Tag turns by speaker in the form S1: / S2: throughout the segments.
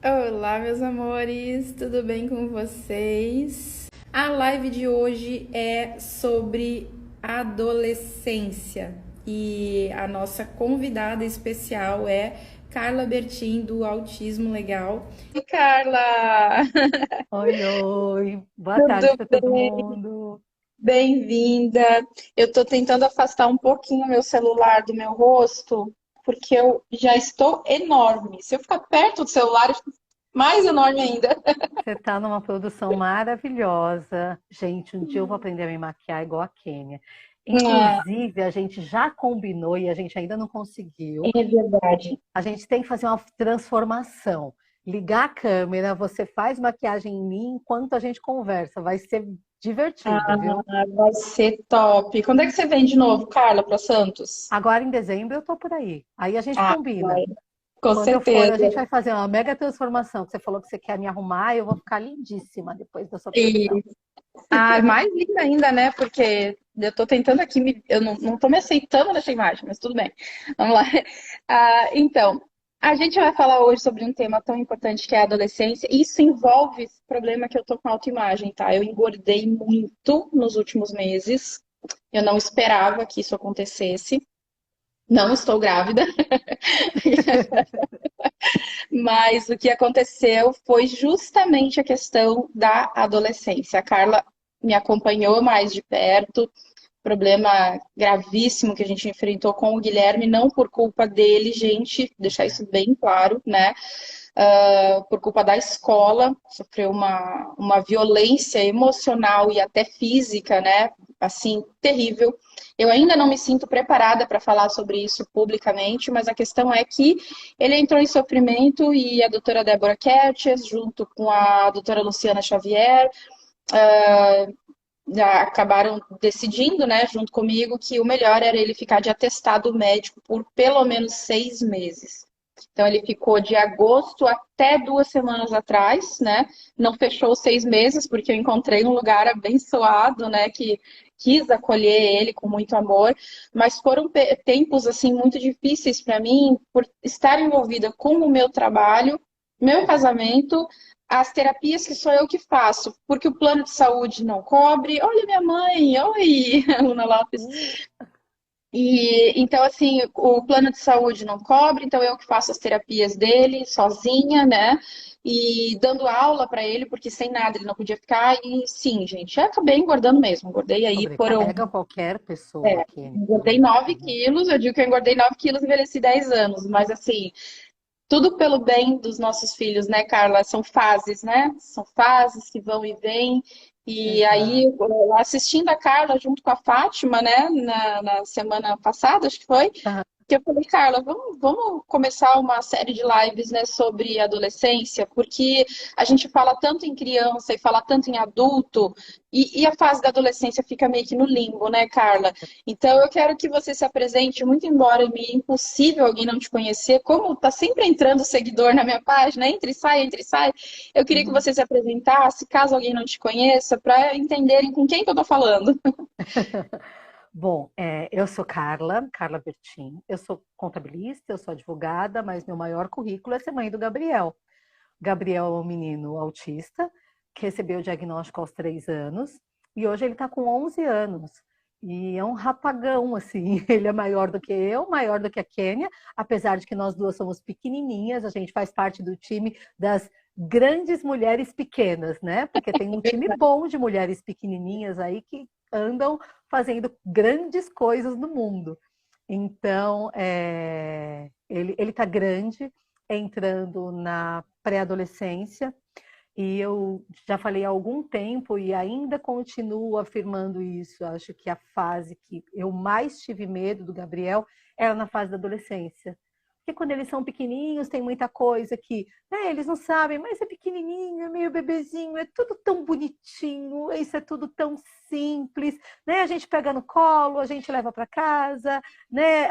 S1: Olá, meus amores, tudo bem com vocês? A live de hoje é sobre adolescência e a nossa convidada especial é Carla Bertin, do Autismo Legal. E Carla,
S2: Oi, oi, boa tarde
S1: tudo
S2: para todo
S1: bem?
S2: mundo.
S1: Bem-vinda. Eu tô tentando afastar um pouquinho meu celular do meu rosto, porque eu já estou enorme. Se eu ficar perto do celular, eu fico mais enorme ainda.
S2: Você está numa produção maravilhosa. Gente, um dia eu vou aprender a me maquiar igual a Kênia.
S1: Ah,
S2: Inclusive, a gente já combinou e a gente ainda não conseguiu.
S1: é verdade.
S2: A gente tem que fazer uma transformação. Ligar a câmera, você faz maquiagem em mim enquanto a gente conversa. Vai ser divertido, viu?
S1: Vai ser top. Quando é que você vem de novo, Carla, para Santos?
S2: Agora em dezembro eu tô por aí. Aí a gente
S1: Ah,
S2: combina.
S1: vai, com
S2: Quando eu for, a
S1: certeza.
S2: gente vai fazer uma mega transformação. Que Você falou que você quer me arrumar, eu vou ficar lindíssima depois da sua
S1: E
S2: produção.
S1: mais linda ainda, né? Porque eu tô tentando aqui, eu não tô me aceitando nessa imagem, mas tudo bem. Vamos lá. Então, a gente vai falar hoje sobre um tema tão importante que é a adolescência. Isso envolve esse problema que eu tô com autoimagem, tá? Eu engordei muito nos últimos meses. Eu não esperava que isso acontecesse. Não estou grávida. Mas o que aconteceu foi justamente a questão da adolescência. A Carla me acompanhou mais de perto, problema gravíssimo que a gente enfrentou com o Guilherme, não por culpa dele, gente, deixar isso bem claro, né? Por culpa da escola, sofreu uma violência emocional e até física, né? Assim, terrível. Eu ainda não me sinto preparada para falar sobre isso publicamente, mas a questão é que ele entrou em sofrimento e a doutora Débora Kertes, junto com a doutora Luciana Xavier, já acabaram decidindo, né, junto comigo, que o melhor era ele ficar de atestado médico por pelo menos 6 meses. Então ele ficou de agosto até 2 semanas atrás, né? Não fechou os 6 meses, porque eu encontrei um lugar abençoado, né? Que quis acolher ele com muito amor, mas foram tempos assim muito difíceis para mim por estar envolvida com o meu trabalho, meu casamento, as terapias que sou eu que faço, porque o plano de saúde não cobre. Olha minha mãe, oi, Luna Lopes. E então, assim, o plano de saúde não cobre, então eu que faço as terapias dele sozinha, né? E dando aula para ele, porque sem nada ele não podia ficar. E sim, gente, eu acabei engordando mesmo. Engordei aí, foram.
S2: Sobrecarrega qualquer pessoa, Kenny,
S1: Engordei
S2: também.
S1: 9
S2: Uhum.
S1: quilos. Eu digo que eu engordei 9 quilos e envelheci 10 anos, mas assim, tudo pelo bem dos nossos filhos, né, Carla? São fases, né? São fases que vão e vêm. E aí,
S2: Exato.
S1: assistindo a Carla junto com a Fátima, né, na semana passada, acho que foi, que eu falei, Carla, vamos começar uma série de lives, né, sobre adolescência, porque a gente fala tanto em criança e fala tanto em adulto, e a fase da adolescência fica meio que no limbo, né, Carla? Então eu quero que você se apresente, muito embora me impossível alguém não te conhecer, como tá sempre entrando seguidor na minha página, entre e sai, eu queria que
S2: Uhum.
S1: você se apresentasse, caso alguém não te conheça, para entenderem com quem que eu tô falando.
S2: Bom, eu sou Carla Bertin, eu sou contabilista, eu sou advogada, mas meu maior currículo é ser mãe do Gabriel. Gabriel é um menino autista, que recebeu o diagnóstico aos 3 anos, e hoje ele está com 11 anos. E é um rapagão, assim, ele é maior do que eu, maior do que a Kênia, apesar de que nós duas somos pequenininhas, a gente faz parte do time das grandes mulheres pequenas, né? Porque tem um time bom de mulheres pequenininhas aí que andam fazendo grandes coisas no mundo. Então, ele está grande, entrando na pré-adolescência, e eu já falei há algum tempo e ainda continuo afirmando isso. Acho que a fase que eu mais tive medo do Gabriel era na fase da adolescência. Porque quando eles são pequenininhos, tem muita coisa que eles não sabem, mas é pequenininho, é meio bebezinho, é tudo tão bonitinho, isso é tudo tão simples, né? A gente pega no colo, a gente leva para casa, né?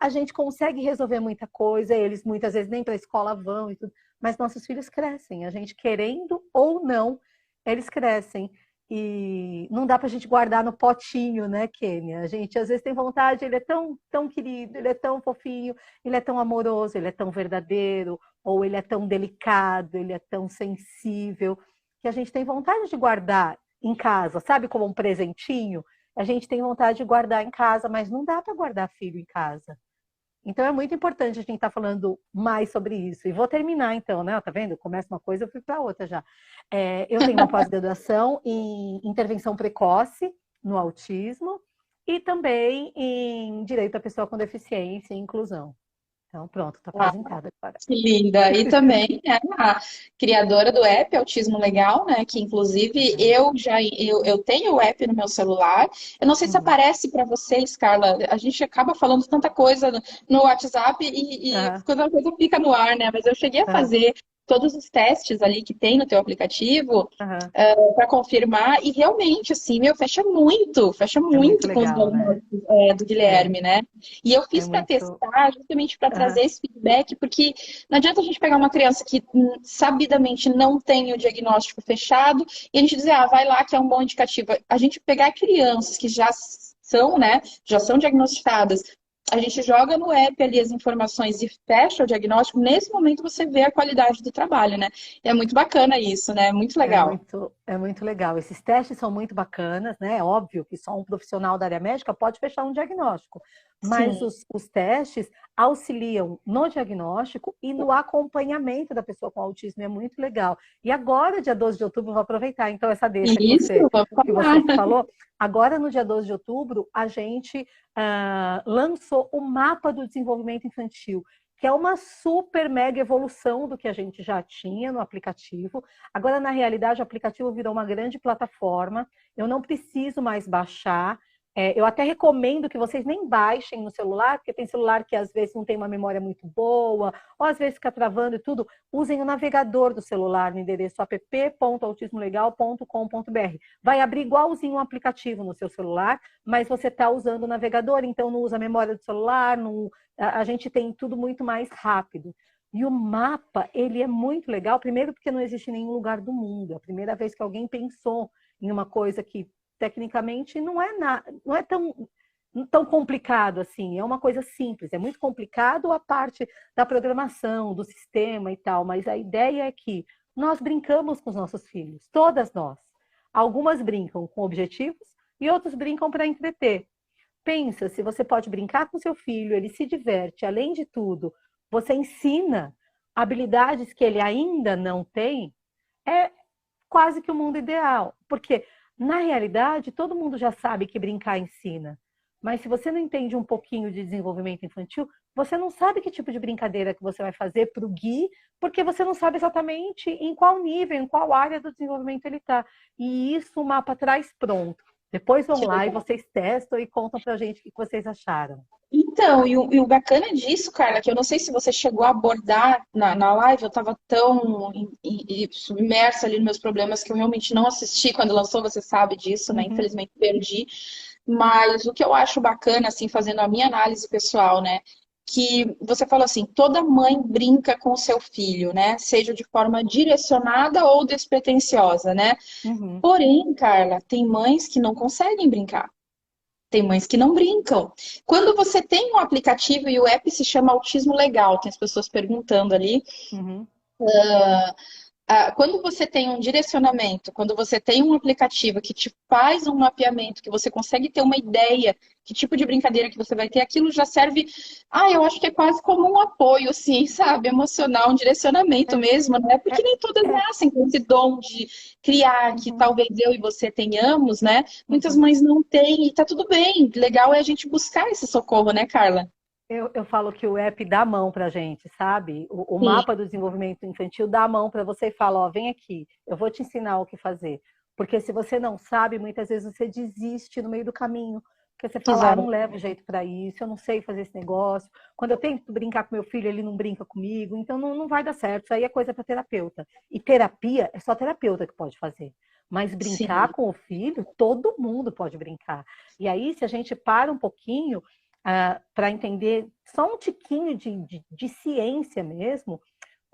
S2: A gente consegue resolver muita coisa, eles muitas vezes nem para a escola vão e tudo, mas nossos filhos crescem, a gente querendo ou não, eles crescem. E não dá para a gente guardar no potinho, né, Kênia? A gente às vezes tem vontade, ele é tão, tão querido, ele é tão fofinho, ele é tão amoroso, ele é tão verdadeiro, ou ele é tão delicado, ele é tão sensível, que a gente tem vontade de guardar em casa, sabe, como um presentinho? A gente tem vontade de guardar em casa, mas não dá para guardar filho em casa. Então é muito importante a gente estar falando mais sobre isso. E vou terminar então, né? Tá vendo? Começa uma coisa, eu fui para outra já. Eu tenho uma pós-graduação em intervenção precoce no autismo e também em direito à pessoa com deficiência e inclusão. Então, pronto, está apresentada agora.
S1: Que linda! E também é a criadora do app Autismo Legal, né? Que inclusive eu tenho o app no meu celular. Eu não sei se aparece para vocês, Carla. A gente acaba falando tanta coisa no WhatsApp e quando a coisa fica no ar, né? Mas eu cheguei a fazer todos os testes ali que tem no teu aplicativo para confirmar e realmente, assim, fecha muito
S2: muito
S1: com os
S2: legal, né?
S1: diagnósticos do Guilherme, né? E eu fiz para testar, justamente para trazer esse feedback, porque não adianta a gente pegar uma criança que sabidamente não tem o diagnóstico fechado e a gente dizer, vai lá que é um bom indicativo. A gente pegar crianças que já são, né, já são diagnosticadas, a gente joga no app ali as informações e fecha o diagnóstico, nesse momento você vê a qualidade do trabalho, né? E é muito bacana isso, né? Muito legal.
S2: É muito legal. Esses testes são muito bacanas, né? É óbvio que só um profissional da área médica pode fechar um diagnóstico, mas os testes auxiliam no diagnóstico e no acompanhamento da pessoa com autismo. É muito legal. E agora, dia 12 de outubro, vou aproveitar então essa deixa que você falou. Agora, no dia 12 de outubro, a gente lançou o mapa do desenvolvimento infantil, que é uma super mega evolução do que a gente já tinha no aplicativo. Agora, na realidade, o aplicativo virou uma grande plataforma. Eu não preciso mais baixar. Eu até recomendo que vocês nem baixem no celular, porque tem celular que às vezes não tem uma memória muito boa, ou às vezes fica travando e tudo. Usem o navegador do celular no endereço app.autismolegal.com.br. Vai abrir igualzinho um aplicativo no seu celular, mas você está usando o navegador, então não usa a memória do celular, a gente tem tudo muito mais rápido. E o mapa, ele é muito legal, primeiro porque não existe em nenhum lugar do mundo. É a primeira vez que alguém pensou em uma coisa que tecnicamente não é tão complicado assim, é uma coisa simples, é muito complicado a parte da programação, do sistema e tal, mas a ideia é que nós brincamos com os nossos filhos, todas nós. Algumas brincam com objetivos e outros brincam para entreter. Pensa, se você pode brincar com seu filho, ele se diverte, além de tudo, você ensina habilidades que ele ainda não tem, é quase que o mundo ideal, porque na realidade, todo mundo já sabe que brincar ensina. Mas se você não entende um pouquinho de desenvolvimento infantil, você não sabe que tipo de brincadeira que você vai fazer para o Gui, porque você não sabe exatamente em qual nível, em qual área do desenvolvimento ele está. E isso o mapa traz pronto. Depois vão lá e vocês testam e contam pra gente o que vocês acharam.
S1: Então, e o bacana disso, Carla, que eu não sei se você chegou a abordar na live, eu estava tão submersa ali nos meus problemas que eu realmente não assisti quando lançou, você sabe disso, né? Infelizmente perdi. Mas o que eu acho bacana, assim, fazendo a minha análise pessoal, né? Que você falou assim, toda mãe brinca com o seu filho, né? Seja de forma direcionada ou despretensiosa, né? Porém, Carla, tem mães que não conseguem brincar. Tem mães que não brincam. Quando você tem um aplicativo e o app se chama Autismo Legal, tem as pessoas perguntando ali. Quando você tem um direcionamento, quando você tem um aplicativo que te faz um mapeamento, que você consegue ter uma ideia que tipo de brincadeira que você vai ter, aquilo já serve, eu acho que é quase como um apoio, assim, sabe, emocional, um direcionamento mesmo, né? Porque nem todas nascem com esse dom de criar, que talvez eu e você tenhamos, né? Muitas mães não têm, e tá tudo bem. Legal é a gente buscar esse socorro, né, Carla?
S2: Eu falo que o app dá a mão pra gente, sabe? O mapa do desenvolvimento infantil dá a mão para você e fala, ó, vem aqui, eu vou te ensinar o que fazer. Porque se você não sabe, muitas vezes você desiste no meio do caminho. Porque você fala, não levo jeito para isso, eu não sei fazer esse negócio. Quando eu tento brincar com meu filho, ele não brinca comigo, então não vai dar certo. Isso aí é coisa para terapeuta. E terapia é só terapeuta que pode fazer. Mas brincar com o filho, todo mundo pode brincar. E aí, se a gente para um pouquinho para entender só um tiquinho de ciência mesmo,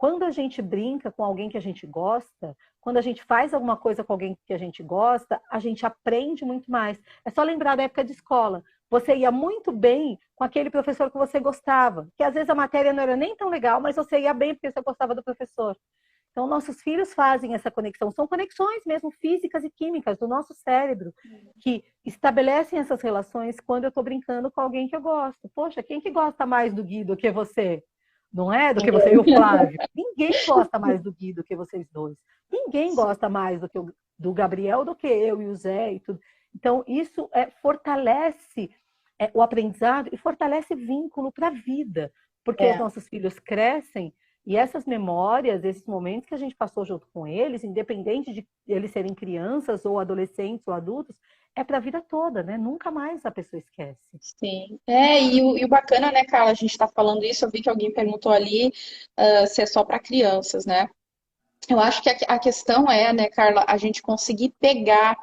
S2: Quando a gente brinca com alguém que a gente gosta, quando a gente faz alguma coisa com alguém que a gente gosta, a gente aprende muito mais. É só lembrar da época de escola. Você ia muito bem com aquele professor que você gostava, que às vezes a matéria não era nem tão legal, mas você ia bem porque você gostava do professor. Então, nossos filhos fazem essa conexão. São conexões mesmo físicas e químicas do nosso cérebro que estabelecem essas relações quando eu estou brincando com alguém que eu gosto. Poxa, quem que gosta mais do Gui do que você? Não é? Do que você e o Flávio. Ninguém gosta mais do Gui do que vocês dois. Ninguém gosta mais do Gabriel do que eu e o Zé e tudo. Então, isso fortalece o aprendizado e fortalece vínculo para a vida. Porque os nossos filhos crescem e essas memórias, esses momentos que a gente passou junto com eles, independente de eles serem crianças ou adolescentes ou adultos, é para a vida toda, né? Nunca mais a pessoa esquece.
S1: Sim. E o bacana, né, Carla, a gente está falando isso, eu vi que alguém perguntou ali se é só para crianças, né? Eu acho que a questão é, né, Carla, a gente conseguir pegar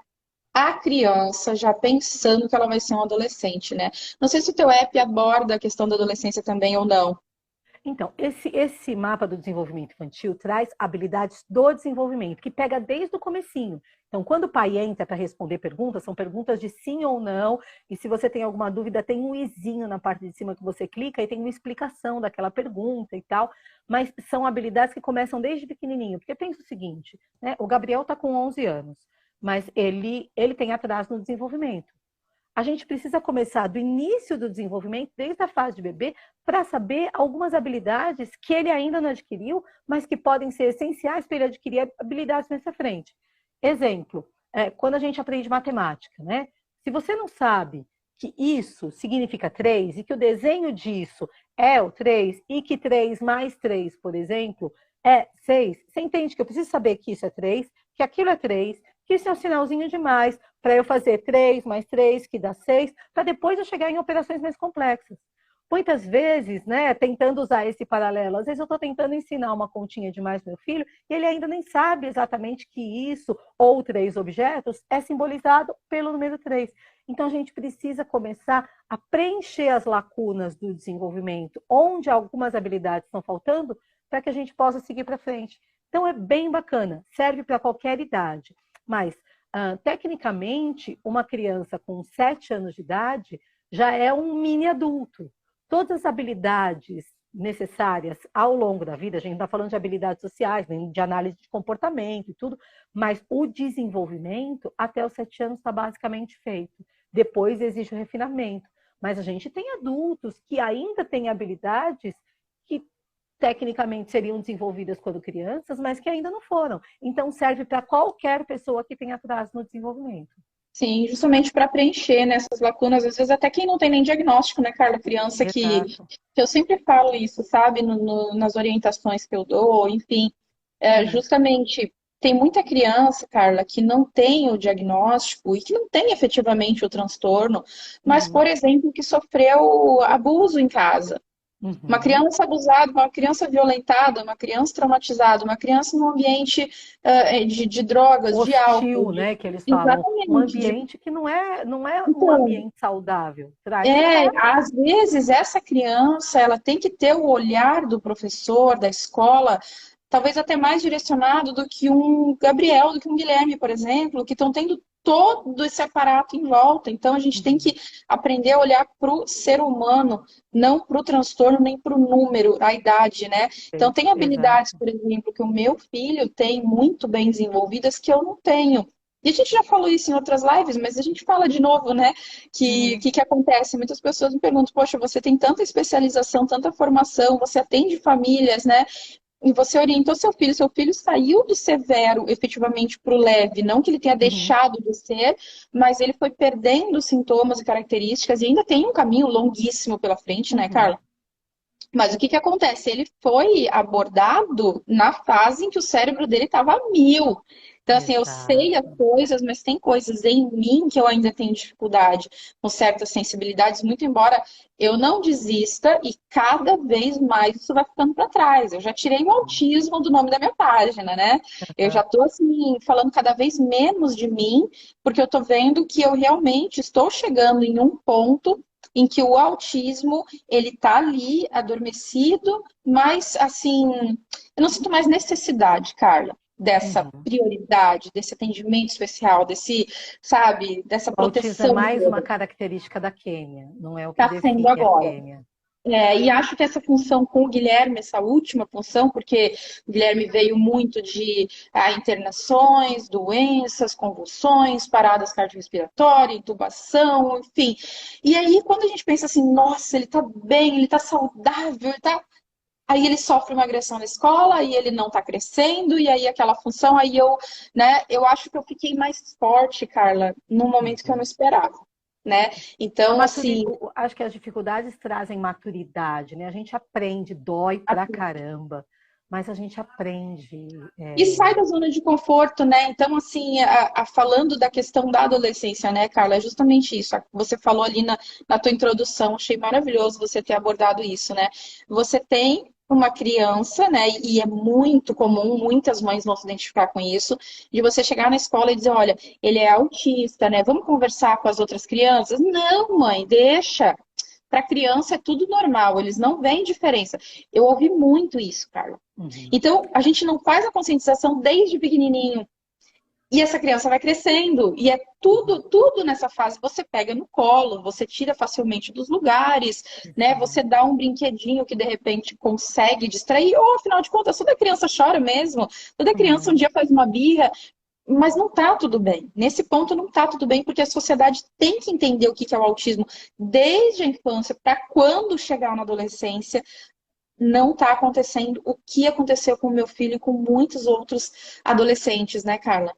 S1: a criança já pensando que ela vai ser um adolescente, né? Não sei se o teu app aborda a questão da adolescência também ou não.
S2: Então, esse mapa do desenvolvimento infantil traz habilidades do desenvolvimento, que pega desde o comecinho. Então, quando o pai entra para responder perguntas, são perguntas de sim ou não, e se você tem alguma dúvida, tem um izinho na parte de cima que você clica e tem uma explicação daquela pergunta e tal, mas são habilidades que começam desde pequenininho, porque pensa o seguinte, né? O Gabriel está com 11 anos, mas ele tem atraso no desenvolvimento. A gente precisa começar do início do desenvolvimento, desde a fase de bebê, para saber algumas habilidades que ele ainda não adquiriu, mas que podem ser essenciais para ele adquirir habilidades nessa frente. Exemplo, quando a gente aprende matemática, né? Se você não sabe que isso significa 3 e que o desenho disso é o 3 e que 3 mais 3, por exemplo, é 6, você entende que eu preciso saber que isso é 3, que aquilo é 3, que isso é um sinalzinho demais para eu fazer 3 mais 3, que dá 6, para depois eu chegar em operações mais complexas. Muitas vezes, né, tentando usar esse paralelo, às vezes eu estou tentando ensinar uma continha demais para meu filho e ele ainda nem sabe exatamente que isso ou 3 objetos é simbolizado pelo número 3. Então a gente precisa começar a preencher as lacunas do desenvolvimento, onde algumas habilidades estão faltando, para que a gente possa seguir para frente. Então é bem bacana, serve para qualquer idade. Mas, tecnicamente, uma criança com 7 anos de idade já é um mini adulto. Todas as habilidades necessárias ao longo da vida, a gente não está falando de habilidades sociais, nem de análise de comportamento e tudo, mas o desenvolvimento até os 7 anos está basicamente feito. Depois existe o refinamento. Mas a gente tem adultos que ainda têm habilidades que tecnicamente seriam desenvolvidas quando crianças, mas que ainda não foram. Então serve para qualquer pessoa que tenha atraso no desenvolvimento.
S1: Sim, justamente para preencher nessas lacunas, às vezes até quem não tem nem diagnóstico, né, Carla? Criança
S2: Exato.
S1: que eu sempre falo isso, sabe, nas orientações que eu dou, enfim, justamente tem muita criança, Carla, que não tem o diagnóstico e que não tem efetivamente o transtorno, mas, por exemplo, que sofreu abuso em casa. Uma criança abusada, uma criança violentada, uma criança traumatizada, uma criança num ambiente de drogas, de álcool,
S2: Hostil, né, que eles falam. Um
S1: exatamente.
S2: ambiente que não é um
S1: Então,
S2: ambiente saudável. Traz estresse.
S1: às vezes essa criança, ela tem que ter o olhar do professor, da escola, talvez até mais direcionado do que um Gabriel, do que um Guilherme, por exemplo, que estão tendo todo esse aparato em volta. Então, a gente tem que aprender a olhar para o ser humano, não para o transtorno, nem para o número, a idade, né? Então, tem habilidades,
S2: Exato.
S1: por exemplo, que o meu filho tem muito bem desenvolvidas que eu não tenho. E a gente já falou isso em outras lives, mas a gente fala de novo, né? Que acontece? Muitas pessoas me perguntam, poxa, você tem tanta especialização, tanta formação, você atende famílias, né? E você orientou seu filho saiu do severo efetivamente para o leve, não que ele tenha deixado de ser, mas ele foi perdendo sintomas e características e ainda tem um caminho longuíssimo pela frente, né, Carla? Mas o que acontece? Ele foi abordado na fase em que o cérebro dele estava a mil. Então, assim, eu sei as
S2: Exato.
S1: coisas, mas tem coisas em mim que eu ainda tenho dificuldade com certas sensibilidades, muito embora eu não desista e cada vez mais isso vai ficando para trás. Eu já tirei o autismo do nome da minha página, né? Eu já estou, assim, falando cada vez menos de mim, porque eu estou vendo que eu realmente estou chegando em um ponto em que o autismo ele tá ali adormecido, mas assim eu não sinto mais necessidade, Carla, dessa
S2: Uhum.
S1: prioridade, desse atendimento especial, desse, sabe, dessa
S2: O autismo é
S1: proteção
S2: mais uma
S1: toda.
S2: característica da Quênia, não é o que
S1: Está sendo
S2: define a
S1: agora.
S2: Quênia.
S1: E acho que essa função com o Guilherme, essa última função, porque o Guilherme veio muito de internações, doenças, convulsões, paradas cardiorrespiratórias, intubação, enfim. E aí, quando a gente pensa assim, nossa, ele tá bem, ele tá saudável, ele tá. Aí ele sofre uma agressão na escola, aí ele não tá crescendo, e aí aquela função, aí eu acho que eu fiquei mais forte, Carla, num momento que eu não
S2: Uhum.
S1: esperava, né? Então, assim,
S2: Acho que as dificuldades trazem maturidade, né? A gente aprende, dói pra caramba, mas a gente aprende.
S1: e sai da zona de conforto, né? Então, assim, falando da questão da adolescência, né, Carla, é justamente isso. Você falou ali na tua introdução, achei maravilhoso você ter abordado isso, né? Você tem uma criança, né, e é muito comum, muitas mães vão se identificar com isso, de você chegar na escola e dizer, olha, ele é autista, né? Vamos conversar com as outras crianças? Não, mãe, deixa. Para criança é tudo normal, eles não veem diferença. Eu ouvi muito isso, Carla.
S2: Uhum.
S1: Então, a gente não faz a conscientização desde pequenininho. E essa criança vai crescendo. E é tudo, tudo nessa fase. Você pega no colo, você tira facilmente dos lugares, né?
S2: Exato.
S1: Você dá um brinquedinho que de repente consegue distrair. Ou, afinal de contas, toda criança chora mesmo. Toda criança um
S2: Uhum.
S1: dia faz uma birra. Mas não tá tudo bem. Nesse ponto não tá tudo bem, porque a sociedade tem que entender o que é o autismo desde a infância, para quando chegar na adolescência, não está acontecendo o que aconteceu com o meu filho e com muitos outros adolescentes, né, Carla?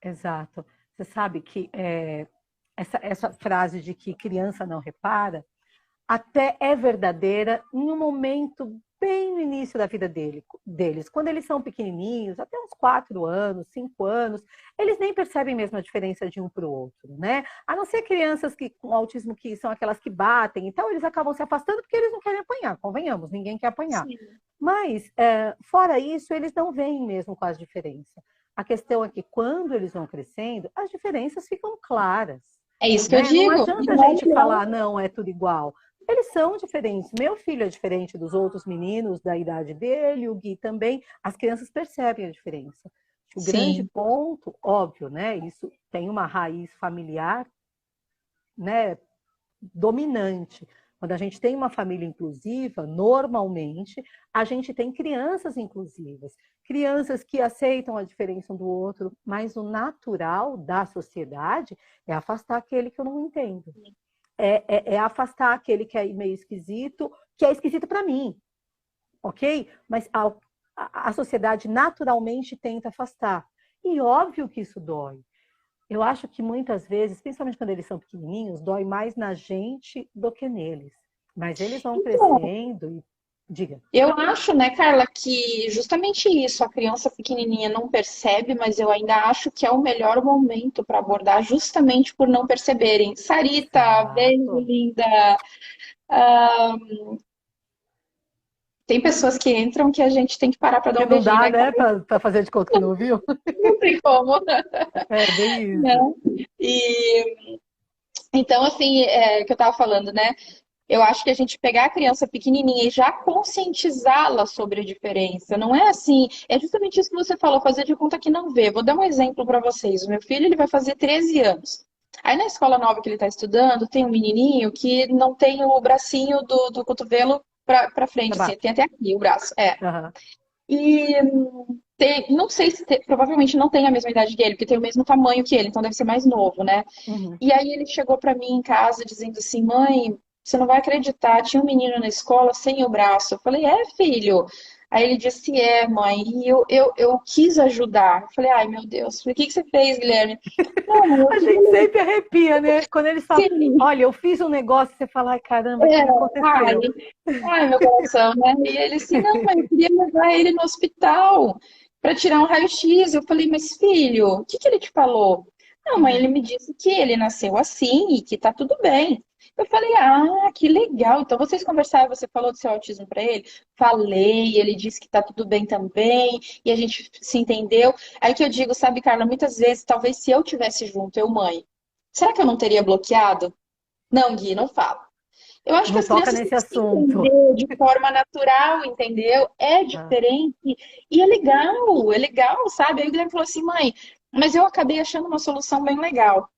S2: Exato. Você sabe que essa frase de que criança não repara até é verdadeira em um momento bem no início da vida deles. Quando eles são pequenininhos, até uns 4 anos, 5 anos, eles nem percebem mesmo a diferença de um para o outro, né? A não ser crianças com autismo que são aquelas que batem, então eles acabam se afastando porque eles não querem apanhar, convenhamos, ninguém quer apanhar.
S1: Sim.
S2: Mas, fora isso, eles não veem mesmo qual a diferença. A questão é que quando eles vão crescendo, as diferenças ficam claras.
S1: É isso que eu
S2: Né? Não
S1: digo. E
S2: adianta a
S1: não é
S2: gente
S1: melhor.
S2: falar, não, é tudo igual. Eles são diferentes. Meu filho é diferente dos outros meninos da idade dele, o Gui também. As crianças percebem a diferença. O grande
S1: Sim,
S2: ponto, óbvio, né? Isso tem uma raiz familiar, né? Dominante. Quando a gente tem uma família inclusiva, normalmente a gente tem crianças inclusivas, crianças que aceitam a diferença um do outro, mas o natural da sociedade é afastar aquele que eu não entendo. É afastar aquele que é meio esquisito, que é esquisito para mim, ok? Mas a sociedade naturalmente tenta afastar. E óbvio que isso dói. Eu acho que muitas vezes, principalmente quando eles são pequenininhos, dói mais na gente do que neles. Mas eles vão
S1: então,
S2: crescendo e diga.
S1: eu acho, né, Carla, que justamente isso, a criança pequenininha não percebe, mas eu ainda acho que é o melhor momento para abordar, justamente por não perceberem. Sarita, beijo,
S2: Exato.
S1: linda. Tem pessoas que entram que a gente tem que parar para dar
S2: Que
S1: um
S2: não
S1: beijinho,
S2: dá,
S1: né,
S2: né,
S1: Carla?
S2: para fazer de conta que não viu.
S1: Não tem como,
S2: É bem
S1: né?
S2: isso.
S1: E então, assim, que eu estava falando, né? Eu acho que a gente pegar a criança pequenininha e já conscientizá-la sobre a diferença, não é assim, é justamente isso que você falou, fazer de conta que não vê. Vou dar um exemplo para vocês. O meu filho, ele vai fazer 13 anos. Aí na escola nova que ele está estudando, tem um menininho que não tem o bracinho do cotovelo para
S2: Pra
S1: frente, assim,
S2: baixo.
S1: tem até aqui o braço.
S2: Uhum.
S1: E não sei se provavelmente não tem a mesma idade que ele, porque tem o mesmo tamanho que ele, então deve ser mais novo, né?
S2: Uhum.
S1: E aí ele chegou para mim em casa dizendo assim: mãe, você não vai acreditar, tinha um menino na escola sem o braço. Eu falei: é, filho? Aí ele disse: é, mãe. E eu quis ajudar. Eu falei: ai, meu Deus. Eu falei: o que que você fez, Guilherme? Não, mãe, eu
S2: A
S1: fiz
S2: gente sempre arrepia, né? Quando eles falam,
S1: assim.
S2: olha, eu fiz um negócio, você fala, ai, caramba, o que
S1: É,
S2: que
S1: ai,
S2: aconteceu?
S1: ai, meu coração, né? E ele assim: não, mãe, eu queria levar ele no hospital para tirar um raio-x. Eu falei: mas filho, o que que ele te falou? Não, mãe, ele
S2: Uhum.
S1: me disse que ele nasceu assim e que tá tudo bem. Eu falei: ah, que legal. Então vocês conversaram, você falou do seu autismo para ele? Falei, ele disse que tá tudo bem também, e a gente se entendeu. Aí que eu digo, sabe, Carla, muitas vezes, talvez se eu tivesse junto, eu, mãe, será que eu não teria bloqueado? Não, Gui, não fala. Eu acho que
S2: Não
S1: as
S2: toca
S1: crianças têm
S2: nesse
S1: que se
S2: assunto.
S1: entender de forma natural, entendeu? É
S2: Ah,
S1: diferente e é legal, sabe? Aí o Guilherme falou assim, mãe, mas eu acabei achando uma solução bem legal.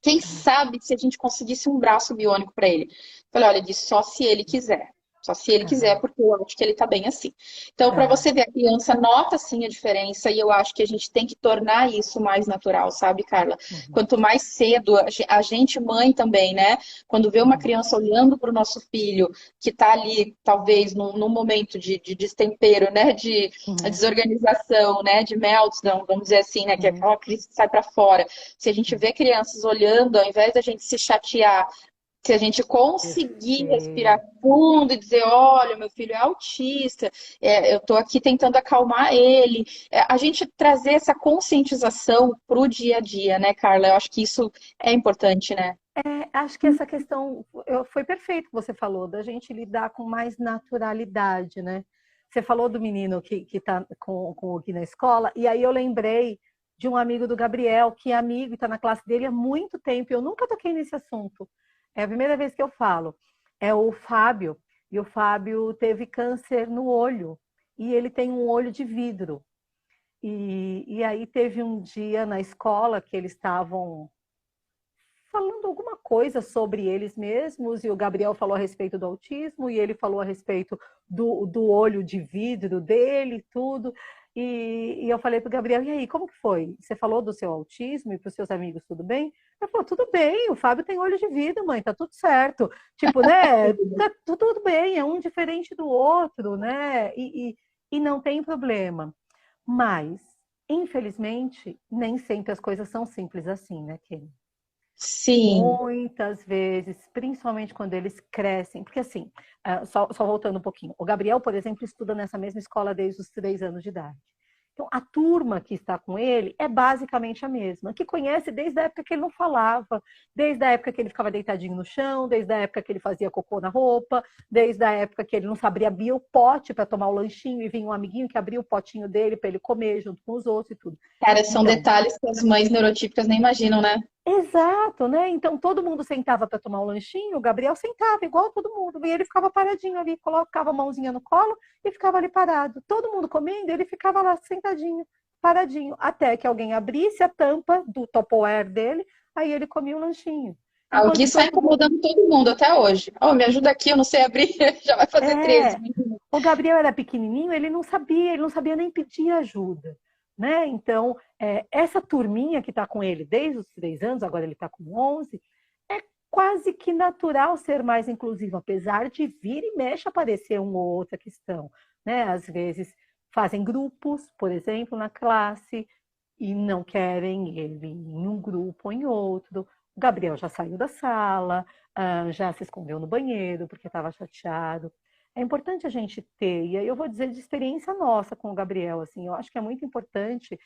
S1: Quem
S2: ah,
S1: sabe se a gente conseguisse um braço biônico para ele? Falei, olha, disse só se ele quiser. Só se ele quiser,
S2: ah,
S1: porque eu acho que ele tá bem assim. Então, para
S2: ah,
S1: você ver, a criança nota sim a diferença e eu acho que a gente tem que tornar isso mais natural, sabe, Carla?
S2: uhum,
S1: Quanto mais cedo, a gente, mãe também, né? Quando vê uma
S2: uhum,
S1: criança olhando para o nosso filho, que tá ali, talvez, num momento de destempero, né? De
S2: uhum,
S1: desorganização, né? De meltdown, vamos dizer assim, né? Que é
S2: uhum,
S1: aquela crise que sai para fora. Se a gente
S2: uhum.
S1: vê crianças olhando, ao invés da gente se chatear, se a gente conseguir respirar
S2: Perfeito.
S1: fundo e dizer, olha, meu filho é autista, eu estou aqui tentando acalmar ele, a gente trazer essa conscientização para o dia a dia, né, Carla? Eu acho que isso é importante, né?
S2: Acho que essa questão foi perfeito que você falou, da gente lidar com mais naturalidade, né? Você falou do menino que está com o Gui na escola, e aí eu lembrei de um amigo do Gabriel, que é amigo e está na classe dele há muito tempo. Eu nunca toquei nesse assunto. É a primeira vez que eu falo. É o Fábio. E o Fábio teve câncer no olho. E ele tem um olho de vidro. E aí teve um dia na escola que eles estavam falando alguma coisa sobre eles mesmos, e o Gabriel falou a respeito do autismo, e ele falou a respeito do olho de vidro dele, tudo. E eu falei para o Gabriel, e aí, como que foi? Você falou do seu autismo e para os seus amigos, tudo bem? Ele falou, tudo bem, o Fábio tem olho de vidro, mãe, tá tudo certo. Tipo, né, tá tudo bem, é um diferente do outro, né? E não tem problema. Mas, infelizmente, nem sempre as coisas são simples assim, né, Kelly?
S1: Sim,
S2: Muitas vezes, principalmente quando eles crescem, porque assim, só voltando um pouquinho, o Gabriel, por exemplo, estuda nessa mesma escola desde os 3 anos de idade. Então, a turma que está com ele é basicamente a mesma, que conhece desde a época que ele não falava, desde a época que ele ficava deitadinho no chão, desde a época que ele fazia cocô na roupa, desde a época que ele não sabia abrir o pote para tomar o lanchinho e vinha um amiguinho que abria o potinho dele para ele comer junto com os outros e tudo.
S1: cara, são
S2: Então,
S1: detalhes que as mães neurotípicas nem imaginam, né?
S2: exato, né? Então todo mundo sentava para tomar um lanchinho, o Gabriel sentava igual todo mundo, e ele ficava paradinho ali, colocava a mãozinha no colo e ficava ali parado. Todo mundo comendo, ele ficava lá sentadinho, paradinho, até que alguém abrisse a tampa do Tupperware dele, aí ele comia o lanchinho.
S1: Alguém
S2: Enquanto
S1: sai
S2: todo mundo
S1: incomodando todo mundo até hoje. Oh, me ajuda aqui, eu não sei abrir, já vai fazer 13.
S2: é, o Gabriel era pequenininho, ele não sabia nem pedir ajuda, né? Então, essa turminha que está com ele desde os 3 anos, agora ele está com 11, é quase que natural ser mais inclusivo, apesar de vir e mexe aparecer uma ou outra questão, né? Às vezes fazem grupos, por exemplo, na classe, e não querem ele em um grupo ou em outro. O Gabriel já saiu da sala, já se escondeu no banheiro porque estava chateado. É importante a gente ter, e aí eu vou dizer de experiência nossa com o Gabriel, assim, eu acho que é muito importante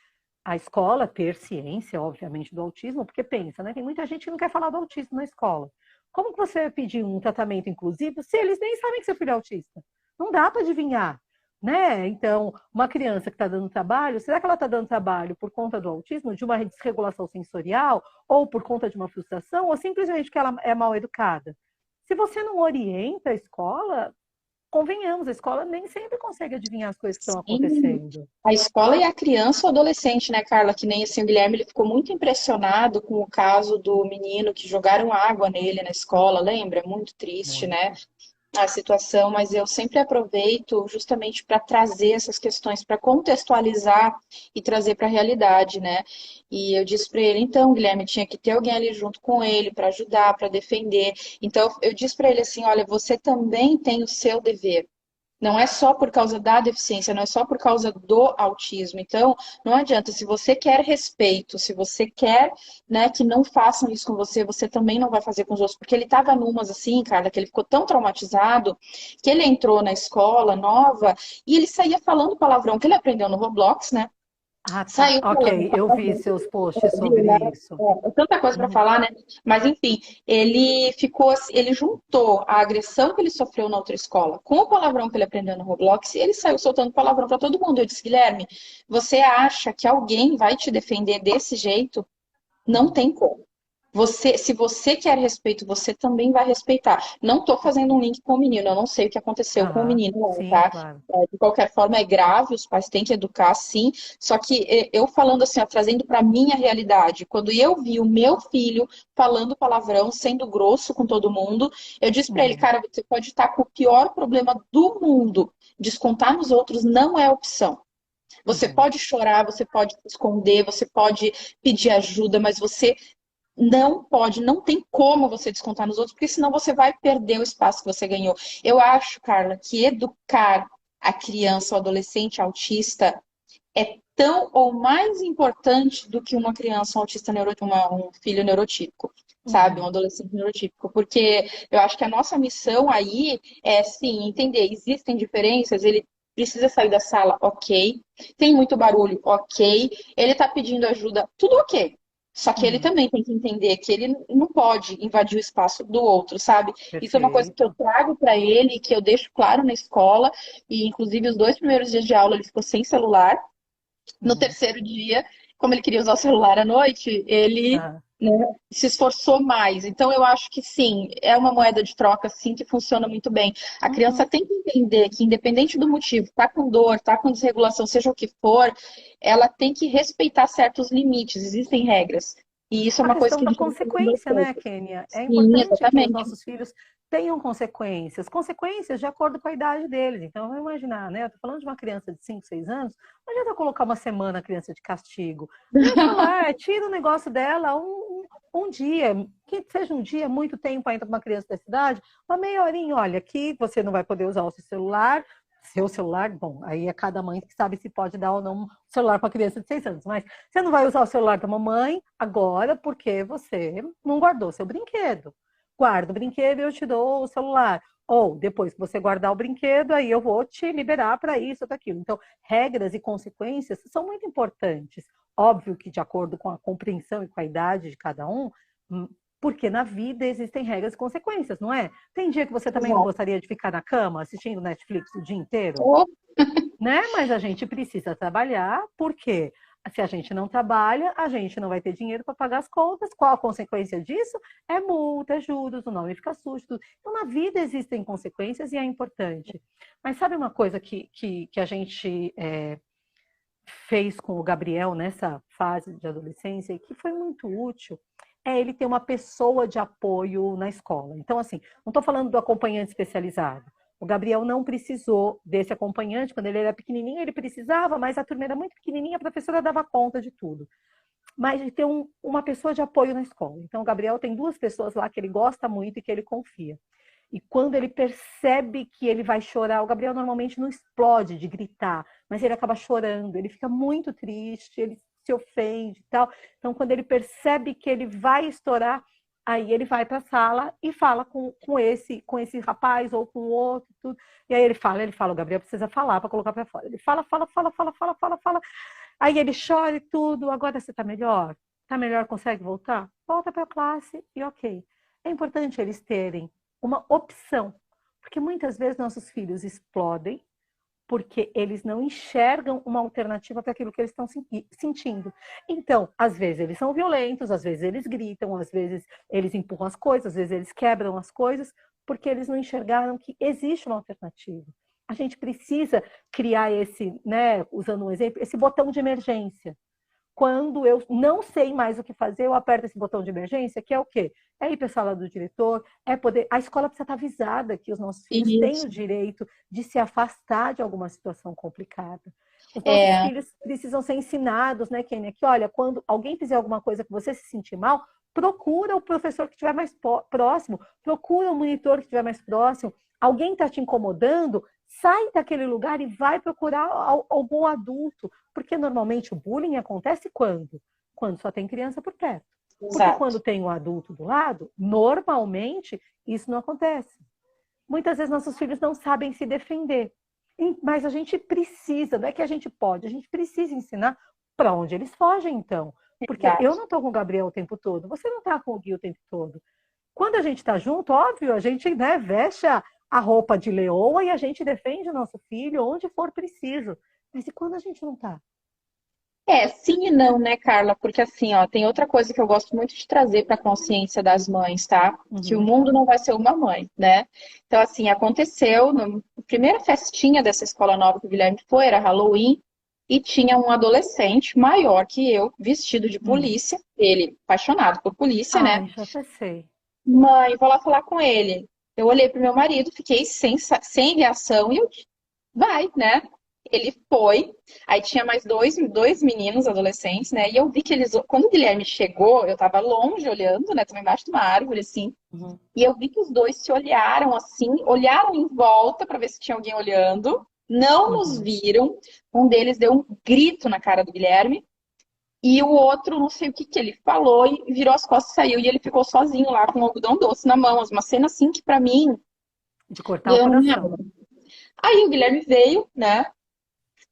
S2: a escola ter ciência, obviamente, do autismo, porque pensa, né? Tem muita gente que não quer falar do autismo na escola. Como que você vai pedir um tratamento inclusivo se eles nem sabem que seu filho é autista? Não dá para adivinhar, né? Então, uma criança que está dando trabalho, será que ela está dando trabalho por conta do autismo, de uma desregulação sensorial, ou por conta de uma frustração, ou simplesmente porque ela é mal educada? Se você não orienta a escola, convenhamos, a escola nem sempre consegue adivinhar as coisas que estão
S1: Sim,
S2: acontecendo.
S1: a escola e a criança ou adolescente, né, Carla? Que nem assim, o Guilherme ele ficou muito impressionado com o caso do menino que jogaram água nele na escola, lembra? Muito triste, né?
S2: Muito.
S1: A situação, mas eu sempre aproveito justamente para trazer essas questões, para contextualizar e trazer para a realidade, né? E eu disse para ele, então, Guilherme, tinha que ter alguém ali junto com ele para ajudar, para defender. Então, eu disse para ele assim, olha, você também tem o seu dever. Não é só por causa da deficiência, não é só por causa do autismo. Então, não adianta. Se você quer respeito, se você quer, né, que não façam isso com você, você também não vai fazer com os outros. Porque ele estava numas assim, Carla, que ele ficou tão traumatizado que ele entrou na escola nova e ele saía falando palavrão que ele aprendeu no Roblox, né?
S2: Ah, tá.
S1: Saiu falando
S2: Ok, eu vi
S1: palavrão.
S2: seus posts
S1: Viu,
S2: sobre
S1: né?
S2: isso.
S1: Tanta coisa para
S2: Uhum.
S1: falar, né? Mas enfim, ele ficou, ele juntou a agressão que ele sofreu na outra escola com o palavrão que ele aprendeu no Roblox e ele saiu soltando palavrão para todo mundo. Eu disse, Guilherme, você acha que alguém vai te defender desse jeito? Não
S2: Uhum.
S1: tem como. Se você quer respeito, você também vai respeitar. Não tô fazendo um link com o menino, eu não sei o que aconteceu com o
S2: Aham.
S1: menino, não,
S2: Sim,
S1: tá?
S2: claro.
S1: De qualquer forma, é grave, os pais têm que educar, sim. Só que eu falando assim, ó, trazendo para minha realidade, quando eu vi o meu filho falando palavrão, sendo grosso com todo mundo, eu disse para ele,
S2: Uhum.
S1: cara, você pode estar com o pior problema do mundo. Descontar nos outros não é opção. Você
S2: Uhum.
S1: pode chorar, você pode se esconder, você pode pedir ajuda, mas você não pode, não tem como você descontar nos outros, porque senão você vai perder o espaço que você ganhou. Eu acho, Carla, que educar a criança ou adolescente autista é tão ou mais importante do que uma criança autista um filho neurotípico, sabe? Um
S2: Uhum.
S1: adolescente neurotípico, porque eu acho que a nossa missão aí é sim entender, existem diferenças, ele precisa sair da sala, ok. Tem muito barulho, ok. Ele tá pedindo ajuda, tudo ok. Só que ele
S2: Uhum.
S1: também tem que entender que ele não pode invadir o espaço do outro, sabe? Isso é uma coisa que eu
S2: Perfeito.
S1: trago para ele, que eu deixo claro na escola, e inclusive os 2 primeiros dias de aula ele ficou sem celular. No
S2: Uhum.
S1: terceiro dia, como ele queria usar o celular à noite, ele,
S2: Ah.
S1: né, se esforçou mais. Então, eu acho que sim, é uma moeda de troca, sim, que funciona muito bem. A criança
S2: Uhum.
S1: tem que entender que, independente do motivo, tá com dor, tá com desregulação, seja o que for, ela tem que respeitar certos limites, existem regras. E isso é
S2: A
S1: uma coisa
S2: questão
S1: que a
S2: da
S1: gente não aprendeu
S2: consequência, né,
S1: pouco.
S2: Kênia? É
S1: Sim,
S2: importante que os
S1: exatamente.
S2: nossos filhos tenham consequências. Consequências de acordo com a idade deles. Então, vamos imaginar, né? Eu tô falando de uma criança de 5, 6 anos, não adianta colocar uma semana a criança de castigo. Deixa lá, tira o negócio dela um dia, que seja um dia, muito tempo ainda para uma criança dessa idade, uma meia horinha, olha, aqui você não vai poder usar o seu celular, bom, aí é cada mãe que sabe se pode dar ou não celular para criança de 6 anos, mas você não vai usar o celular da mamãe agora porque você não guardou seu brinquedo. Guarda o brinquedo e eu te dou o celular. Ou depois que você guardar o brinquedo, aí eu vou te liberar para isso ou aquilo. Então, regras e consequências são muito importantes. Óbvio que de acordo com a compreensão e com a idade de cada um, porque na vida existem regras e consequências, não é? Tem dia que você também não
S1: Exato.
S2: gostaria de ficar na cama assistindo Netflix o dia inteiro?
S1: Oh,
S2: Né? Mas a gente precisa trabalhar, porque se a gente não trabalha, a gente não vai ter dinheiro para pagar as contas. Qual a consequência disso? É multa, é juros, o nome fica sujo. Tudo. Então, na vida existem consequências e é importante. Mas sabe uma coisa que a gente fez com o Gabriel nessa fase de adolescência e que foi muito útil? É ele ter uma pessoa de apoio na escola. Então, assim, não estou falando do acompanhante especializado. O Gabriel não precisou desse acompanhante. Quando ele era pequenininho, ele precisava, mas a turma era muito pequenininha, a professora dava conta de tudo. Mas de ter uma pessoa de apoio na escola. Então, o Gabriel tem 2 pessoas lá que ele gosta muito e que ele confia. E quando ele percebe que ele vai chorar, o Gabriel normalmente não explode de gritar, mas ele acaba chorando, ele fica muito triste, ele se ofende e tal. Então, quando ele percebe que ele vai estourar, aí ele vai para a sala e fala com esse rapaz ou com o outro. Tudo. E aí ele fala, o Gabriel precisa falar para colocar para fora. Ele fala, fala, fala, fala, fala, fala, fala. Aí ele chora e tudo. Agora você está melhor? Está melhor? Consegue voltar? Volta para a classe e ok. É importante eles terem uma opção, porque muitas vezes nossos filhos explodem porque eles não enxergam uma alternativa para aquilo que eles estão sentindo. Então, às vezes eles são violentos, às vezes eles gritam, às vezes eles empurram as coisas, às vezes eles quebram as coisas, porque eles não enxergaram que existe uma alternativa. A gente precisa criar esse, né, usando um exemplo, esse botão de emergência. Quando eu não sei mais o que fazer, eu aperto esse botão de emergência, que é o quê? É ir para a sala do diretor, é poder. A escola precisa estar avisada que os nossos filhos têm o
S1: isso.
S2: direito de se afastar de alguma situação complicada. Os nossos
S1: É,
S2: filhos precisam ser ensinados, né, Kênia? Que olha, quando alguém fizer alguma coisa que você se sentir mal, procura o professor que estiver mais próximo, procura o monitor que estiver mais próximo. Alguém está te incomodando, sai daquele lugar e vai procurar algum adulto. Porque normalmente o bullying acontece quando? Quando só tem criança por perto. Porque
S1: exato.
S2: quando tem um adulto do lado, normalmente isso não acontece. Muitas vezes nossos filhos não sabem se defender. Mas a gente precisa, não é que a gente pode, a gente precisa ensinar para onde eles fogem, então. Porque eu
S1: Exato.
S2: não estou com o Gabriel o tempo todo, você não está com o Gui o tempo todo. Quando a gente está junto, óbvio, a gente, né, veste a roupa de leoa e a gente defende o nosso filho onde for preciso. Mas e quando a gente não está?
S1: É, sim e não, né, Carla? Porque assim, ó, tem outra coisa que eu gosto muito de trazer para a consciência das mães, tá? Que o
S2: Uhum,
S1: mundo não vai ser uma mãe, né? Então, assim, aconteceu, na primeira festinha dessa escola nova que o Guilherme foi, era Halloween, e tinha um adolescente maior que eu, vestido de
S2: uhum.
S1: polícia, ele apaixonado por polícia, né?
S2: Ai, já até sei.
S1: Mãe, vou lá falar com ele. Eu olhei pro meu marido, fiquei sem reação e eu, vai, né? Ele foi, aí tinha mais dois meninos adolescentes, né? E eu vi que eles, quando o Guilherme chegou, eu tava longe olhando, né? Tava embaixo de uma árvore, assim,
S2: Uhum,
S1: e eu vi que os dois se olharam assim, olharam em volta para ver se tinha alguém olhando, não nos
S2: uhum.
S1: viram. Um deles deu um grito na cara do Guilherme, e o outro, não sei o que que ele falou, e virou as costas e saiu. E ele ficou sozinho lá com o algodão doce na mão. Uma cena assim que pra mim,
S2: De cortar o
S1: eu não me
S2: coração.
S1: lembro. Aí o Guilherme veio, né?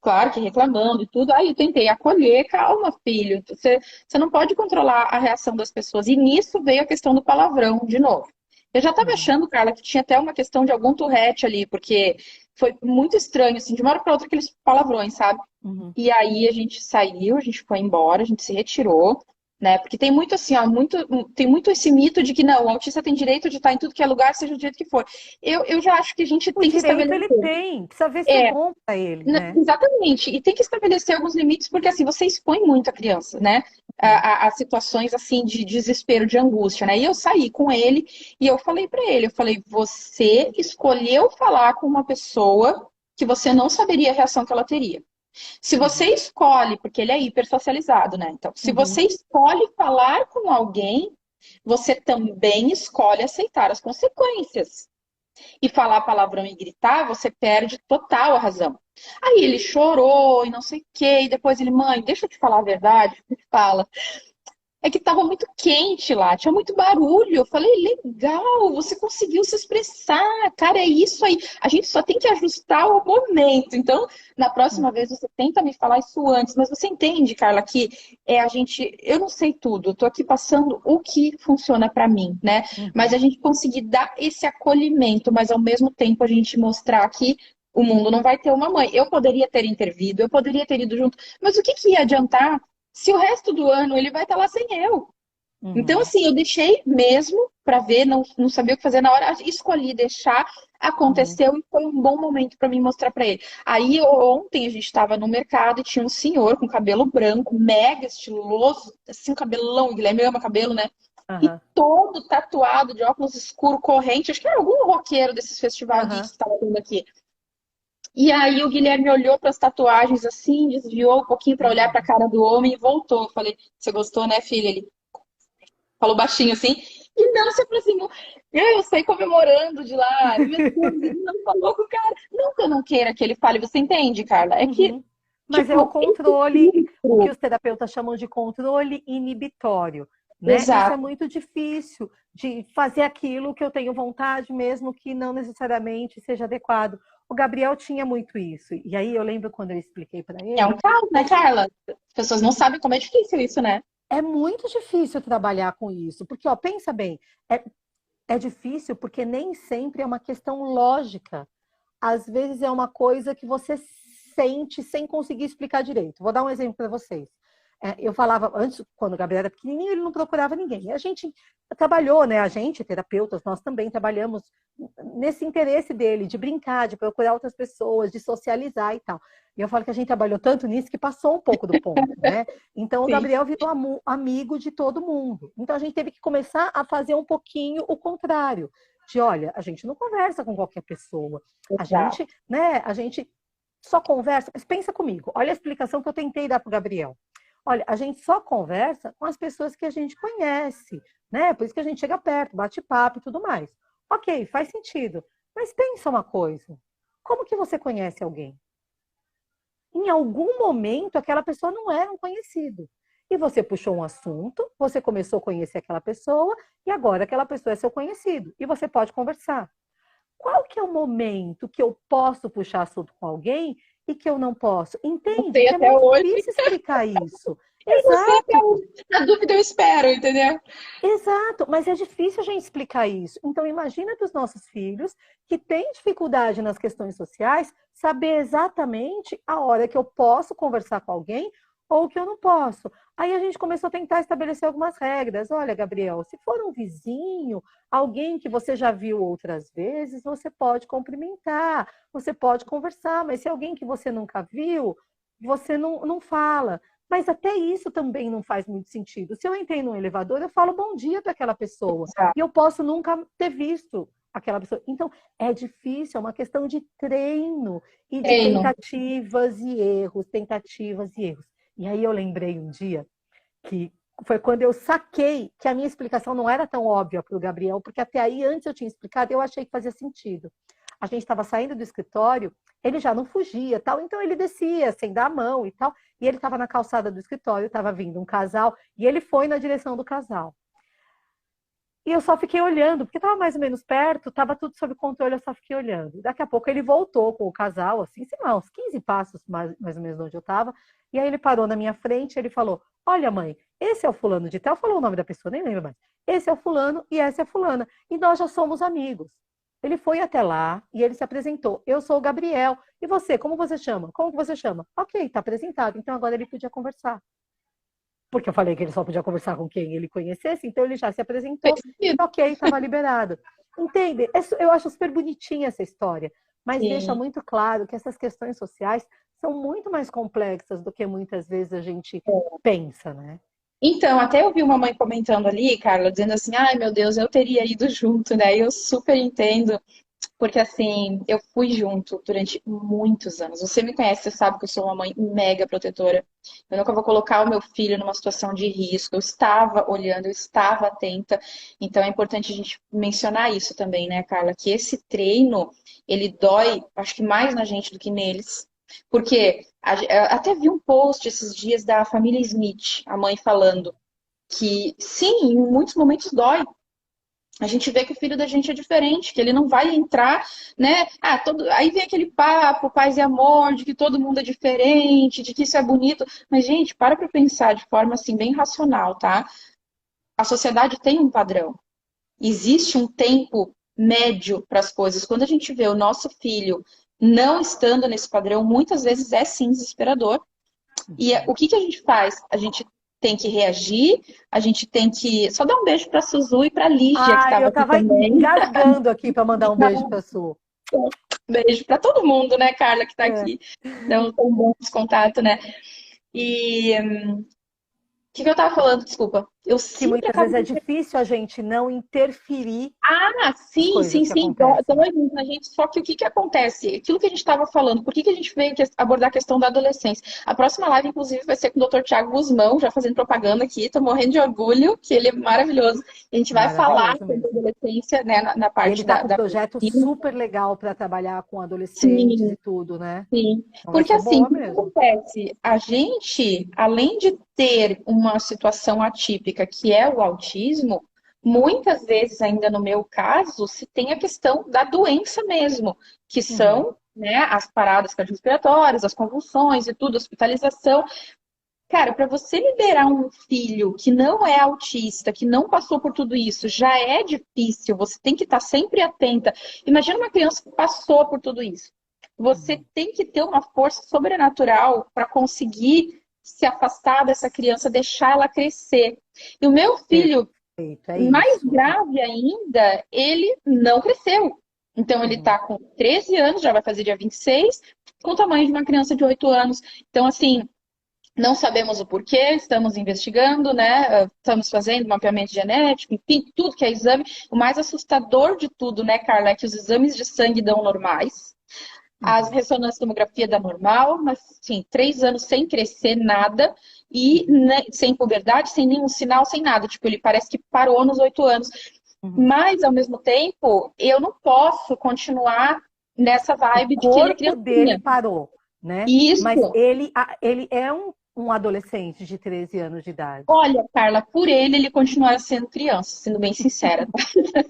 S1: Claro que reclamando e tudo. Aí eu tentei acolher, calma, filho. Você não pode controlar a reação das pessoas. E nisso veio a questão do palavrão de novo. Eu já estava
S2: Uhum,
S1: achando, Carla, que tinha até uma questão de algum Tourette ali, porque foi muito estranho, assim, de uma hora para outra aqueles palavrões, sabe?
S2: uhum.
S1: E aí a gente saiu, a gente foi embora, a gente se retirou, né? Porque tem muito assim, ó, tem muito esse mito de que não, o autista tem direito de estar em tudo que é lugar, seja do jeito que for. Eu já acho que a gente
S2: O
S1: tem que
S2: direito ele
S1: estabelecer.
S2: tem, precisa ver se é
S1: É,
S2: bom para ele, né?
S1: exatamente. E tem que estabelecer alguns limites, porque assim, você expõe muito a criança, né?
S2: Uhum.
S1: A situações assim de desespero, de angústia, né? E eu saí com ele e eu falei pra ele, eu falei, você escolheu falar com uma pessoa que você não saberia a reação que ela teria. Se você
S2: Uhum.
S1: escolhe, porque ele é hipersocializado, né? Então, se
S2: Uhum.
S1: você escolhe falar com alguém, você também escolhe aceitar as consequências. E falar palavrão e gritar, você perde total a razão. Aí ele chorou e não sei o quê, e depois ele, mãe, deixa eu te falar a verdade. Ele fala, é que estava muito quente lá, tinha muito barulho. Eu falei, legal, você conseguiu se expressar, cara, é isso aí. A gente só tem que ajustar o momento. Então, na próxima vez você tenta me falar isso antes, mas você entende, Carla, que a gente, eu não sei tudo, eu tô aqui passando o que funciona para mim, né? Mas
S2: Uhum.
S1: a gente conseguir dar esse acolhimento, mas ao mesmo tempo a gente mostrar que o mundo não vai ter uma mãe. Eu poderia ter intervido, eu poderia ter ido junto, mas o que que ia adiantar se o resto do ano ele vai estar lá sem eu? Então,
S2: Uhum.
S1: assim, eu deixei mesmo para ver, não sabia o que fazer na hora, escolhi deixar,
S2: Uhum.
S1: aconteceu e foi um bom momento para mim mostrar para ele. Aí, ontem a gente estava no mercado e tinha um senhor com cabelo branco, mega estiloso, assim, um cabelão, o Guilherme ama cabelo, né? E
S2: Aham.
S1: todo tatuado de óculos escuro, corrente, acho que era algum roqueiro desses festival geeks
S2: Aham.
S1: que estava tendo aqui. E aí o Guilherme olhou para as tatuagens assim, desviou um pouquinho para olhar para a
S2: Uhum.
S1: cara do homem e voltou. Eu falei, você gostou, né, filha? Ele falou baixinho assim, e não se aproximou. Eu saí comemorando de lá. Meu Deus, ele não falou com o cara. Não que eu não queira que ele fale, você entende, Carla? É que,
S2: Uhum. Mas é o
S1: tipo, esse
S2: controle, o que
S1: filtro.
S2: os terapeutas chamam de controle inibitório, né? Isso é
S1: Exato.
S2: muito difícil de fazer aquilo que eu tenho vontade, mesmo que não necessariamente seja adequado. O Gabriel tinha muito isso. E aí eu lembro quando eu expliquei para
S1: É um
S2: ele,
S1: caos, né, Carla? As pessoas não sabem como é difícil isso, né?
S2: é muito difícil trabalhar com isso, porque ó, pensa bem, é, é difícil porque nem sempre é uma questão lógica. Às vezes é uma coisa que você sente sem conseguir explicar direito. Vou dar um exemplo para vocês. Eu falava antes, quando o Gabriel era pequenininho, ele não procurava ninguém. A gente trabalhou, né? A gente, terapeutas, nós também trabalhamos nesse interesse dele de brincar, de procurar outras pessoas, de socializar e tal. E eu falo que a gente trabalhou tanto nisso que passou um pouco do ponto, né? Então o
S1: Sim,
S2: Gabriel virou amigo de todo mundo. Então a gente teve que começar a fazer um pouquinho o contrário. De olha, a gente não conversa com qualquer pessoa. A gente,
S1: exato.
S2: né, a gente só conversa, mas pensa comigo, olha a explicação que eu tentei dar para o Gabriel. Olha, a gente só conversa com as pessoas que a gente conhece, né? Por isso que a gente chega perto, bate papo e tudo mais. Ok, faz sentido. Mas pensa uma coisa: como que você conhece alguém? Em algum momento, aquela pessoa não era um conhecido. E você puxou um assunto, você começou a conhecer aquela pessoa, e agora aquela pessoa é seu conhecido. E você pode conversar. Qual que é o momento que eu posso puxar assunto com alguém e que eu não posso?
S1: Não
S2: Entende?
S1: sei
S2: Porque é
S1: até
S2: muito
S1: hoje.
S2: difícil explicar isso.
S1: Eu não sei até
S2: Exato,
S1: hoje. Na dúvida eu espero, entendeu?
S2: exato. Mas é difícil a gente explicar isso. Então, imagina para os nossos filhos que têm dificuldade nas questões sociais, saber exatamente a hora que eu posso conversar com alguém ou o que eu não posso. Aí a gente começou a tentar estabelecer algumas regras. Olha, Gabriel, se for um vizinho, alguém que você já viu outras vezes, você pode cumprimentar, você pode conversar, mas se é alguém que você nunca viu, você não fala. Mas até isso também não faz muito sentido. Se eu entrei num elevador, eu falo bom dia para aquela pessoa. E eu posso nunca ter visto aquela pessoa. Então, é difícil, é uma questão de treino e de
S1: Treino.
S2: tentativas e erros, tentativas e erros. E aí eu lembrei um dia que foi quando eu saquei que a minha explicação não era tão óbvia para o Gabriel, porque até aí, antes eu tinha explicado, eu achei que fazia sentido. A gente estava saindo do escritório, ele já não fugia, tal, então ele descia sem dar a mão e tal, e ele estava na calçada do escritório, estava vindo um casal, e ele foi na direção do casal. E eu só fiquei olhando, porque estava mais ou menos perto, estava tudo sob controle, eu só fiquei olhando. Daqui a pouco ele voltou com o casal, assim, sei lá, uns 15 passos mais ou menos onde eu estava, e aí ele parou na minha frente e ele falou, olha mãe, esse é o fulano de tal, falou o nome da pessoa, nem lembro mais. Esse é o fulano e essa é a fulana, e nós já somos amigos. Ele foi até lá e ele se apresentou. Eu sou o Gabriel. E você, como você chama? Como que você chama? Ok, está apresentado. Então agora ele podia conversar. Porque eu falei que ele só podia conversar com quem ele conhecesse, então ele já se apresentou. Ok, estava liberado. Entende? Eu acho super bonitinha essa história, mas
S1: Sim.
S2: deixa muito claro que essas questões sociais são muito mais complexas do que muitas vezes a gente pensa, né?
S1: Então, até eu vi uma mãe comentando ali, Carla, dizendo assim, ai meu Deus, eu teria ido junto, né? Eu super entendo, porque assim, eu fui junto durante muitos anos. Você me conhece, você sabe que eu sou uma mãe mega protetora. Eu nunca vou colocar o meu filho numa situação de risco. Eu estava olhando, eu estava atenta. Então é importante a gente mencionar isso também, né, Carla? Que esse treino, ele dói, acho que mais na gente do que neles. Porque até vi um post esses dias da família Smith, a mãe falando que sim, em muitos momentos dói. A gente vê que o filho da gente é diferente, que ele não vai entrar, né? Aí vem aquele papo, paz e amor, de que todo mundo é diferente, de que isso é bonito. Mas, gente, para pensar de forma assim, bem racional, tá? A sociedade tem um padrão. Existe um tempo médio para as coisas. Quando a gente vê o nosso filho não estando nesse padrão, muitas vezes é sim desesperador. E o que a gente faz? A gente tem que reagir, a gente tem que. Só dar um beijo para a Suzu e para a Lígia, que
S2: Ah,
S1: estava
S2: eu
S1: aqui
S2: estava
S1: também.
S2: engasgando aqui para mandar um beijo para a Su.
S1: Um beijo para todo mundo, né, Carla, que está
S2: É.
S1: aqui. Então, um bom contato, né? E o que eu estava falando? Desculpa. Eu
S2: Que
S1: sempre
S2: muitas vezes
S1: acabo.
S2: é difícil a gente não interferir
S1: Ah,
S2: nas
S1: sim,
S2: coisas
S1: sim,
S2: que
S1: sim. Dói
S2: acontecem.
S1: muito na gente. Só que o que acontece? Aquilo que a gente estava falando, por que a gente veio abordar a questão da adolescência? A próxima live, inclusive, vai ser com o Dr. Tiago Guzmão, já fazendo propaganda aqui. Estou morrendo de orgulho, que ele é maravilhoso. A gente vai falar
S2: Maravilhoso
S1: sobre a
S2: mesmo.
S1: adolescência, né, na
S2: E ele
S1: parte
S2: está
S1: da,
S2: com um
S1: da
S2: projeto super legal para trabalhar com adolescentes
S1: Sim,
S2: e tudo, né?
S1: sim.
S2: Então vai
S1: Porque
S2: ser
S1: assim,
S2: boa
S1: o que
S2: mesmo.
S1: acontece? A gente, além de ter uma situação atípica, que é o autismo, muitas vezes, ainda no meu caso, se tem a questão da doença mesmo, que
S2: Uhum.
S1: são, né, as paradas cardiorrespiratórias, as convulsões e tudo, hospitalização. Cara, para você liberar um filho que não é autista, que não passou por tudo isso, já é difícil, você tem que estar sempre atenta. Imagina uma criança que passou por tudo isso. Você
S2: Uhum.
S1: tem que ter uma força sobrenatural para conseguir se afastar dessa criança, deixar ela crescer. E o meu filho,
S2: Perfeito, é
S1: mais
S2: isso.
S1: grave ainda, ele não cresceu. Então, ele
S2: Uhum.
S1: está com 13 anos, já vai fazer dia 26, com o tamanho de uma criança de 8 anos. Então, assim, não sabemos o porquê, estamos investigando, né? Estamos fazendo mapeamento genético, enfim, tudo que é exame. O mais assustador de tudo, né, Carla, é que os exames de sangue dão normais, as
S2: Uhum.
S1: ressonâncias tomografia dá normal, mas sim, 3 anos sem crescer nada e
S2: Uhum.
S1: sem puberdade, sem nenhum sinal, sem nada. Tipo, ele parece que parou nos 8 anos.
S2: Uhum.
S1: Mas, ao mesmo tempo, eu não posso continuar nessa
S2: O
S1: vibe de que ele é
S2: corpo dele
S1: criancinha.
S2: parou, né? Mas
S1: Isso.
S2: ele é um adolescente de 13 anos de idade.
S1: Olha, Carla, por ele continua sendo criança, sendo bem sincera, tá?
S2: Porque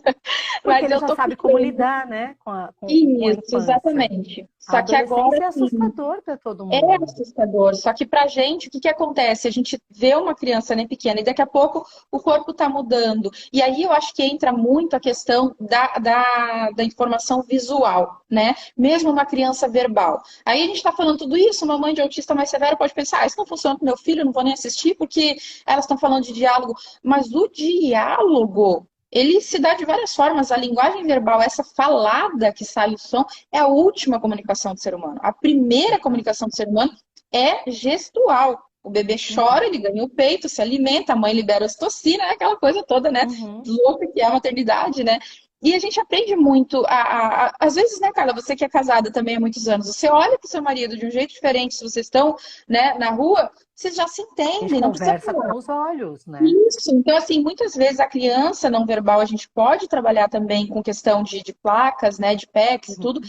S1: Mas
S2: ele
S1: eu
S2: já
S1: tô com
S2: sabe como
S1: medo.
S2: lidar, né, com a
S1: Isso,
S2: infância.
S1: exatamente.
S2: A
S1: Só que agora,
S2: adolescência é
S1: assim,
S2: assustador para todo
S1: é
S2: mundo.
S1: assustador. Só que pra gente, o que que acontece? A gente vê uma criança nem pequena e daqui a pouco o corpo tá mudando. E aí eu acho que entra muito a questão da informação visual, né? Mesmo uma criança verbal. Aí a gente tá falando tudo isso, uma mãe de autista mais severa pode pensar, isso não funciona com meu filho, eu não vou nem assistir porque elas estão falando de diálogo. Mas o diálogo, ele se dá de várias formas. A linguagem verbal, essa falada que sai o som, é a última comunicação do ser humano. A primeira
S2: Verdade.
S1: comunicação do ser humano é gestual. O bebê chora,
S2: Uhum,
S1: ele ganha o peito, se alimenta, a mãe libera ocitocina, aquela coisa toda, né?
S2: uhum.
S1: Louca que é a maternidade, né? E a gente aprende muito, às vezes, né, Carla, você que é casada também há muitos anos, você olha para o seu marido de um jeito diferente, se vocês estão, né, na rua, vocês já se
S2: A gente
S1: entendem, não precisa
S2: conversa
S1: falar.
S2: com os olhos, né?
S1: Isso, então, assim, muitas vezes a criança não verbal a gente pode trabalhar também com questão de placas, né, de PECs e tudo.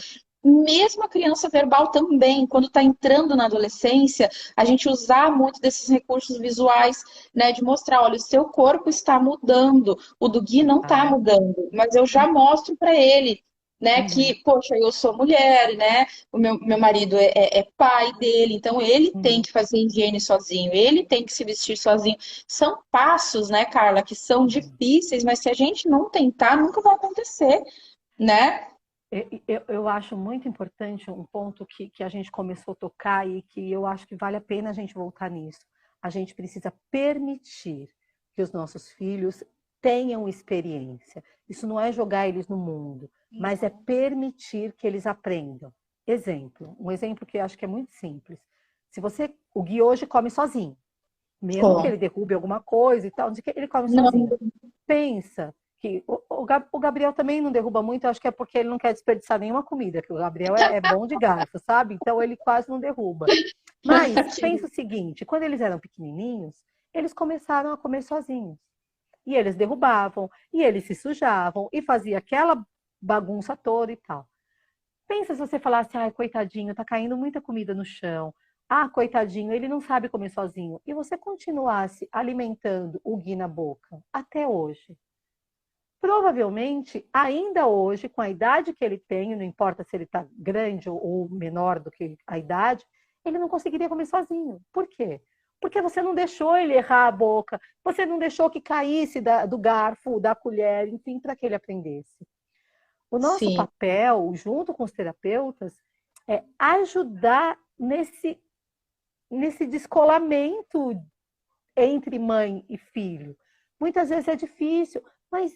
S2: Uhum.
S1: Mesmo a criança verbal também, quando está entrando na adolescência, a gente usar muito desses recursos visuais, né, de mostrar, olha, o seu corpo está mudando, o do Gui não está
S2: Tá.
S1: mudando, mas eu já mostro para ele, né,
S2: Uhum,
S1: que, poxa, eu sou mulher, né, o meu marido é pai dele, então ele tem
S2: uhum.
S1: que fazer higiene sozinho, ele tem que se vestir sozinho. São passos, né, Carla, que são
S2: Uhum.
S1: difíceis, mas se a gente não tentar, nunca vai acontecer, né?
S2: Eu acho muito importante um ponto que a gente começou a tocar e que eu acho que vale a pena a gente voltar nisso. A gente precisa permitir que os nossos filhos tenham experiência. Isso não é jogar eles no mundo, mas é permitir que eles aprendam. Exemplo, um exemplo que eu acho que é muito simples. Se você, o Gui hoje come sozinho, mesmo que
S1: Bom,
S2: ele derrube alguma coisa e tal, ele come
S1: não,
S2: sozinho. Pensa que o Gabriel também não derruba muito, eu acho que é porque ele não quer desperdiçar nenhuma comida, que o Gabriel é bom de garfo, sabe? Então ele quase não derruba. Mas pensa o seguinte, quando eles eram pequenininhos, eles começaram a comer sozinhos. E eles derrubavam, e eles se sujavam, e fazia aquela bagunça toda e tal. Pensa se você falasse, ai, coitadinho, tá caindo muita comida no chão. Ah, coitadinho, ele não sabe comer sozinho. E você continuasse alimentando o Gui na boca até hoje. Provavelmente, ainda hoje, com a idade que ele tem, não importa se ele está grande ou menor do que a idade, ele não conseguiria comer sozinho. Por quê? Porque você não deixou ele errar a boca, você não deixou que caísse do garfo, da colher, enfim, para que ele aprendesse. O nosso
S1: sim,
S2: papel, junto com os terapeutas, é ajudar nesse descolamento entre mãe e filho. Muitas vezes é difícil, mas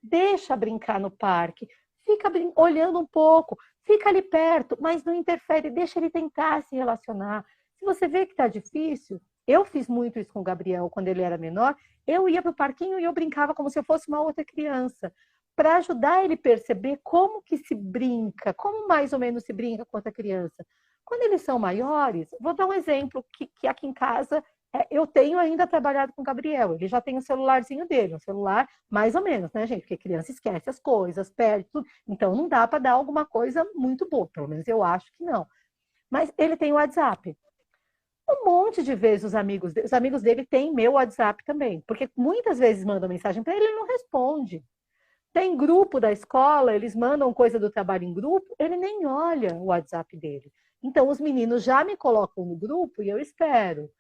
S2: deixa brincar no parque, fica olhando um pouco, fica ali perto, mas não interfere, deixa ele tentar se relacionar. Se você vê que está difícil, eu fiz muito isso com o Gabriel quando ele era menor, eu ia para o parquinho e eu brincava como se eu fosse uma outra criança, para ajudar ele a perceber como que se brinca, como mais ou menos se brinca com outra criança. Quando eles são maiores, vou dar um exemplo que aqui em casa eu tenho ainda trabalhado com o Gabriel. Ele já tem o celularzinho dele, um celular mais ou menos, né, gente? Porque criança esquece as coisas, perde tudo. Então não dá para dar alguma coisa muito boa, pelo menos eu acho que não. Mas ele tem o WhatsApp. Um monte de vezes os amigos dele têm meu WhatsApp também, porque muitas vezes mandam mensagem para ele e ele não responde. Tem grupo da escola, eles mandam coisa do trabalho em grupo, ele nem olha o WhatsApp dele. Então, os meninos já me colocam no grupo e eu espero.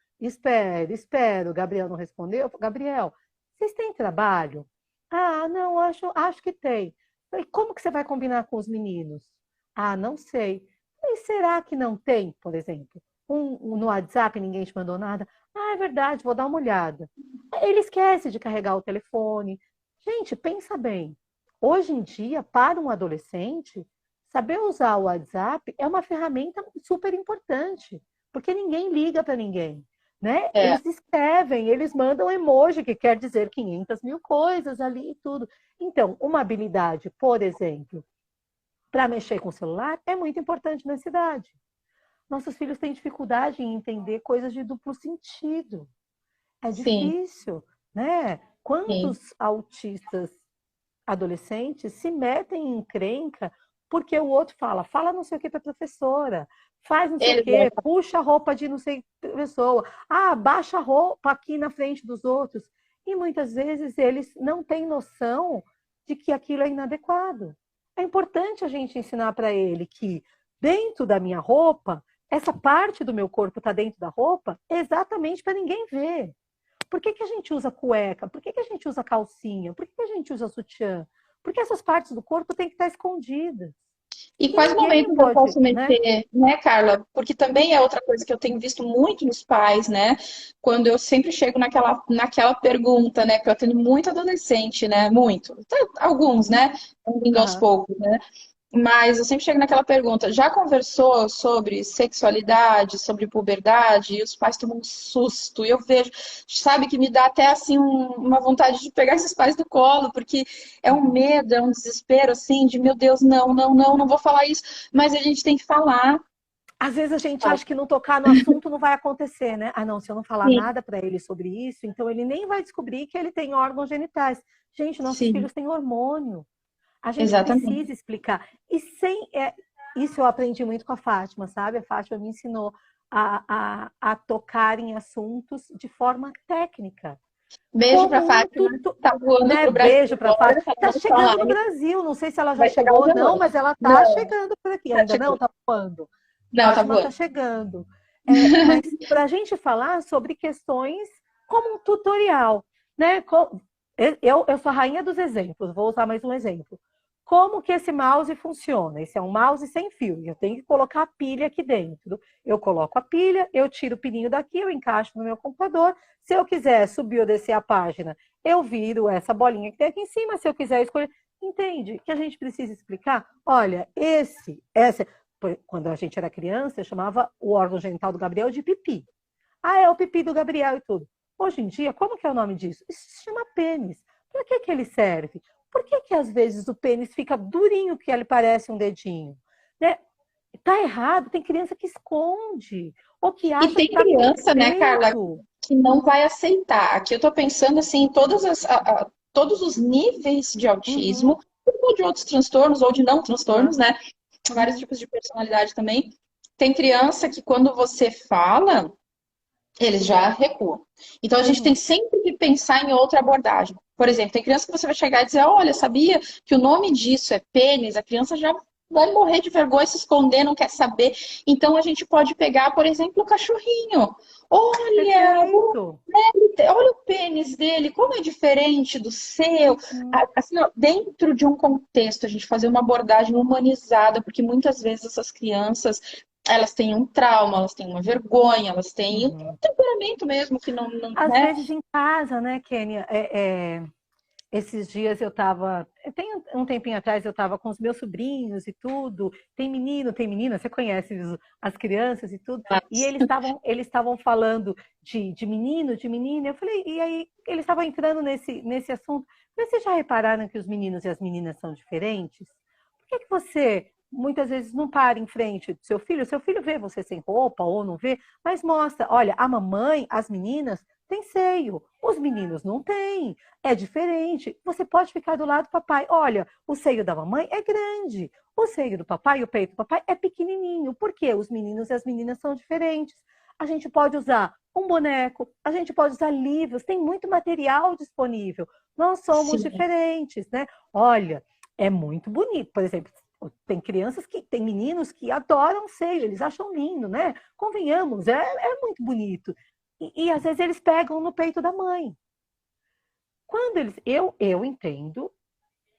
S2: Gabriel não respondeu. Gabriel, vocês têm trabalho? Ah, não, acho que tem. E como que você vai combinar com os meninos? Ah, não sei. E será que não tem, por exemplo? No WhatsApp ninguém te mandou nada? Ah, é verdade, vou dar uma olhada. Ele esquece de carregar o telefone. Gente, pensa bem. Hoje em dia, para um adolescente, saber usar o WhatsApp é uma ferramenta super importante, porque ninguém liga para ninguém, né?
S1: é,
S2: Eles escrevem, eles mandam emoji, que quer dizer 500 mil coisas ali e tudo. Então, uma habilidade, por exemplo, para mexer com o celular é muito importante na cidade. Nossos filhos têm dificuldade em entender coisas de duplo sentido. É
S1: sim,
S2: difícil, né?
S1: sim.
S2: Quantos autistas adolescentes se metem em encrenca porque o outro fala não sei o que para a professora, faz não sei o
S1: Eles
S2: que, puxa a roupa de não sei que pessoa, baixa a roupa aqui na frente dos outros. E muitas vezes eles não têm noção de que aquilo é inadequado. É importante a gente ensinar para ele que dentro da minha roupa, essa parte do meu corpo está dentro da roupa exatamente para ninguém ver. Por que que a gente usa cueca? Por que que a gente usa calcinha? Por que que a gente usa sutiã? Porque essas partes do corpo têm que estar escondidas.
S1: E
S2: E
S1: quais
S2: ninguém
S1: momentos eu
S2: pode,
S1: posso
S2: né?
S1: meter, né, Carla? Porque também é outra coisa que eu tenho visto muito nos pais, né? Quando eu sempre chego naquela pergunta, né? Porque eu tenho muito adolescente, né? Muito. Alguns, né? Estão vindo aos
S2: Aham.
S1: poucos, né? Mas eu sempre chego naquela pergunta: já conversou sobre sexualidade, sobre puberdade? E os pais tomam um susto. E eu vejo, sabe, que me dá até assim uma vontade de pegar esses pais do colo, porque é um
S2: Uhum.
S1: medo, é um desespero assim de meu Deus, não, não, não, não vou falar isso, mas a gente tem que falar.
S2: Às vezes a gente acha que não tocar no assunto não vai acontecer, né? Ah, não, se eu não falar
S1: Sim,
S2: nada para ele sobre isso, então ele nem vai descobrir que ele tem órgãos genitais. Gente, nossos
S1: sim,
S2: filhos têm hormônio. A gente
S1: exatamente.
S2: precisa explicar. E isso eu aprendi muito com a Fátima, sabe? A Fátima me ensinou a tocar em assuntos de forma técnica.
S1: Beijo pra
S2: Como um
S1: Fátima,
S2: tutor,
S1: tá voando
S2: né?
S1: pro Brasil
S2: Beijo para a
S1: agora,
S2: Fátima.
S1: tá
S2: Está
S1: na nossa
S2: chegando no
S1: live.
S2: Brasil. Não sei se ela já
S1: Vai chegar
S2: chegou ou
S1: hoje à
S2: não,
S1: noite.
S2: mas ela está
S1: Não,
S2: chegando por aqui.
S1: já
S2: Ainda não?
S1: chegou.
S2: Está voando.
S1: Não, tá
S2: Fátima está
S1: voando.
S2: chegando. Mas para a gente falar sobre questões como um tutorial, né? Eu sou a rainha dos exemplos, vou usar mais um exemplo. Como que esse mouse funciona? Esse é um mouse sem fio, eu tenho que colocar a pilha aqui dentro. Eu coloco a pilha, eu tiro o pininho daqui, eu encaixo no meu computador. Se eu quiser subir ou descer a página, eu viro essa bolinha que tem aqui em cima. Se eu quiser escolher, entende? Que a gente precisa explicar. Olha, essa, quando a gente era criança, eu chamava o órgão genital do Gabriel de pipi. Ah, é o pipi do Gabriel e tudo. Hoje em dia, como que é o nome disso? Isso se chama pênis. Para que que ele serve? Por que que às vezes o pênis fica durinho que ele parece um dedinho? Né? Tá errado, tem criança que esconde ou que
S1: E
S2: acha
S1: tem
S2: que tá com
S1: criança, né, Carla,
S2: defeito.
S1: que não vai aceitar. Aqui eu tô pensando assim, em todos os níveis de
S2: Uhum,
S1: autismo, ou de outros transtornos, ou de não transtornos,
S2: uhum,
S1: né? Vários
S2: uhum,
S1: tipos de personalidade também. Tem criança que quando você fala, eles já recuam. Então a gente tem
S2: uhum.
S1: sempre que pensar em outra abordagem. Por exemplo, tem criança que você vai chegar e dizer: olha, sabia que o nome disso é pênis? A criança já vai morrer de vergonha, se esconder, não quer saber. Então a gente pode pegar, por exemplo, o cachorrinho. Olha,
S2: Perfeito.
S1: olha o pênis dele, como é diferente do seu.
S2: Uhum.
S1: Assim, ó, dentro de um contexto, a gente fazer uma abordagem humanizada, porque muitas vezes essas crianças elas têm um trauma, elas têm uma vergonha, elas têm um
S2: Uhum.
S1: temperamento mesmo que não,
S2: Às
S1: né?
S2: vezes em casa, né, Kênia? Esses dias eu estava, tem um tempinho atrás eu estava com os meus sobrinhos e tudo, tem menino, tem menina, você conhece as crianças e tudo, e eles estavam falando de menino, de menina, eu falei, e aí eles estavam entrando nesse assunto, mas vocês já repararam que os meninos e as meninas são diferentes? Por que que você muitas vezes não para em frente do seu filho? Seu filho vê você sem roupa ou não vê, mas mostra, olha, a mamãe, as meninas têm seio, os meninos não têm. É diferente. Você pode ficar do lado do papai. Olha, o seio da mamãe é grande. O seio do papai, o peito do papai é pequenininho. Por quê? Os meninos e as meninas são diferentes. A gente pode usar um boneco, a gente pode usar livros, tem muito material disponível. Nós somos
S1: Sim,
S2: diferentes, né? Olha, é muito bonito. Por exemplo, tem meninos que adoram seio, eles acham lindo, né? Convenhamos, é muito bonito. E às vezes eles pegam no peito da mãe. Quando eu entendo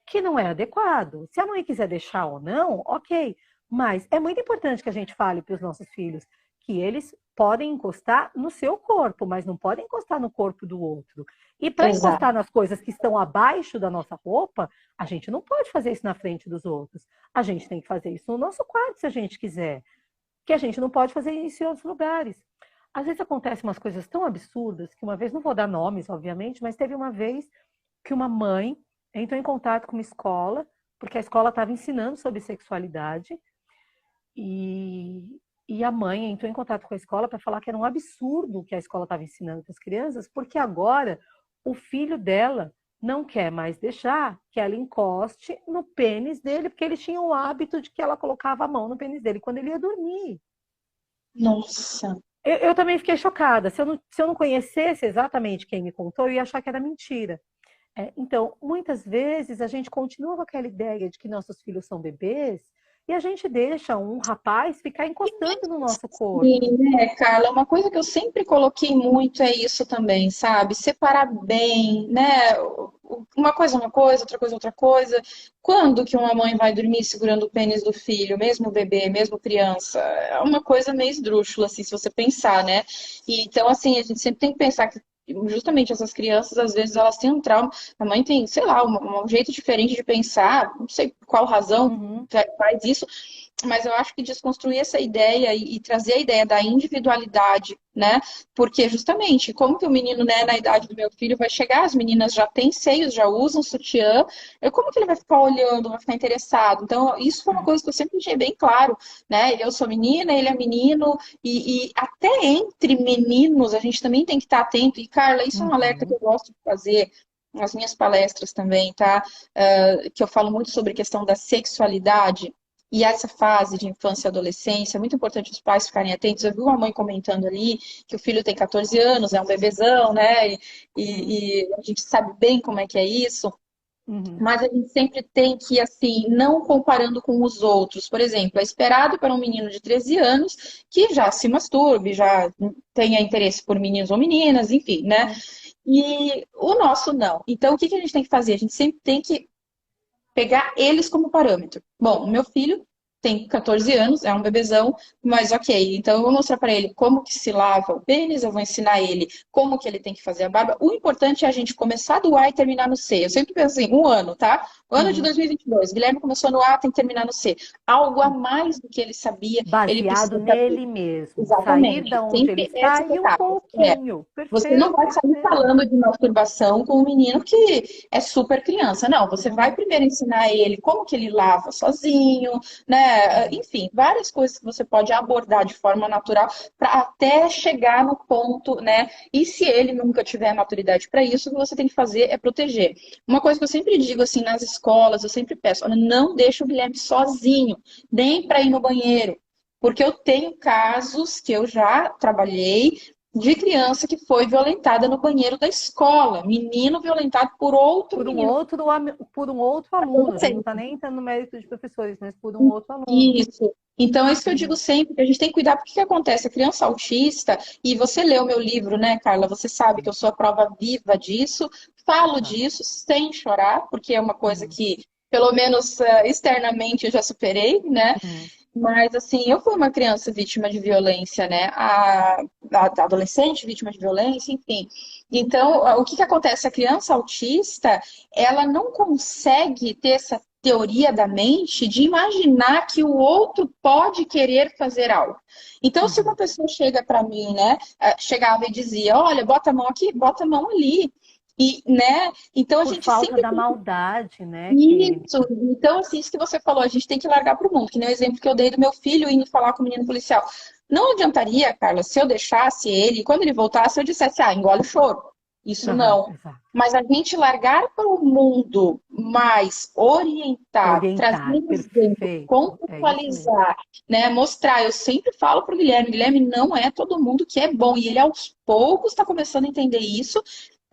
S2: que não é adequado. Se a mãe quiser deixar ou não, ok. Mas é muito importante que a gente fale para os nossos filhos que eles podem encostar no seu corpo, mas não podem encostar no corpo do outro. E para
S1: exato.
S2: encostar nas coisas que estão abaixo da nossa roupa, a gente não pode fazer isso na frente dos outros. A gente tem que fazer isso no nosso quarto, se a gente quiser. Que a gente não pode fazer isso em outros lugares. Às vezes acontecem umas coisas tão absurdas que uma vez, não vou dar nomes, obviamente, mas teve uma vez que uma mãe entrou em contato com uma escola, porque a escola estava ensinando sobre sexualidade, e a mãe entrou em contato com a escola para falar que era um absurdo o que a escola estava ensinando para as crianças, porque agora o filho dela não quer mais deixar que ela encoste no pênis dele, porque eles tinham o hábito de que ela colocava a mão no pênis dele quando ele ia dormir.
S1: Nossa,
S2: Eu também fiquei chocada. Se eu não conhecesse exatamente quem me contou, eu ia achar que era mentira. Então, muitas vezes a gente continua com aquela ideia de que nossos filhos são bebês e a gente deixa um rapaz ficar encostando no nosso corpo.
S1: Sim, né, Carla? Uma coisa que eu sempre coloquei muito é isso também, sabe? Separar bem, né? Uma coisa, outra coisa, outra coisa. Quando que uma mãe vai dormir segurando o pênis do filho, mesmo bebê, mesmo criança? É uma coisa meio esdrúxula, assim, se você pensar, né? E, então, assim, a gente sempre tem que pensar que justamente essas crianças, às vezes, elas têm um trauma. A mãe tem, sei lá, um jeito diferente de pensar, não sei qual razão
S2: Uhum,
S1: faz isso, mas eu acho que desconstruir essa ideia e trazer a ideia da individualidade, né? Porque justamente, como que o menino, né, na idade do meu filho vai chegar, as meninas já têm seios, já usam sutiã, como que ele vai ficar olhando, vai ficar interessado? Então, isso foi uma coisa que eu sempre deixei bem claro, né? Eu sou menina, ele é menino, e até entre meninos a gente também tem que estar atento. E, Carla, isso é um alerta que
S2: uhum,
S1: eu gosto de fazer nas minhas palestras também, tá? Que eu falo muito sobre a questão da sexualidade. E essa fase de infância e adolescência, é muito importante os pais ficarem atentos. Eu vi uma mãe comentando ali que o filho tem 14 anos, é um bebezão, né?
S2: sim,
S1: E a gente sabe bem como é que é isso.
S2: uhum,
S1: Mas a gente sempre tem que, assim, não comparando com os outros. Por exemplo, é esperado para um menino de 13 anos que já se masturbe, já tenha interesse por meninos ou meninas, enfim, né?
S2: uhum.
S1: E o nosso não. Então, o que que a gente tem que fazer? A gente sempre tem que pegar eles como parâmetro. Bom, o meu filho tem 14 anos, é um bebezão, mas ok, então eu vou mostrar para ele como que se lava o pênis, eu vou ensinar ele como que ele tem que fazer a barba. O importante é a gente começar do A e terminar no C. Eu sempre penso assim, um ano, tá? O ano de
S2: Uhum.
S1: 2022, Guilherme começou no A, tem que terminar no C. Algo a mais do que ele sabia, ele
S2: Baseado
S1: precisa saber.
S2: nele mesmo, sair
S1: Exatamente.
S2: da onde ele
S1: Sempre essa
S2: está e um
S1: etapa. É.
S2: pouquinho.
S1: Você não
S2: Perfeito,
S1: vai sair
S2: perfeito.
S1: falando de masturbação com um menino que é super criança. Não, você vai
S2: Uhum,
S1: primeiro ensinar ele como que ele lava sozinho, né?
S2: uhum.
S1: Enfim, várias coisas que você pode abordar de forma natural para até chegar no ponto, né? E se ele nunca tiver maturidade para isso, o que você tem que fazer é proteger. Uma coisa que eu sempre digo assim nas escolas, eu sempre peço, olha, não deixa o Guilherme sozinho, nem para ir no banheiro. Porque eu tenho casos que eu já trabalhei de criança que foi violentada no banheiro da escola. Menino violentado por outro menino.
S2: Por um outro aluno. A gente não está
S1: Adolescente.
S2: nem entrando no mérito de professores, mas por um outro aluno.
S1: Isso. Então, é isso que eu digo
S2: Uhum.
S1: sempre, que a gente tem que cuidar, porque o que acontece? A criança autista, e você leu meu livro, né, Carla? Você sabe que eu sou a prova viva disso, falo
S2: Tá.
S1: disso sem chorar, porque é uma coisa
S2: Uhum.
S1: que, pelo menos externamente, eu já superei, né?
S2: Uhum.
S1: Mas, assim, eu fui uma criança vítima de violência, né? A adolescente vítima de violência, enfim. Então, o que que acontece? A criança autista, ela não consegue ter essa teoria da mente de imaginar que o outro pode querer fazer algo. Então, se uma
S2: Uhum.
S1: pessoa chega para mim, né, chegava e dizia, olha, bota a mão aqui, bota a mão ali. E, né, então a
S2: Por
S1: gente
S2: falta
S1: sempre
S2: da maldade, né, que...
S1: isso, então, assim, isso que você falou, a gente tem que largar para o mundo, que nem o exemplo que eu dei do meu filho indo falar com o menino policial. Não adiantaria, Carla, se eu deixasse ele, quando ele voltasse, eu dissesse, engole o choro. Isso
S2: Aham,
S1: não.
S2: exato.
S1: Mas a gente largar para o mundo mais orientar, trazer
S2: Orientar,
S1: exemplo,
S2: perfeito. É isso mesmo.
S1: contextualizar, né, mostrar. Eu sempre falo para o Guilherme não é todo mundo que é bom, e ele aos poucos está começando a entender isso,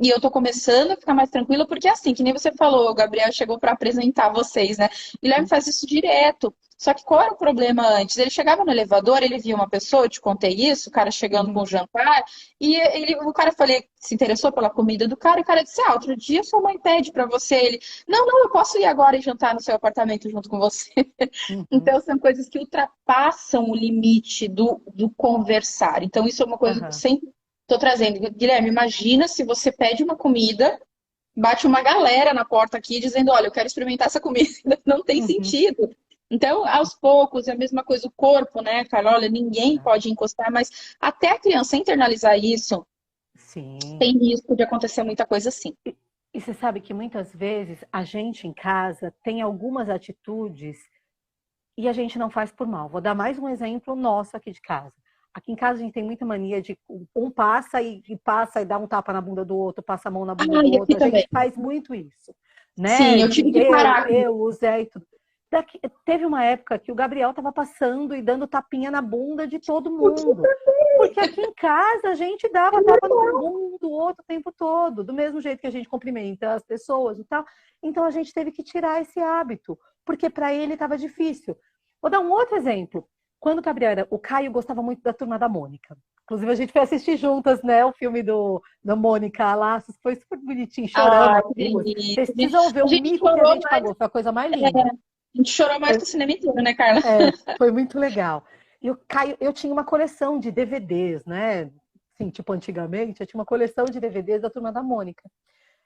S1: e eu tô começando a ficar mais tranquila, porque assim, que nem você falou, o Gabriel chegou para apresentar vocês, né? O Guilherme faz isso direto. Só que qual era o problema antes? Ele chegava no elevador, ele via uma pessoa, eu te contei isso, o cara chegando com
S2: Uhum.
S1: o jantar, e o cara falei, se interessou pela comida do cara, e o cara disse: outro dia sua mãe pede para você. Ele, não, eu posso ir agora e jantar no seu apartamento junto com você.
S2: Uhum.
S1: Então, são coisas que ultrapassam o limite do conversar. Então, isso é uma coisa que eu
S2: Aham.
S1: sempre estou trazendo. Guilherme, imagina se você pede uma comida, bate uma galera na porta aqui dizendo: olha, eu quero experimentar essa comida. Não tem
S2: Uhum.
S1: sentido. Então, aos poucos, é a mesma coisa o corpo, né, Carla? Olha, ninguém
S2: Exato.
S1: pode encostar, mas até a criança internalizar isso,
S2: Sim.
S1: tem risco de acontecer muita coisa assim.
S2: E você sabe que muitas vezes a gente em casa tem algumas atitudes e a gente não faz por mal. Vou dar mais um exemplo nosso aqui de casa. Aqui em casa a gente tem muita mania de um passa e passa e dá um tapa na bunda do outro, passa a mão na bunda do
S1: E aqui
S2: outro. A
S1: também.
S2: gente faz muito isso,
S1: Sim,
S2: né?
S1: eu tive que
S2: Eu,
S1: parar com
S2: eu, o Zé e tudo. Teve uma época que o Gabriel estava passando e dando tapinha na bunda de todo mundo. Porque aqui em casa a gente dava tapa no bumbum do outro o tempo todo, do mesmo jeito que a gente cumprimenta as pessoas e tal. Então a gente teve que tirar esse hábito, porque para ele estava difícil. Vou dar um outro exemplo. Quando o Gabriel era... O Caio gostava muito da Turma da Mônica. Inclusive, a gente foi assistir juntas, né? O filme da Mônica Laços. Foi super bonitinho.
S1: Ah,
S2: Choramos as
S1: que
S2: duas.
S1: delícia.
S2: Vocês precisam ver
S1: A
S2: o
S1: gente
S2: mico que a
S1: chorou
S2: gente
S1: mais,
S2: pagou. Foi a coisa mais
S1: é,
S2: linda.
S1: a gente chorou mais
S2: Foi,
S1: que o cinema inteiro, né, Carla?
S2: foi muito legal. E o Caio, eu tinha uma coleção de DVDs, né? Assim, tipo, antigamente, eu tinha uma coleção de DVDs da Turma da Mônica.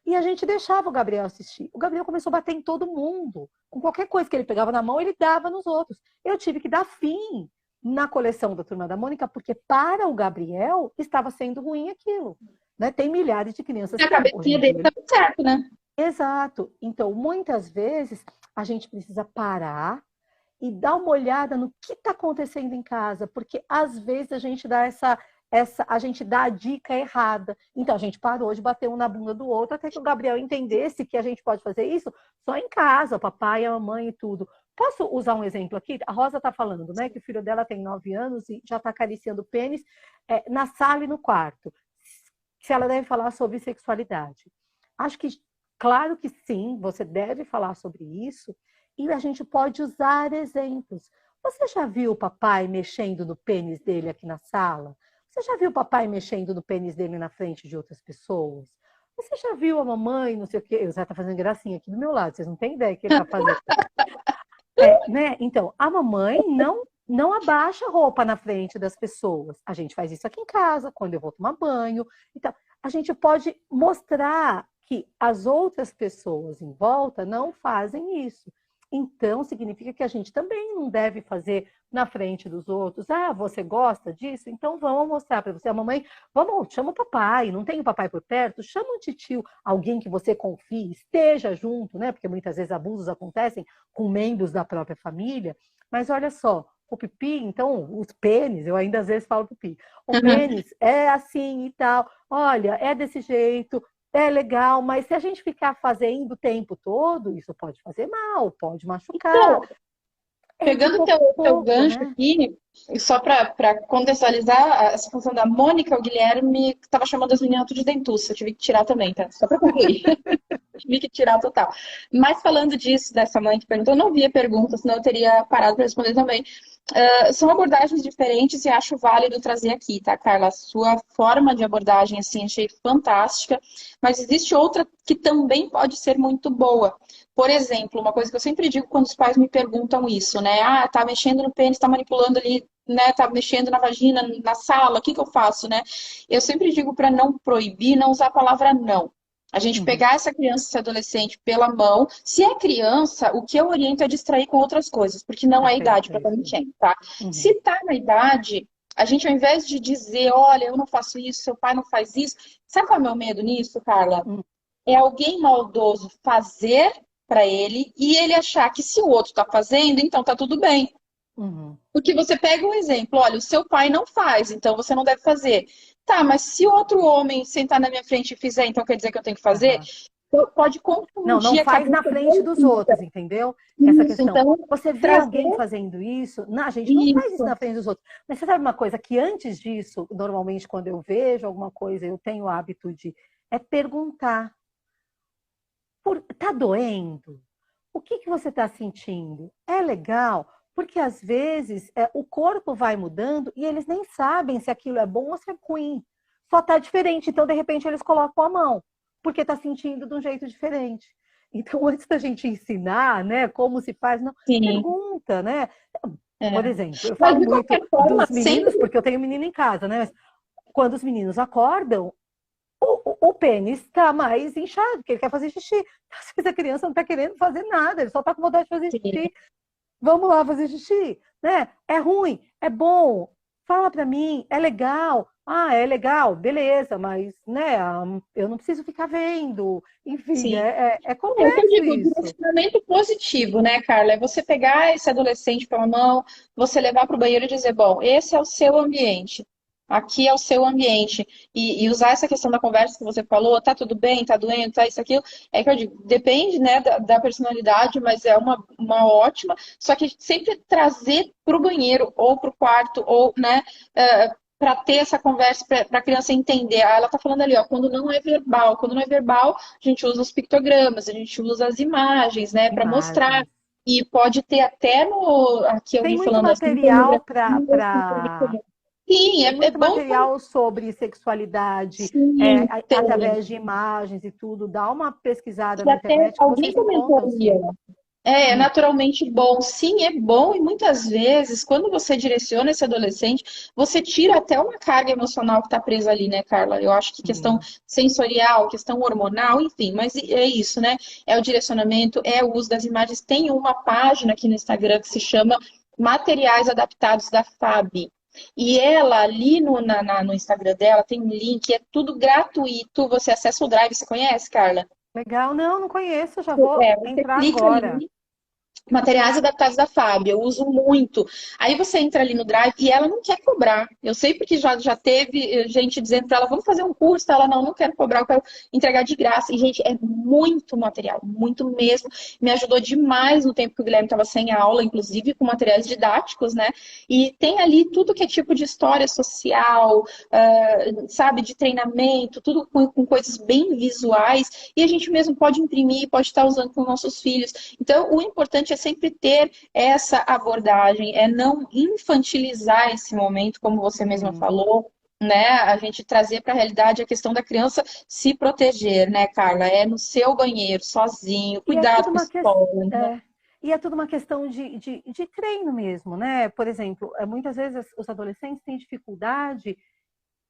S2: E a gente deixava o Gabriel assistir. O Gabriel começou a bater em todo mundo. Com qualquer coisa que ele pegava na mão, ele dava nos outros. Eu tive que dar fim na coleção da Turma da Mônica, porque para o Gabriel estava sendo ruim aquilo. Né? Tem milhares de crianças
S1: A
S2: que é
S1: cabecinha dele
S2: horrível.
S1: tá certo, né?
S2: Exato. Então, muitas vezes, a gente precisa parar e dar uma olhada no que está acontecendo em casa, porque às vezes a gente dá a gente dá a dica errada. Então a gente parou de bater um na bunda do outro até que o Gabriel entendesse que a gente pode fazer isso só em casa, o papai, a mamãe e tudo. Posso usar um exemplo aqui? A Rosa está falando, né, que o filho dela tem 9 anos e já está acariciando o pênis na sala e no quarto. Se ela deve falar sobre sexualidade. Acho que, claro que sim, você deve falar sobre isso, e a gente pode usar exemplos. Você já viu o papai mexendo no pênis dele aqui na sala? Você já viu o papai mexendo no pênis dele na frente de outras pessoas? Você já viu a mamãe, não sei o quê? Ele está fazendo gracinha aqui do meu lado, vocês não têm ideia do que ele está fazendo. Né? Então, a mamãe não abaixa a roupa na frente das pessoas. A gente faz isso aqui em casa, quando eu vou tomar banho. Então, a gente pode mostrar que as outras pessoas em volta não fazem isso. Então, significa que a gente também não deve fazer na frente dos outros. Ah, você gosta disso? Então vamos mostrar para você. A mamãe, vamos, chama o papai. Não tem o papai por perto? Chama um titio, alguém que você confie, esteja junto, né? Porque muitas vezes abusos acontecem com membros da própria família. Mas olha só, o pipi, então, os pênis, eu ainda às vezes falo pipi. O pênis é assim e tal. Olha, é desse jeito. É legal, mas se a gente ficar fazendo o tempo todo, isso pode fazer mal, pode machucar.
S1: Então,
S2: É de
S1: pegando o
S2: pouco em
S1: teu
S2: pouco,
S1: gancho
S2: né?
S1: aqui, só para contextualizar essa função da Mônica, o Guilherme estava chamando as meninas tudo de dentuça, eu tive que tirar também, tá? Só para concluir. Tive que tirar total. Mas falando disso, dessa mãe que perguntou, eu não vi a pergunta, senão eu teria parado para responder também. São abordagens diferentes e acho válido trazer aqui, tá, Carla? A sua forma de abordagem, assim, achei fantástica, mas existe outra que também pode ser muito boa. Por exemplo, uma coisa que eu sempre digo quando os pais me perguntam isso, né? Ah, tá mexendo no pênis, tá manipulando ali, né? Tá mexendo na vagina, na sala, o que que eu faço, né? Eu sempre digo para não proibir, não usar a palavra não. A gente
S2: Uhum,
S1: pegar essa criança, esse adolescente pela mão. Se é criança, o que eu oriento é distrair com outras coisas, porque não é idade
S2: perfeito,
S1: para
S2: é
S1: estar
S2: isso aí.
S1: mexendo, tá? Se
S2: Uhum,
S1: está na idade, a gente, ao invés de dizer, olha, eu não faço isso, seu pai não faz isso, sabe qual é o meu medo nisso, Carla?
S2: uhum,
S1: É alguém maldoso fazer para ele e ele achar que se o outro está fazendo, então tá tudo bem.
S2: uhum,
S1: Porque você pega um exemplo, olha, o seu pai não faz, então você não deve fazer. Tá, mas se outro homem sentar na minha frente e fizer, então quer dizer que eu tenho que fazer?
S2: aham.
S1: Pode
S2: Não, não
S1: confundir a
S2: faz na
S1: cabeça do
S2: frente dos
S1: autista.
S2: outros, entendeu? Essa
S1: Isso,
S2: questão.
S1: então,
S2: Você vê
S1: trazer
S2: alguém fazendo isso? Não, a gente não faz isso
S1: isso.
S2: na frente dos outros. Mas você sabe uma coisa? Que antes disso, normalmente, quando eu vejo alguma coisa, eu tenho o hábito de perguntar. Tá doendo? O que que você está sentindo? É legal? Porque às vezes o corpo vai mudando e eles nem sabem se aquilo é bom ou se é ruim. Só está diferente. Então, de repente, eles colocam a mão, porque está sentindo de um jeito diferente. Então, antes da gente ensinar, né, como se faz, não,
S1: Sim,
S2: pergunta, né? Por
S1: é.
S2: exemplo, eu
S1: Mas
S2: falo
S1: de
S2: muito
S1: qualquer forma,
S2: dos meninos,
S1: sempre
S2: porque eu tenho menino em casa, né? Mas quando os meninos acordam, o pênis está mais inchado, porque ele quer fazer xixi. Às vezes a criança não está querendo fazer nada, ele só está com vontade de fazer
S1: sim.
S2: xixi. Vamos lá fazer xixi, né? É ruim, é bom, fala para mim, é legal. Ah, é legal, beleza, mas né, eu não preciso ficar vendo. Enfim,
S1: Sim.
S2: é
S1: É o que eu
S2: complexo
S1: digo,
S2: isso.
S1: direcionamento positivo, né, Carla? É você pegar esse adolescente pela mão, você levar para o banheiro e dizer, bom, esse é o seu ambiente. Aqui é o seu ambiente. E usar essa questão da conversa que você falou, tá tudo bem, tá doendo, tá isso, aquilo. É que eu digo, depende, né, da personalidade, mas é uma ótima. Só que sempre trazer para o banheiro, ou para o quarto, ou, né, para ter essa conversa, para a criança entender. Ah, ela tá falando ali, ó, quando não é verbal. Quando não é verbal, a gente usa os pictogramas, a gente usa as imagens, né, para mostrar.
S2: Imagens.
S1: E pode ter até no, aqui
S2: Tem
S1: alguém
S2: muito
S1: falando assim,
S2: material
S1: pornografia,
S2: para.
S1: sim,
S2: Tem
S1: é
S2: muito
S1: bom quando
S2: material sobre sexualidade,
S1: sim, tem.
S2: através de imagens e tudo. Dá uma pesquisada
S1: E
S2: na
S1: até
S2: internet que
S1: alguém
S2: vocês
S1: comentou
S2: encontram,
S1: ali,
S2: sim.
S1: ó. É
S2: Hum,
S1: naturalmente bom. Sim, é bom, e muitas vezes, quando você direciona esse adolescente, você tira até uma carga emocional que está presa ali, né, Carla? Eu acho que questão
S2: sim.
S1: sensorial, questão hormonal, enfim, mas é isso, né? É o direcionamento, é o uso das imagens. Tem uma página aqui no Instagram que se chama Materiais Adaptados da FAB. E ela, ali no Instagram dela, tem um link, é tudo gratuito. Você acessa o Drive, você conhece, Carla?
S2: Legal. Não, não conheço, já vou
S1: Você
S2: entrar
S1: clica
S2: agora.
S1: ali. Materiais adaptados da Fábio, eu uso muito. Aí você entra ali no Drive e ela não quer cobrar. Eu sei porque já teve gente dizendo para ela, vamos fazer um curso. Ela, não quero cobrar, eu quero entregar de graça. E, gente, é muito material, muito mesmo. Me ajudou demais no tempo que o Guilherme estava sem aula, inclusive com materiais didáticos, né? E tem ali tudo que é tipo de história social, sabe, de treinamento, tudo com coisas bem visuais. E a gente mesmo pode imprimir, pode estar usando com nossos filhos. Então, o importante é sempre ter essa abordagem, é não infantilizar esse momento, como você mesma
S2: Sim.
S1: falou, né? A gente trazer para a realidade a questão da criança se proteger, né, Carla? É no seu banheiro, sozinho,
S2: E é
S1: cuidado
S2: tudo
S1: com a
S2: uma questão.
S1: escola, né?
S2: E é tudo uma questão de treino mesmo, né? Por exemplo, muitas vezes os adolescentes têm dificuldade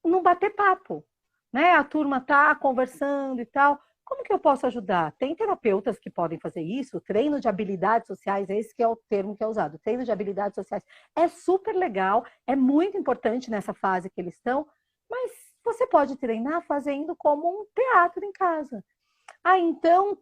S2: no bater papo, né? A turma tá conversando e tal. Como que eu posso ajudar? Tem terapeutas que podem fazer isso, treino de habilidades sociais, esse que é o termo que é usado, treino de habilidades sociais. É super legal, é muito importante nessa fase que eles estão, mas você pode treinar fazendo como um teatro em casa. Ah, então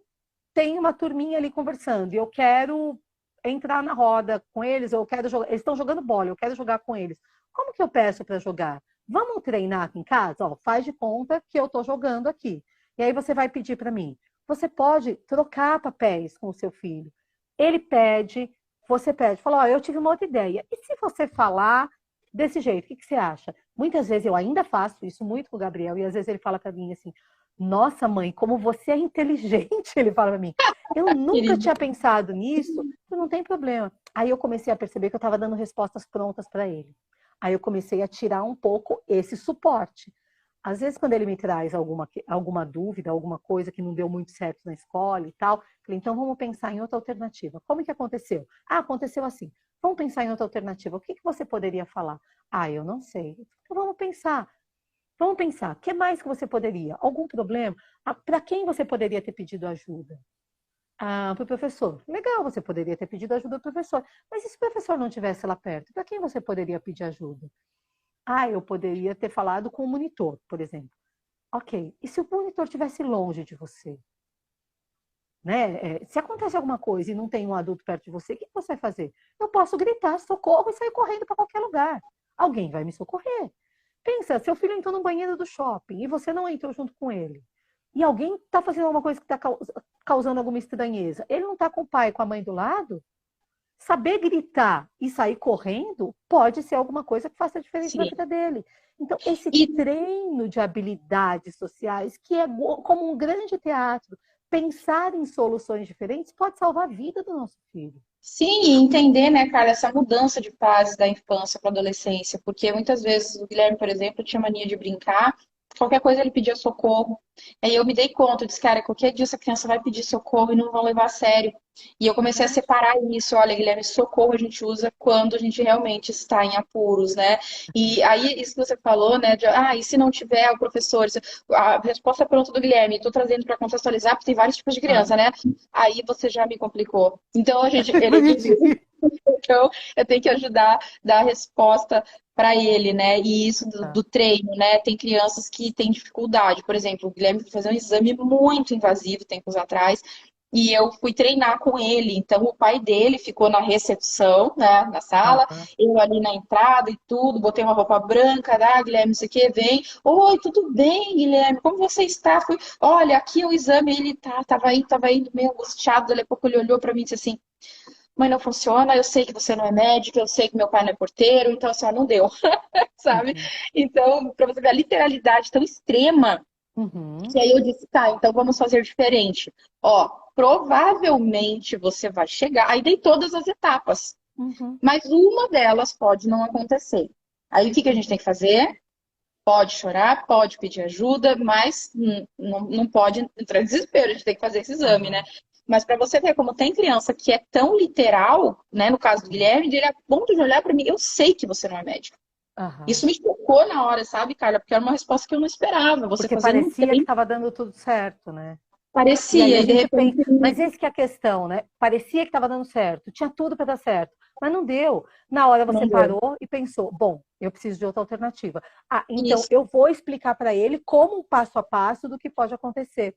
S2: tem uma turminha ali conversando e eu quero entrar na roda com eles, ou eu quero jogar, eles estão jogando bola, eu quero jogar com eles. Como que eu peço para jogar? Vamos treinar aqui em casa? Ó, faz de conta que eu estou jogando aqui. E aí você vai pedir para mim. Você pode trocar papéis com o seu filho. Ele pede, você pede, fala, ó, eu tive uma outra ideia. E se você falar desse jeito, o que você acha? Muitas vezes eu ainda faço isso muito com o Gabriel, e às vezes ele fala para mim assim, nossa, mãe, como você é inteligente, ele fala para mim. Eu nunca
S1: Querido.
S2: tinha pensado nisso, não tem problema. Aí eu comecei a perceber que eu estava dando respostas prontas para ele. Aí eu comecei a tirar um pouco esse suporte. Às vezes, quando ele me traz alguma dúvida, alguma coisa que não deu muito certo na escola e tal, falei, então vamos pensar em outra alternativa. Como que aconteceu? Ah, aconteceu assim. Vamos pensar em outra alternativa. O que você poderia falar? Ah, eu não sei. Então vamos pensar. Vamos pensar, o que mais que você poderia? Algum problema? Ah, para quem você poderia ter pedido ajuda? Ah, para o professor. Legal, você poderia ter pedido ajuda ao professor. Mas e se o professor não estivesse lá perto? Para quem você poderia pedir ajuda? Ah, eu poderia ter falado com o monitor, por exemplo. Ok. E se o monitor estivesse longe de você? Né? Se acontece alguma coisa e não tem um adulto perto de você, o que você vai fazer? Eu posso gritar socorro e sair correndo para qualquer lugar. Alguém vai me socorrer. Pensa, seu filho entrou no banheiro do shopping e você não entrou junto com ele. E alguém está fazendo alguma coisa que está causando alguma estranheza. Ele não está com o pai e com a mãe do lado? Saber gritar e sair correndo pode ser alguma coisa que faça diferença na
S1: Sim.
S2: vida dele. Então, esse
S1: E
S2: treino de habilidades sociais, que é como um grande teatro, pensar em soluções diferentes pode salvar a vida do nosso filho.
S1: sim, e entender, né, cara, essa mudança de fase da infância para a adolescência, porque muitas vezes o Guilherme, por exemplo, tinha mania de brincar, qualquer coisa ele pedia socorro. Aí eu me dei conta, eu disse, cara, qualquer dia essa criança vai pedir socorro e não vão levar a sério. E eu comecei a
S2: Verdade?
S1: separar isso, olha, Guilherme, socorro a gente usa quando a gente realmente está em apuros, né? E aí, isso que você falou, né, e se não tiver o professor, a resposta pronta do Guilherme, estou trazendo para contextualizar, porque tem vários tipos de
S2: Ah,
S1: criança, né? Aí você já me complicou. Então, ele
S2: bonitinho.
S1: diz, então eu tenho que ajudar a dar a resposta para ele, né? E isso do
S2: Ah,
S1: treino, né? Tem crianças que têm dificuldade. Por exemplo, o Guilherme foi fazer um exame muito invasivo tempos atrás. E eu fui treinar com ele. Então, o pai dele ficou na recepção, né, na sala,
S2: ah,
S1: eu ali na entrada e tudo, botei uma roupa branca, Guilherme, não sei o que, vem. Oi, tudo bem, Guilherme? Como você está? Fui, olha, aqui é o exame, ele tava indo meio angustiado, daqui a pouco ele olhou para mim e disse assim, mãe, não funciona, eu sei que você não é médica, eu sei que meu pai não é porteiro, então assim, ó, não deu, sabe?
S2: uhum.
S1: Então, para você ver a literalidade tão extrema,
S2: Uhum,
S1: E aí eu disse, tá, então vamos fazer diferente. Ó, provavelmente você vai chegar. Aí dei todas as etapas,
S2: uhum,
S1: mas uma delas pode não acontecer. Aí o que que a gente tem que fazer? Pode chorar, pode pedir ajuda, mas não pode entrar em desespero, a gente tem que fazer esse exame, né?
S2: aham,
S1: Mas para você ver como tem criança que é tão literal, né? No caso do Guilherme, ele é a ponto de olhar para mim, eu sei que você não é médico.
S2: aham.
S1: Isso me chocou na hora, sabe, Carla? Porque era uma resposta que eu não esperava. Você
S2: Porque
S1: fazendo um
S2: parecia que
S1: treino,
S2: estava dando tudo certo, né? E aí
S1: parecia,
S2: a
S1: e de
S2: gente pensa,
S1: repente
S2: mas esse que é a questão, né? Parecia que estava dando certo, tinha tudo para dar certo, mas não deu. Na hora você
S1: não deu.
S2: parou e pensou, bom, eu preciso de outra alternativa. Ah, então
S1: Isso,
S2: eu vou explicar para ele como um passo a passo do que pode acontecer.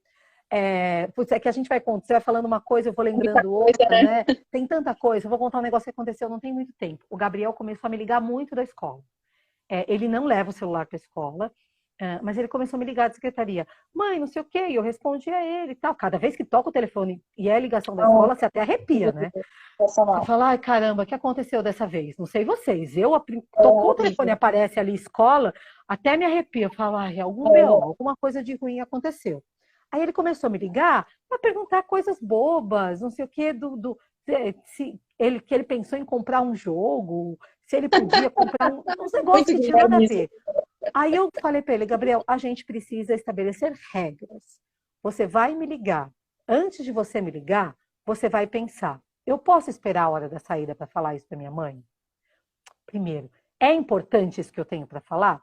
S2: Putz, é que a gente vai contar, você vai falando uma coisa, eu vou
S1: muita
S2: lembrando
S1: coisa,
S2: outra,
S1: né?
S2: né? Tem tanta coisa, eu vou contar um negócio que aconteceu não tem muito tempo. O Gabriel começou a me ligar muito da escola. Ele não leva o celular para a escola, mas ele começou a me ligar da secretaria. Mãe, não sei o quê, e eu respondi a ele e tal. Cada vez que toca o telefone e é a ligação da
S1: Não,
S2: escola, você até arrepia, né? Você
S1: sensacional.
S2: fala, ai caramba, o que aconteceu dessa vez? Não sei vocês.
S1: É
S2: Tocou o telefone e
S1: horrível.
S2: aparece ali escola, até me arrepia. Eu falo, ai, algum BO,
S1: É,
S2: alguma coisa de ruim aconteceu. Aí ele começou a me ligar para perguntar coisas bobas, não sei o quê, que ele pensou em comprar um jogo, se ele podia comprar uns negócios
S1: muito
S2: que tinha nada a
S1: Guilherme isso.
S2: ver. Aí eu falei para ele, Gabriel, a gente precisa estabelecer regras. Você vai me ligar. Antes de você me ligar, você vai pensar: eu posso esperar a hora da saída para falar isso para minha mãe? Primeiro, é importante isso que eu tenho para falar?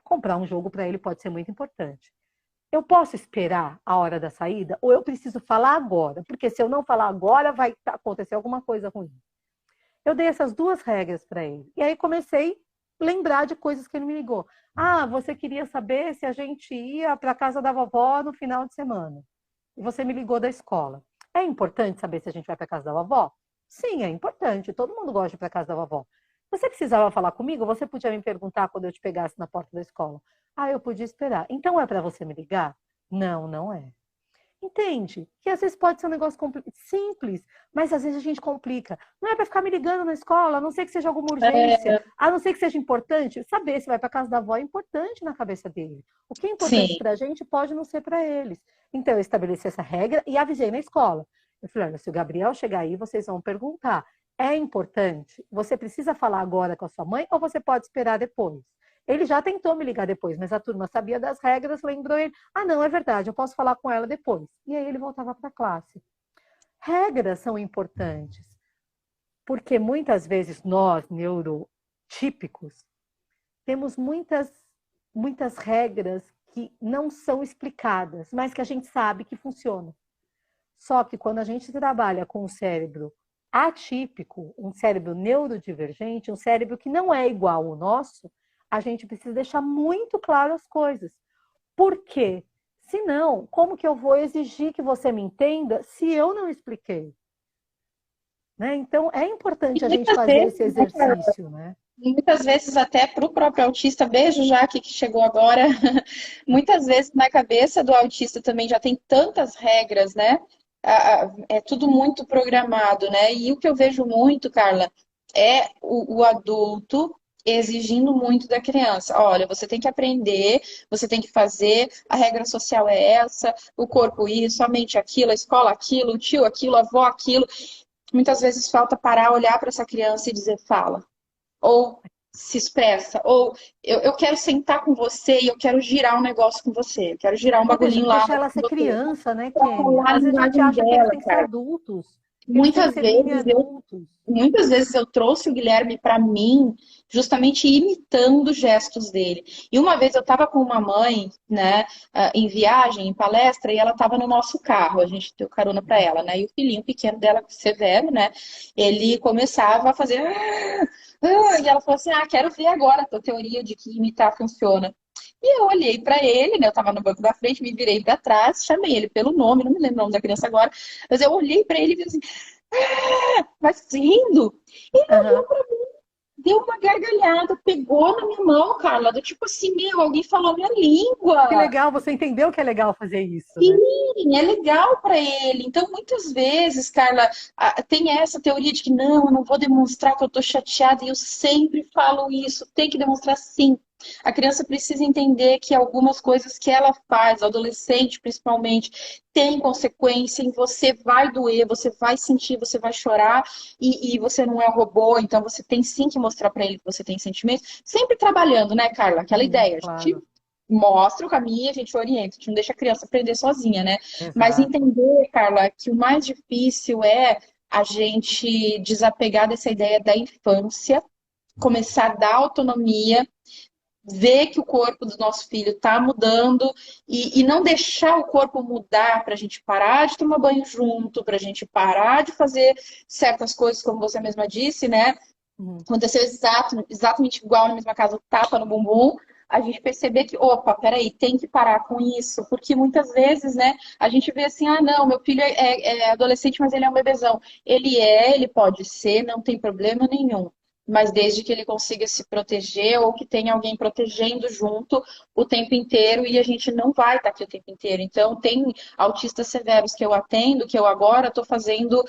S2: Comprar um jogo para ele pode ser muito importante. Eu posso esperar a hora da saída ou eu preciso falar agora? Porque se eu não falar agora, vai acontecer alguma coisa ruim. Eu dei essas duas regras para ele. E aí comecei a lembrar de coisas que ele me ligou. Ah, você queria saber se a gente ia para a casa da vovó no final de semana. E você me ligou da escola. É importante saber se a gente vai para a casa da vovó? Sim, é importante. Todo mundo gosta de ir para a casa da vovó. Você precisava falar comigo? Você podia me perguntar quando eu te pegasse na porta da escola. Ah, eu podia esperar. Então é para você me ligar? Não, não é. Entende? Que às vezes pode ser um negócio simples, mas às vezes a gente complica. Não é para ficar me ligando na escola, a não ser que seja alguma urgência,
S1: É,
S2: a não ser que seja importante. Saber se vai para casa da avó é importante na cabeça dele. O que é importante
S1: sim.
S2: para a gente pode não ser para eles. Então eu estabeleci essa regra e avisei na escola. Eu falei: olha, se o Gabriel chegar aí, vocês vão perguntar. É importante? Você precisa falar agora com a sua mãe ou você pode esperar depois? Ele já tentou me ligar depois, mas a turma sabia das regras, lembrou ele. Ah, não, é verdade, eu posso falar com ela depois. E aí ele voltava para a classe. Regras são importantes, porque muitas vezes nós, neurotípicos, temos muitas regras que não são explicadas, mas que a gente sabe que funcionam. Só que quando a gente trabalha com um cérebro atípico, um cérebro neurodivergente, um cérebro que não é igual ao nosso, a gente precisa deixar muito claro as coisas. Por quê? Se não, como que eu vou exigir que você me entenda se eu não expliquei? Né? Então, é
S1: E
S2: importante a gente
S1: muitas
S2: fazer
S1: vezes,
S2: esse
S1: né, Carla?
S2: exercício, né?
S1: Muitas vezes até para o próprio autista, beijo já que chegou agora, muitas vezes na cabeça do autista também já tem tantas regras, né? É tudo muito programado, né? E o que eu vejo muito, Carla, é o adulto exigindo muito da criança. Olha, você tem que aprender, você tem que fazer, a regra social é essa, o corpo isso, a mente aquilo, a escola aquilo, o tio aquilo, a avó aquilo. Muitas vezes falta parar, olhar para essa criança e dizer, fala ou se expressa, ou eu quero sentar com você e eu quero girar um negócio com você, eu quero girar um
S2: Ou
S1: bagulhinho lá
S2: deixar ela
S1: com
S2: ser
S1: você,
S2: criança, né,
S1: para
S2: Kênia?
S1: falar a
S2: Às vezes a gente
S1: linguagem
S2: acha que eles
S1: dela,
S2: têm que ser
S1: cara.
S2: adultos, que eles têm que
S1: Muitas
S2: ser mini
S1: vezes eu
S2: adultos.
S1: Muitas vezes eu trouxe o Guilherme para mim, justamente imitando os gestos dele. E uma vez eu estava com uma mãe, né, em viagem, em palestra, e ela estava no nosso carro, a gente deu carona para ela, né? E o filhinho pequeno dela, severo, né? Ele começava a fazer. E ela falou assim: Ah, quero ver agora a tua teoria de que imitar funciona. E eu olhei para ele, né? Eu estava no banco da frente, me virei para trás, chamei ele pelo nome, não me lembro o nome da criança agora, mas eu olhei para ele e disse assim: mas rindo. Ele
S2: Uhum.
S1: olhou pra mim, deu uma gargalhada, pegou na minha mão, Carla, do tipo assim, meu, alguém falou a minha
S2: Que
S1: língua.
S2: legal, você entendeu que é legal fazer isso, né?
S1: Sim, é legal para ele. Então, muitas vezes, Carla, tem essa teoria de que não, eu não vou demonstrar que eu tô chateada, e eu sempre falo isso, tem que demonstrar sim. A criança precisa entender que algumas coisas que ela faz, o adolescente principalmente, tem consequência, e você vai doer, você vai sentir, você vai chorar, e você não é um robô, então você tem sim que mostrar para ele que você tem sentimentos. Sempre trabalhando, né, Carla? Aquela ideia. A gente
S2: Claro,
S1: mostra o caminho, a gente orienta, a gente não deixa a criança aprender sozinha, né? Mas
S2: exato.
S1: entender, Carla, que o mais difícil é a gente desapegar dessa ideia da infância, começar a dar autonomia, ver que o corpo do nosso filho está mudando e não deixar o corpo mudar para a gente parar de tomar banho junto, para a gente parar de fazer certas coisas, como você mesma disse, né?
S2: Uhum.
S1: Aconteceu exatamente igual na mesma casa, o tapa no bumbum, a gente perceber que, opa, peraí, tem que parar com isso, porque muitas vezes, né, a gente vê assim, ah, não, meu filho é adolescente, mas ele é um bebezão. Ele pode ser, não tem problema nenhum, mas desde que ele consiga se proteger ou que tenha alguém protegendo junto o tempo inteiro e a gente não vai estar aqui o tempo inteiro. Então, tem autistas severos que eu atendo, que eu agora estou fazendo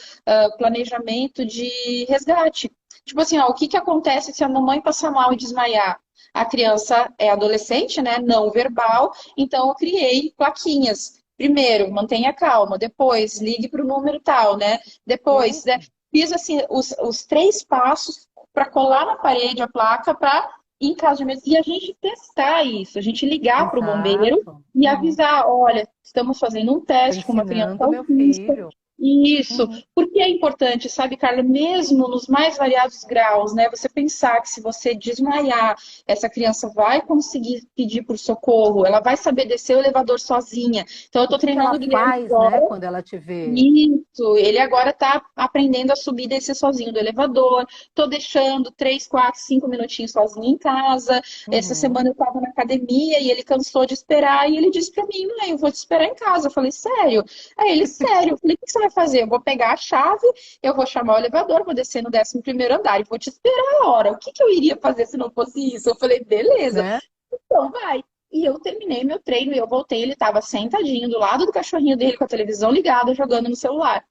S1: planejamento de resgate. Tipo assim, ó, o que que acontece se a mamãe passar mal e desmaiar? A criança é adolescente, né? Não verbal, então eu criei plaquinhas. Primeiro, mantenha calma. Depois, ligue para o número tal, né? Depois, né?
S2: Isso,
S1: Fiz assim os 3 passos para colar na parede a placa para em caso de emergência. E a gente testar isso, a gente ligar para o bombeiro
S2: exato.
S1: e
S2: Uhum.
S1: avisar, olha, estamos fazendo um
S2: Tô
S1: teste com uma criança
S2: ensinando meu
S1: autista.
S2: filho.
S1: Isso,
S2: Uhum.
S1: porque é importante, sabe, Carla, mesmo nos mais variados graus, né? Você pensar que se você desmaiar, essa criança vai conseguir pedir por socorro, ela vai saber descer o elevador sozinha. Então, eu
S2: O
S1: estou
S2: que que ela
S1: treinando o Guilherme
S2: faz, né,
S1: agora.
S2: quando ela te vê?
S1: Isso, ele agora está aprendendo a subir e descer sozinho do elevador. Tô deixando 3, 4, 5 minutinhos sozinho em casa. Essa
S2: Uhum.
S1: semana eu estava na academia e ele cansou de esperar e ele disse para mim, mãe, eu vou te esperar em casa. Eu falei, sério? Aí ele, sério. Eu falei, o que você vai fazer? Eu vou pegar a chave, eu vou chamar o elevador, vou descer no 11º andar e vou te esperar a hora. O que que eu iria fazer se não fosse isso? Eu falei, beleza,
S2: Né?
S1: então vai. E eu terminei meu treino e eu voltei, ele estava sentadinho do lado do cachorrinho dele com a televisão ligada, jogando no celular.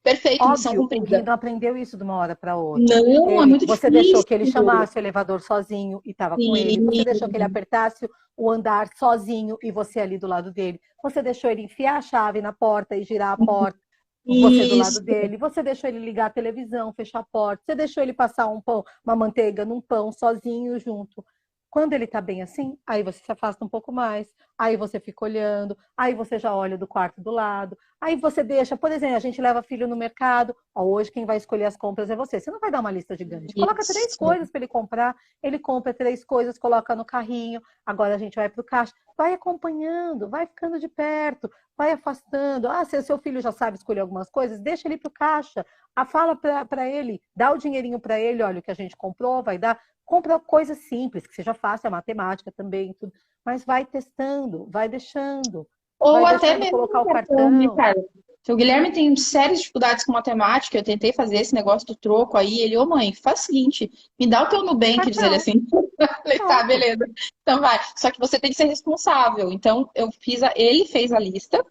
S1: Perfeito, missão
S2: Óbvio, o Gui
S1: cumprida.
S2: não aprendeu isso de uma hora para outra.
S1: Não, é muito
S2: Você deixou
S1: difícil.
S2: que ele chamasse o elevador sozinho e estava com ele. Você deixou que ele
S1: Sim,
S2: apertasse o andar sozinho e você ali do lado dele. Você deixou ele enfiar a chave na porta e girar a porta, você do lado
S1: isso,
S2: dele. Você deixou ele ligar a televisão, fechar a porta. Você deixou ele passar um pão, uma manteiga num pão sozinho junto. Quando ele está bem assim, aí você se afasta um pouco mais, aí você fica olhando, aí você já olha do quarto do lado, aí você deixa, por exemplo, a gente leva filho no mercado, ó, hoje quem vai escolher as compras é você. Você não vai dar uma lista gigante. Coloca 3 coisas para ele compra 3 coisas, coloca no carrinho, agora a gente vai para o caixa, vai acompanhando, vai ficando de perto, vai afastando. Ah, se o seu filho já sabe escolher algumas coisas, deixa ele para o caixa, fala para ele, dá o dinheirinho para ele, olha o que a gente comprou, vai dar. Compra coisas simples, que seja fácil, a matemática também, tudo. Mas
S1: ou
S2: vai
S1: até
S2: deixando
S1: mesmo
S2: colocar
S1: no
S2: o
S1: cartão, né,
S2: cartão.
S1: cara? O Guilherme tem sérias dificuldades com matemática. Eu tentei fazer esse negócio do troco aí. Ele, ô mãe, faz o seguinte: me dá o teu Nubank, diz ele
S2: Cartão,
S1: assim. Eu falei, tá,
S2: pronto.
S1: beleza. Então vai. Só que você tem que ser responsável. Então ele fez a lista.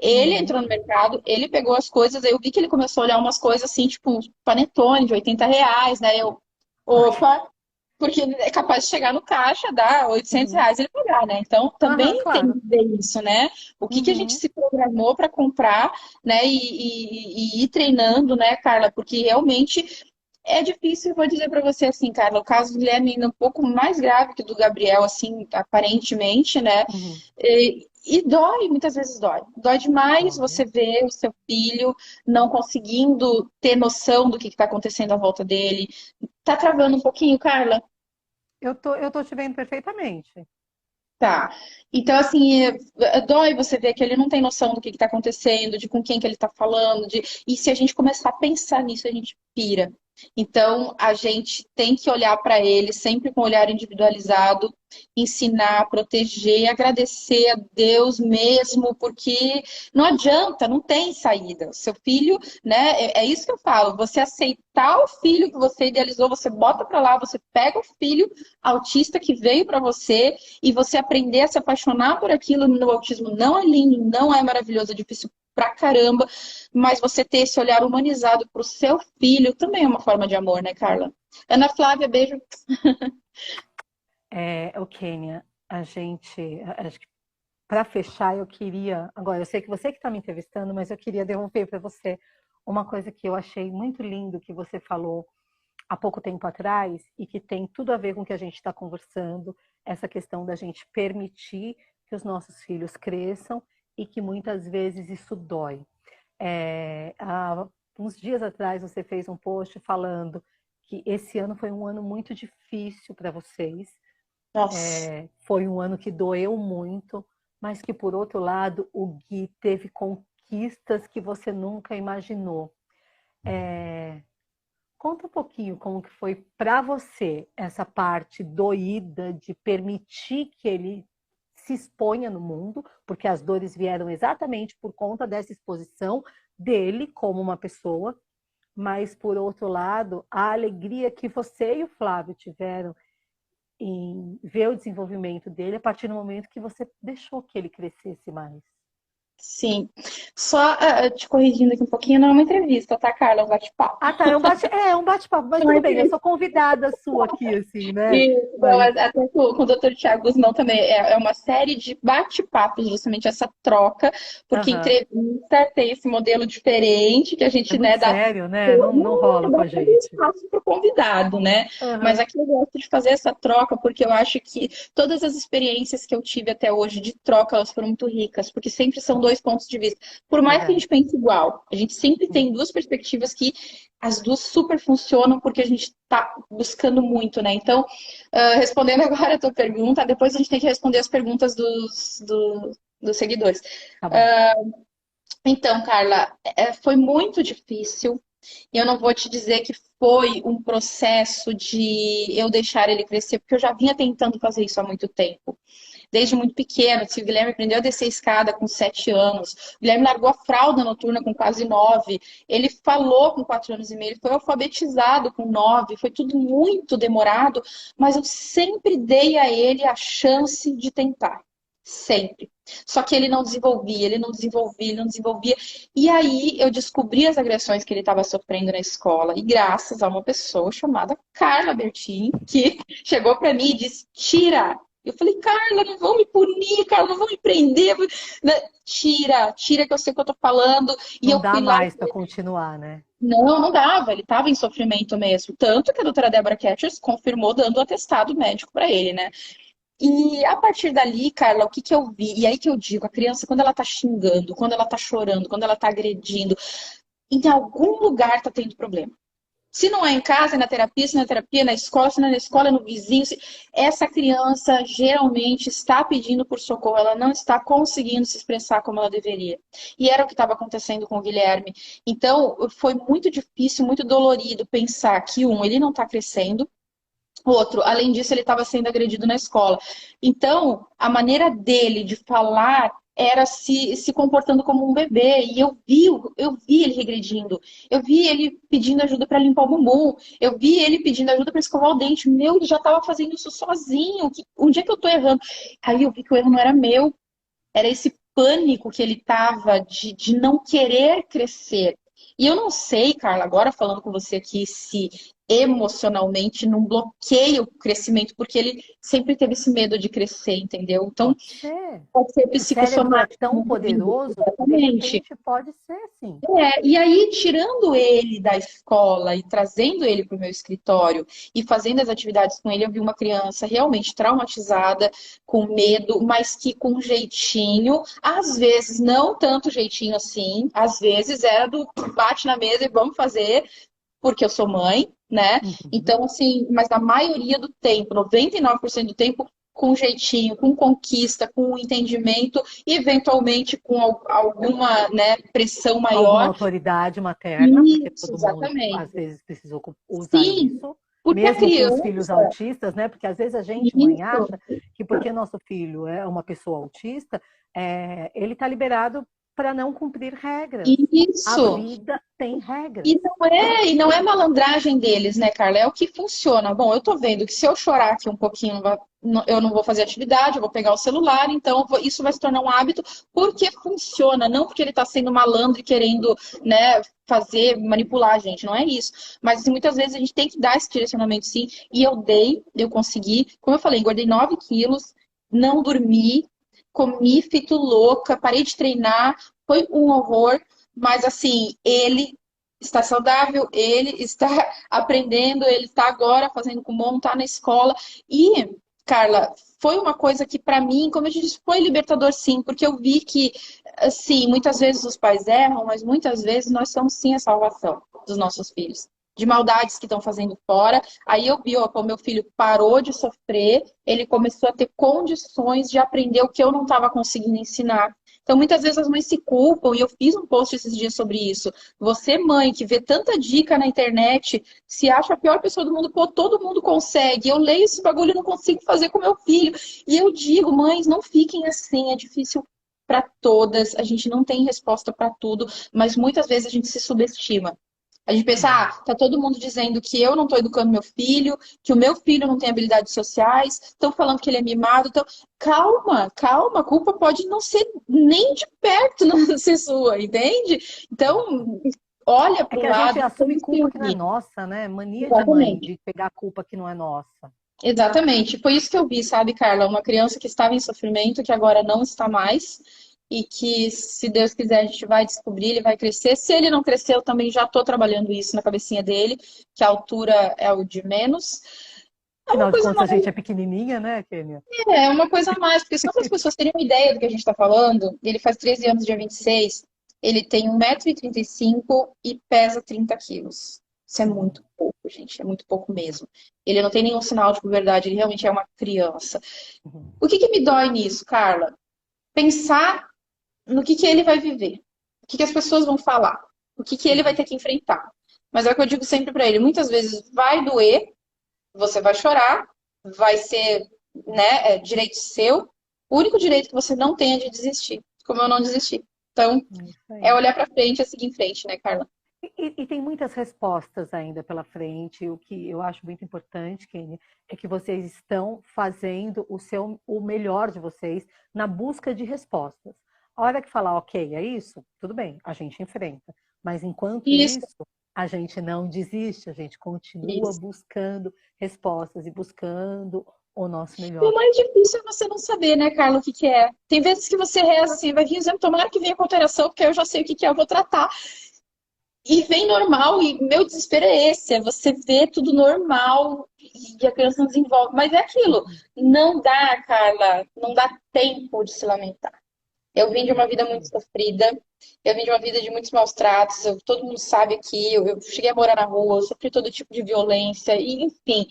S1: Ele
S2: Uhum.
S1: entrou no mercado, ele pegou as coisas, aí eu vi que ele começou a olhar umas coisas assim, tipo, panetone de R$ 80, né? Eu,
S2: Ai,
S1: opa, porque é capaz de chegar no caixa, dar R$ 800
S2: uhum.
S1: e ele pagar, né? Então,
S2: Aham,
S1: também
S2: claro.
S1: entender isso, né? O que que a gente
S2: Uhum.
S1: se programou para comprar, né? E ir treinando, né, Carla? Porque realmente é difícil, eu vou dizer para você assim, Carla, o caso do Guilherme ainda é um pouco mais grave que o do Gabriel, assim, aparentemente, né?
S2: Uhum.
S1: E dói, muitas vezes dói. Dói demais
S2: Dói.
S1: você ver o seu filho não conseguindo ter noção do que está acontecendo à volta dele. Tá travando um pouquinho, Carla?
S2: Eu tô te vendo perfeitamente.
S1: Tá. Então, assim, dói você ver que ele não tem noção do que está acontecendo, de com quem que ele está falando, e se a gente começar a pensar nisso, a gente pira. Então, a gente tem que olhar para ele sempre com um olhar individualizado, ensinar, proteger, agradecer a Deus mesmo, porque não adianta, não tem saída. O seu filho, né? É isso que eu falo. Você aceitar o filho que você idealizou, você bota para lá, você pega o filho autista que veio para você e você aprender a se apaixonar por aquilo no autismo não é lindo, não é maravilhoso, é difícil pra caramba, mas você ter esse olhar humanizado pro seu filho também é uma forma de amor, né, Carla? Ana Flávia, beijo.
S2: O Kênia, acho que para fechar, eu queria, agora eu sei que você que está me entrevistando, mas eu queria devolver para você uma coisa que eu achei muito lindo que você falou há pouco tempo atrás e que tem tudo a ver com o que a gente está conversando, essa questão da gente permitir que os nossos filhos cresçam e que muitas vezes isso dói. Há uns dias atrás você fez um post falando que esse ano foi um ano muito difícil para vocês.
S1: Nossa.
S2: Foi um ano que doeu muito, mas que, por outro lado, o Gui teve conquistas que você nunca imaginou. Conta um pouquinho como que foi para você essa parte doída de permitir que ele se exponha no mundo, porque as dores vieram exatamente por conta dessa exposição dele como uma pessoa, mas, por outro lado, a alegria que você e o Flávio tiveram em ver o desenvolvimento dele a partir do momento que você deixou que ele crescesse mais.
S1: Sim. Só te corrigindo aqui um pouquinho, não é uma entrevista, tá, Carla? É um bate-papo.
S2: Ah, tá, um bate-papo, mas
S1: Não é
S2: tudo bem, eu
S1: entrevista.
S2: sou convidada sua aqui, assim, né?
S1: E, não,
S2: Mas,
S1: até com o Dr. Tiago Guzmão também é uma série de bate-papos, justamente essa troca, porque
S2: aham.
S1: entrevista tem esse modelo diferente que a
S2: É
S1: gente,
S2: muito
S1: né, dá
S2: sério, né? Não rola com a
S1: dá
S2: gente.
S1: espaço para o convidado, né? Mas
S2: Aham,
S1: aqui eu gosto de fazer essa troca porque eu acho que todas as experiências que eu tive até hoje de troca, elas foram muito ricas, porque sempre são dois pontos de vista. Por mais que a
S2: verdade.
S1: gente pense igual, a gente sempre tem duas perspectivas que as duas super funcionam porque a gente está buscando muito, né? Então, respondendo agora a tua pergunta, depois a gente tem que responder as perguntas dos seguidores.
S2: Tá bom.
S1: Então, Carla, foi muito difícil. E eu não vou te dizer que foi um processo de eu deixar ele crescer, porque eu já vinha tentando fazer isso há muito tempo. Desde muito pequeno, se o Guilherme aprendeu a descer a escada com 7 anos, o Guilherme largou a fralda noturna com quase 9, ele falou com 4 anos e meio, ele foi alfabetizado com 9, foi tudo muito demorado, mas eu sempre dei a ele a chance de tentar. Sempre. Só que ele não desenvolvia, ele não desenvolvia, ele não desenvolvia. E aí eu descobri as agressões que ele estava sofrendo na escola, e graças a uma pessoa chamada Carla Bertin, que chegou para mim e disse: tira. Eu falei: Carla, não vão me punir, Carla, não vão me prender. Tira, tira que eu sei o que eu tô falando. E
S2: Não
S1: eu
S2: dá
S1: fui lá.
S2: mais para continuar, né?
S1: Não, não dava, ele estava em sofrimento mesmo. Tanto que a doutora Deborah Catchers confirmou dando o atestado médico para ele, né? E a partir dali, Carla, o que que eu vi? E aí que eu digo, a criança, quando ela tá xingando, quando ela tá chorando, quando ela tá agredindo, em algum lugar tá tendo problema. Se não é em casa, é na terapia, se não é na terapia, na escola, se não é na escola, é no vizinho. Essa criança geralmente está pedindo por socorro, ela não está conseguindo se expressar como ela deveria. E era o que estava acontecendo com o Guilherme. Então, foi muito difícil, muito dolorido pensar que, ele não está crescendo. Outro, além disso, ele estava sendo agredido na escola. Então, a maneira dele de falar era se comportando como um bebê. E eu vi ele regredindo. Eu vi ele pedindo ajuda para limpar o bumbum. Eu vi ele pedindo ajuda para escovar o dente. Meu, ele já estava fazendo isso sozinho. Onde é que eu estou errando? Aí eu vi que o erro não era meu. Era esse pânico que ele tava de não querer crescer. E eu não sei, Carla, agora falando com você aqui, se emocionalmente não bloqueia o crescimento, porque ele sempre teve esse medo de crescer, entendeu? Então,
S2: Pode ser.
S1: pode ser
S2: O cérebro é
S1: psicossomático.
S2: tão poderoso que, de
S1: Exatamente.
S2: repente, pode ser sim.
S1: E aí, tirando ele da escola e trazendo ele para o meu escritório e fazendo as atividades com ele, eu vi uma criança realmente traumatizada, com medo, mas que com jeitinho, às vezes não tanto jeitinho assim, às vezes era do bate na mesa e vamos fazer, porque eu sou mãe, né?
S2: Uhum.
S1: Então, assim, mas na maioria do tempo, 99% do tempo, com jeitinho, com conquista, com entendimento, e eventualmente com alguma, né, pressão
S2: Alguma
S1: maior.
S2: autoridade materna, porque
S1: Isso,
S2: todo mundo às
S1: exatamente.
S2: vezes precisou usar
S1: Sim,
S2: isso,
S1: porque a
S2: mesmo com os filhos
S1: criança.
S2: autistas, né? Porque às vezes a gente, mãe,
S1: Isso,
S2: acha que porque nosso filho é uma pessoa autista, ele está liberado para não cumprir regras. A
S1: isso.
S2: vida tem regras.
S1: E não é malandragem deles, né, Carla? É o que funciona. Bom, eu tô vendo que se eu chorar aqui um pouquinho, eu não vou fazer atividade, eu vou pegar o celular, então isso vai se tornar um hábito porque funciona, não porque ele está sendo malandro e querendo, né, fazer, manipular a gente, não é isso. Mas assim, muitas vezes a gente tem que dar esse direcionamento sim, e eu consegui, como eu falei, engordei 9 quilos, não dormi, comi feito louca, parei de treinar, foi um horror, mas assim, ele está saudável, ele está aprendendo, ele está agora fazendo Kumon, está na escola. E, Carla, foi uma coisa que para mim, como a gente disse, foi libertador sim, porque eu vi que, assim, muitas vezes os pais erram, mas muitas vezes nós somos sim a salvação dos nossos filhos. De maldades que estão fazendo fora. Aí eu vi, ó, como meu filho parou de sofrer, ele começou a ter condições de aprender o que eu não estava conseguindo ensinar. Então, muitas vezes as mães se culpam, e eu fiz um post esses dias sobre isso. Você, mãe, que vê tanta dica na internet, se acha a pior pessoa do mundo, pô, todo mundo consegue. Eu leio esse bagulho e não consigo fazer com meu filho. E eu digo, mães, não fiquem assim, é difícil para todas, a gente não tem resposta para tudo, mas muitas vezes a gente se subestima. A gente pensa,
S2: Uhum.
S1: tá todo mundo dizendo que eu não estou educando meu filho, que o meu filho não tem habilidades sociais, estão falando que ele é mimado. Então, calma, calma, a culpa pode não ser nem de perto, não ser sua, entende? Então, olha
S2: É
S1: para o
S2: que a gente
S1: lado e
S2: assume
S1: comece a
S2: culpa que não é
S1: ouvir.
S2: nossa, né? Mania de mãe,
S1: Exatamente.
S2: de pegar culpa que não é nossa.
S1: Exatamente. Foi isso que eu vi, sabe, Carla? Uma criança que estava em sofrimento, que agora não está mais, e que, se Deus quiser, a gente vai descobrir, ele vai crescer. Se ele não crescer, eu também já estou trabalhando isso na cabecinha dele, que a altura é o de menos. É uma
S2: Afinal de
S1: coisa
S2: contas, a gente é pequenininha, né, Kênia?
S1: É uma coisa a mais, porque só para as pessoas terem uma ideia do que a gente está falando, ele faz 13 anos, dia 26, ele tem 1,35 m e pesa 30 quilos. Isso é
S2: Uhum.
S1: muito pouco, gente, é muito pouco mesmo. Ele não tem nenhum sinal de puberdade, ele realmente é uma criança.
S2: Uhum.
S1: O que me dói nisso, Carla? Pensar no que ele vai viver, o que as pessoas vão falar, o que ele vai
S2: Uhum.
S1: ter que enfrentar. Mas é o que eu digo sempre para ele, muitas vezes vai doer, você vai chorar, vai ser, né, direito seu. O único direito que você não tem é de desistir, como eu não desisti. Então,
S2: É isso
S1: é
S2: aí.
S1: olhar para frente e seguir em frente, né, Carla?
S2: E tem muitas respostas ainda pela frente. O que eu acho muito importante, Kênia, é que vocês estão fazendo o melhor de vocês na busca de respostas. A hora que falar, ok, é isso, tudo bem, a gente enfrenta. Mas enquanto
S1: Isso,
S2: isso, a gente não desiste, a gente continua
S1: isso.
S2: buscando respostas e buscando o nosso
S1: E o
S2: melhor.
S1: mais difícil é você não saber, né, Carla, o que é. Tem vezes que você reza assim, vai vir exame, tomara que venha com alteração, porque eu já sei o que é, eu vou tratar. E vem normal, e meu desespero é esse, é você ver tudo normal e a criança não desenvolve. Mas é aquilo, não dá, Carla, não dá tempo de se lamentar. Eu vim de
S2: É
S1: uma
S2: isso
S1: vida muito
S2: aí.
S1: sofrida, eu vim de uma vida de muitos maus tratos, todo mundo sabe aqui, eu cheguei a morar na rua, eu sofri todo tipo de violência, e enfim.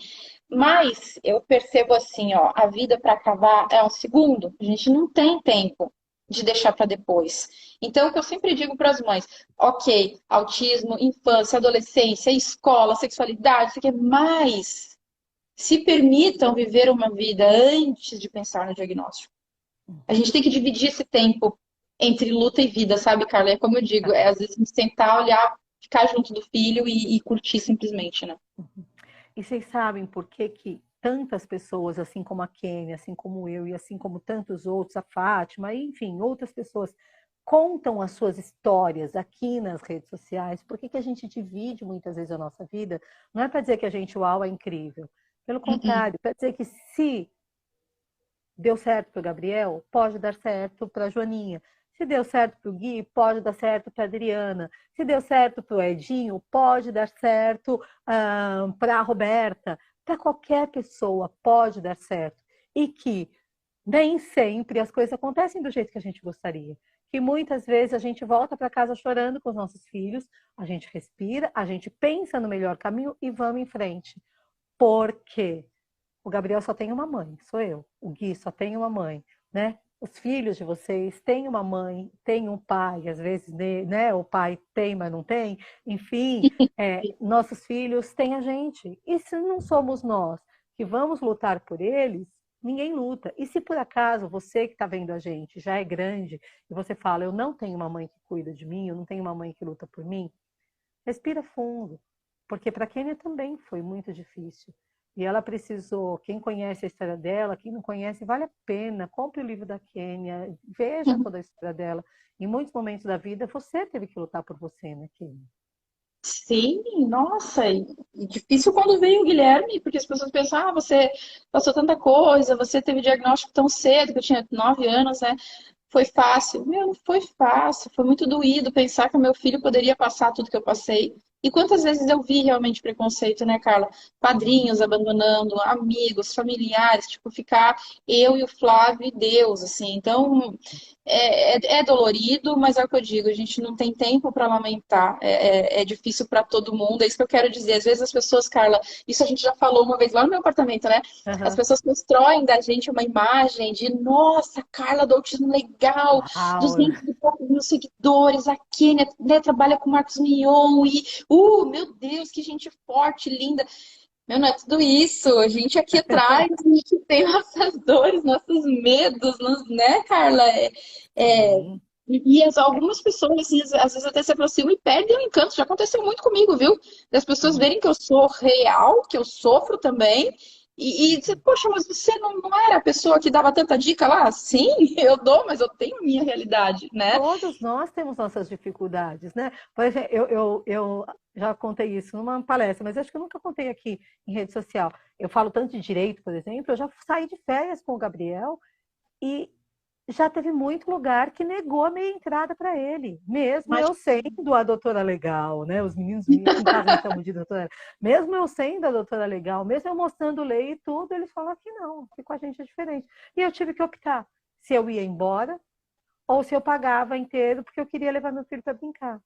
S1: Mas eu percebo assim, ó, a vida para acabar é um segundo, a gente não tem tempo de deixar para depois. Então, o que eu sempre digo para as mães, ok, autismo, infância, adolescência, escola, sexualidade, isso aqui é mais. Se permitam viver uma vida antes de pensar no diagnóstico. A gente tem que dividir esse tempo entre luta e vida, sabe, Carla? É como eu digo,
S2: É.
S1: é às vezes a gente sentar, olhar, ficar junto do filho e curtir simplesmente, né?
S2: E vocês sabem por que que tantas pessoas, assim como a Kênia, assim como eu e assim como tantos outros, a Fátima, enfim, outras pessoas, contam as suas histórias aqui nas redes sociais? Por que que a gente divide muitas vezes a nossa vida? Não é para dizer que a gente, uau, é incrível. Pelo
S1: Uh-uh.
S2: contrário, para dizer que se deu certo para o Gabriel, pode dar certo para a Joaninha. Se deu certo para o Gui, pode dar certo para a Adriana. Se deu certo para o Edinho, pode dar certo para a Roberta. Para qualquer pessoa pode dar certo. E que nem sempre as coisas acontecem do jeito que a gente gostaria. Que muitas vezes a gente volta para casa chorando com os nossos filhos, a gente respira, a gente pensa no melhor caminho e vamos em frente. Por quê? O Gabriel só tem uma mãe, sou eu. O Gui só tem uma mãe, né? Os filhos de vocês têm uma mãe, têm um pai, às vezes, né? O pai tem, mas não tem. Enfim, nossos filhos têm a gente. E se não somos nós que vamos lutar por eles, ninguém luta. E se por acaso você que está vendo a gente já é grande e você fala, eu não tenho uma mãe que cuida de mim, eu não tenho uma mãe que luta por mim, respira fundo. Porque para a Kênia também foi muito difícil. E ela precisou, quem conhece a história dela, quem não conhece, vale a pena, compre o livro da Kênia, veja toda a história dela. Em muitos momentos da vida, você teve que lutar por você, né, Kênia?
S1: Sim, nossa, e difícil quando veio o Guilherme, porque as pessoas pensam, ah, você passou tanta coisa, você teve diagnóstico tão cedo, que eu tinha 9 anos, né? Foi fácil. Meu, não foi fácil, foi muito doído pensar que o meu filho poderia passar tudo que eu passei. E quantas vezes eu vi realmente preconceito, né, Carla? Padrinhos abandonando, amigos, familiares, tipo, ficar eu e o Flávio e Deus, assim. Então, é dolorido, mas é o que eu digo, a gente não tem tempo para lamentar. É difícil para todo mundo, é isso que eu quero dizer. Às vezes as pessoas, Carla, isso a gente já falou uma vez lá no meu apartamento, né? As
S2: Aham.
S1: pessoas constroem da gente uma imagem de, nossa, Carla do autismo legal,
S2: Uau!
S1: 200 e poucos mil seguidores, a Kênia, né, trabalha com Marcos Mion e, meu Deus, que gente forte, linda. Meu, não é tudo isso. A gente aqui atrás, a gente tem nossas dores, nossos medos, né, Carla?
S2: Sim.
S1: Algumas pessoas, assim, às vezes até se aproximam e perdem o encanto. Já aconteceu muito comigo, viu? Das pessoas
S2: Uhum.
S1: verem que eu sou real, que eu sofro também. E dizer, poxa, mas você não era a pessoa que dava tanta dica lá? Sim, eu dou, mas eu tenho a minha realidade, né?
S2: Todos nós temos nossas dificuldades, né? Por exemplo, eu já contei isso numa palestra, mas acho que eu nunca contei aqui em rede social. Eu falo tanto de direito, por exemplo, eu já saí de férias com o Gabriel e já teve muito lugar que negou a minha entrada para ele, mesmo
S1: Mas
S2: eu sendo a doutora legal, né? Os meninos aqui em casa me chamam de doutora. Mesmo eu sendo a doutora legal, mesmo eu mostrando lei e tudo, eles falam que não, que com a gente é diferente. E eu tive que optar se eu ia embora ou se eu pagava inteiro porque eu queria levar meu filho para brincar,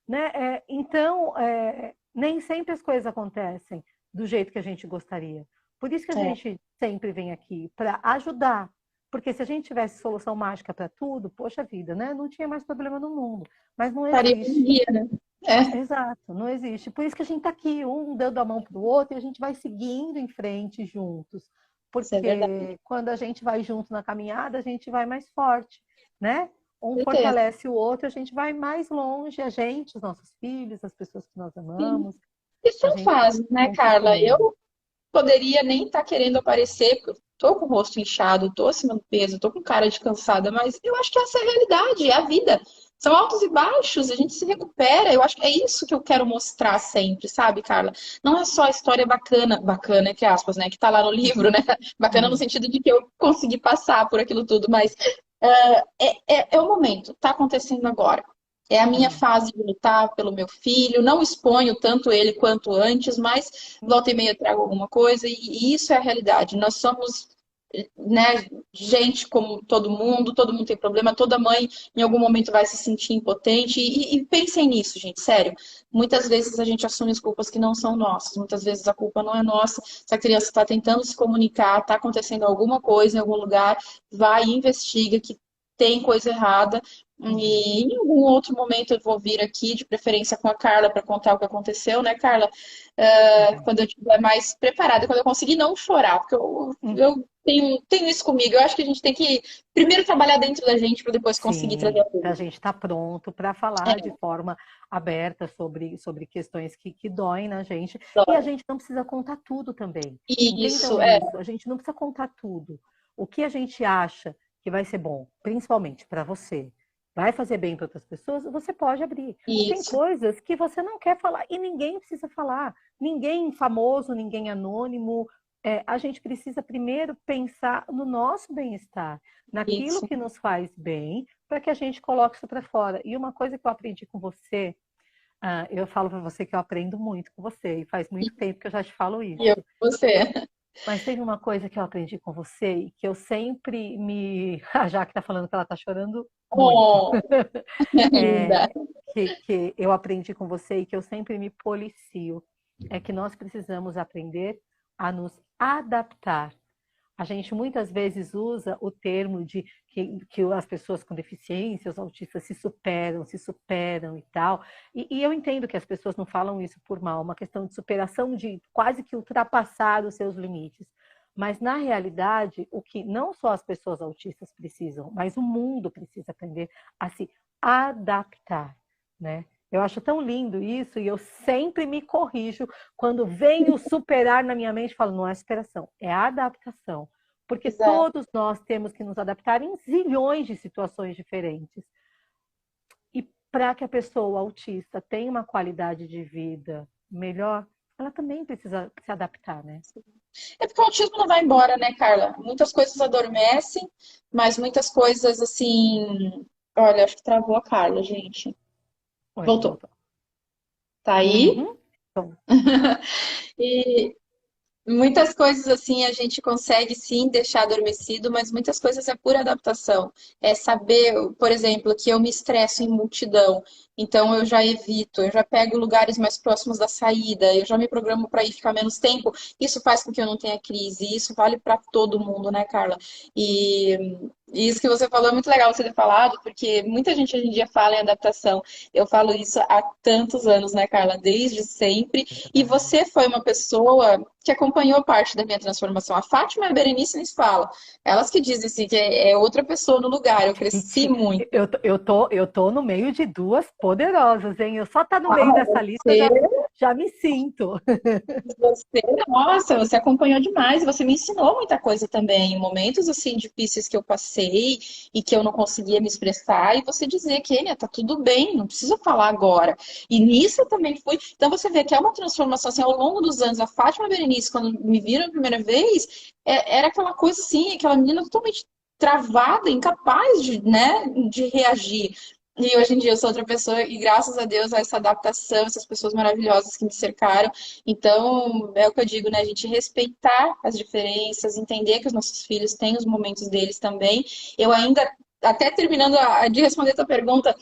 S2: né? Então, nem sempre as coisas acontecem do jeito que a gente gostaria. Por isso que a
S1: é,
S2: gente sempre vem aqui para ajudar. Porque se a gente tivesse solução mágica para tudo, poxa vida, né? Não tinha mais problema no mundo. Mas não
S1: faria um
S2: existe.
S1: dia, né? É,
S2: Exato, não existe. Por isso que a gente está aqui, um dando a mão para o outro, e a gente vai seguindo em frente juntos.
S1: isso é verdade.
S2: Porque quando a gente vai junto na caminhada, a gente vai mais forte, né? Um
S1: Com certeza.
S2: fortalece o outro, a gente vai mais longe, a gente, os nossos filhos, as pessoas que nós
S1: Sim.
S2: amamos,
S1: E
S2: a
S1: são
S2: gente
S1: fases, né,
S2: conquista o
S1: Carla?
S2: mundo.
S1: Eu poderia nem estar querendo aparecer, porque eu tô com o rosto inchado, tô acima do peso, tô com cara de cansada, mas eu acho que essa é a realidade, é a vida. São altos e baixos, a gente se recupera. Eu acho que é isso que eu quero mostrar sempre, sabe, Carla? Não é só a história bacana, bacana, entre aspas, né, que tá lá no livro, né? Bacana no
S2: Uhum.
S1: sentido de que eu consegui passar por aquilo tudo, mas é o momento, tá acontecendo agora. É a minha
S2: É.
S1: fase de lutar pelo meu filho. Não exponho tanto ele quanto antes, mas volta e meia eu trago alguma coisa, e isso é a realidade. Nós somos, né, gente como todo mundo tem problema, toda mãe em algum momento vai se sentir impotente. E pensem nisso, gente, sério. Muitas vezes a gente assume as culpas que não são nossas, muitas vezes a culpa não é nossa. Se a criança está tentando se comunicar, está acontecendo alguma coisa em algum lugar, vai e investiga que tem coisa errada.
S2: Uhum.
S1: E em algum outro momento eu vou vir aqui, de preferência com a Carla, para contar o que aconteceu, né, Carla?
S2: Uhum.
S1: Quando eu estiver mais preparada, quando eu conseguir não chorar, porque
S2: Uhum.
S1: eu tenho isso comigo. Eu acho que a gente tem que primeiro trabalhar dentro da gente para depois conseguir trazer
S2: Sim,
S1: a
S2: a
S1: público.
S2: gente está pronto para falar de forma aberta sobre questões que doem na gente. E a gente não precisa contar tudo também.
S1: Isso,
S2: Entendam isso, a gente não precisa contar tudo. O que a gente acha que vai ser bom, principalmente para você, vai fazer bem para outras pessoas, você pode abrir. Tem
S1: isso,
S2: coisas que você não quer falar e ninguém precisa falar. Ninguém famoso, ninguém anônimo. A gente precisa primeiro pensar no nosso bem-estar, naquilo
S1: isso.
S2: que nos faz bem, para que a gente coloque isso para fora. E uma coisa que eu aprendi com você, eu falo para você que eu aprendo muito com você, e faz muito tempo que eu já te falo
S1: E eu,
S2: isso.
S1: você.
S2: Mas teve uma coisa que eu aprendi com você e que eu sempre me. A Jaque está falando que ela está chorando muito.
S1: Oh, linda.
S2: É, que eu aprendi com você e que eu sempre me policio. É que nós precisamos aprender a nos adaptar. A gente muitas vezes usa o termo de que as pessoas com deficiência, os autistas se superam e tal. E eu entendo que as pessoas não falam isso por mal, uma questão de superação, de quase que ultrapassar os seus limites. Mas, na realidade, o que não só as pessoas autistas precisam, mas o mundo precisa aprender a se adaptar, né? Eu acho tão lindo isso e eu sempre me corrijo quando vem o superar na minha mente, falo, não é superação, é adaptação. Porque
S1: Exato.
S2: todos nós temos que nos adaptar em zilhões de situações diferentes. E para que a pessoa autista tenha uma qualidade de vida melhor, ela também precisa se adaptar, né?
S1: É porque o autismo não vai embora, né, Carla? Muitas coisas adormecem, mas muitas coisas assim. Olha, acho que travou a Carla, gente.
S2: Oi,
S1: Voltou.
S2: voltou.
S1: Tá aí?
S2: Uhum. Bom,
S1: E muitas coisas assim a gente consegue sim deixar adormecido, mas muitas coisas é pura adaptação. É saber, por exemplo, que eu me estresso em multidão, então eu já evito, eu já pego lugares mais próximos da saída, eu já me programo para ir ficar menos tempo. Isso faz com que eu não tenha crise. Isso vale para todo mundo, né, Carla? E e isso que você falou é muito legal você ter falado, porque muita gente hoje em dia fala em adaptação. Eu falo isso há tantos anos, né, Carla? Desde sempre. E
S2: verdade.
S1: você foi uma pessoa que acompanhou parte da minha transformação. A Fátima e a Berenice nem se falam. Elas que dizem assim, que é outra pessoa no lugar. Eu cresci
S2: Gente,
S1: muito.
S2: eu tô no meio de duas poderosas, hein? Eu só tá no
S1: Ah,
S2: meio dessa lista,
S1: você
S2: já me sinto.
S1: Você, nossa, você acompanhou demais, você me ensinou muita coisa também, em momentos assim difíceis que eu passei e que eu não conseguia me expressar, e você dizer, Kênia, tá tudo bem, não precisa falar agora. E nisso eu também fui. Então você vê que é uma transformação assim, ao longo dos anos. A Fátima Berenice, quando me viram a primeira vez, era aquela coisa assim, aquela menina totalmente travada, incapaz de, né, de reagir. E hoje em dia eu sou outra pessoa, e graças a Deus a essa adaptação, essas pessoas maravilhosas que me cercaram. Então, é o que eu digo, né? A gente respeitar as diferenças, entender que os nossos filhos têm os momentos deles também. Eu ainda, até terminando de responder a tua pergunta,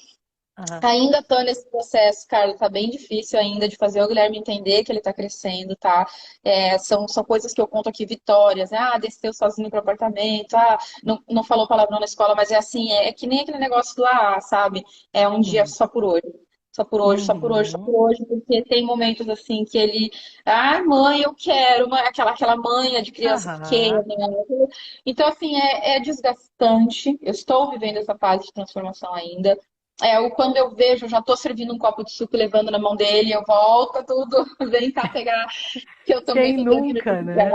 S2: Aham.
S1: ainda tô nesse processo, Carlos, tá bem difícil ainda de fazer o Guilherme entender que ele tá crescendo, tá? São coisas que eu conto aqui, vitórias, né? Ah, desceu sozinho pro apartamento, ah, não falou palavrão na escola, mas é assim, é que nem aquele negócio do sabe? É um dia
S2: Sim.
S1: só por hoje. Só por hoje, só por hoje, só
S2: Uhum.
S1: por hoje, porque tem momentos assim que ele, mãe, eu quero, aquela manha de criança pequena.
S2: Aham.
S1: Então, assim, é desgastante. Eu estou vivendo essa fase de transformação ainda. Quando eu vejo, eu já estou servindo um copo de suco, e levando na mão dele, eu volto tudo, vem cá pegar, que eu também
S2: Quem
S1: estou terminando de
S2: nunca,
S1: pegar.
S2: né?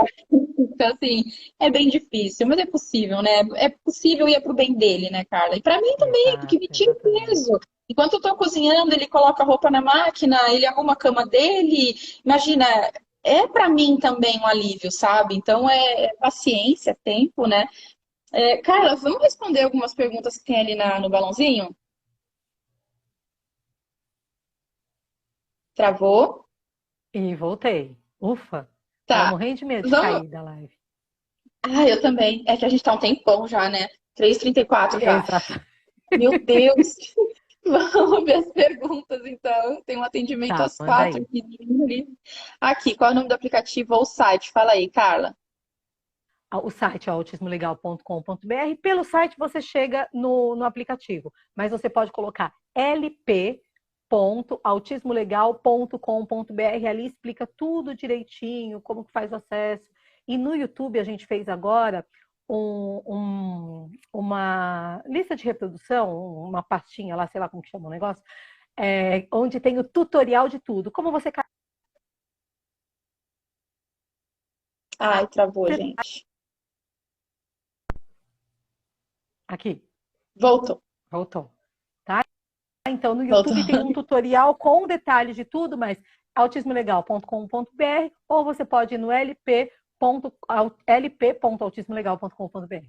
S1: Então, assim, é bem difícil, mas é possível, né? É possível e é pro bem dele, né, Carla? E para mim também, porque
S2: Exato,
S1: me tira o
S2: exatamente.
S1: peso. Enquanto eu estou cozinhando, ele coloca a roupa na máquina, ele arruma a cama dele. Imagina, é para mim também um alívio, sabe? Então, é paciência, tempo, né? Carla, vamos responder algumas perguntas que tem ali no balãozinho? Travou?
S2: E voltei. Ufa, tava
S1: Tá.
S2: morrendo de medo de
S1: Vamos.
S2: cair da live.
S1: Eu também. É que a gente tá um tempão já, né? 3h34 já.
S2: Exato.
S1: Meu Deus. Vamos ver as perguntas, então. Tem um atendimento
S2: Tá,
S1: às
S2: manda
S1: 4
S2: aí.
S1: aqui. Aqui, qual é o nome do aplicativo ou site? Fala aí, Carla.
S2: O site é autismolegal.com.br. Pelo site você chega no aplicativo, mas você pode colocar lp.autismolegal.com.br. Ali explica tudo direitinho, como que faz o acesso. E no YouTube a gente fez agora uma lista de reprodução, uma pastinha lá, sei lá como que chama o negócio, onde tem o tutorial de tudo. Como você...
S1: Ai, travou, gente.
S2: Aqui,
S1: Voltou.
S2: voltou. Tá? Então, no
S1: Voltou.
S2: YouTube tem um tutorial com detalhes de tudo, mas autismolegal.com.br ou você pode ir no lp.autismolegal.com.br.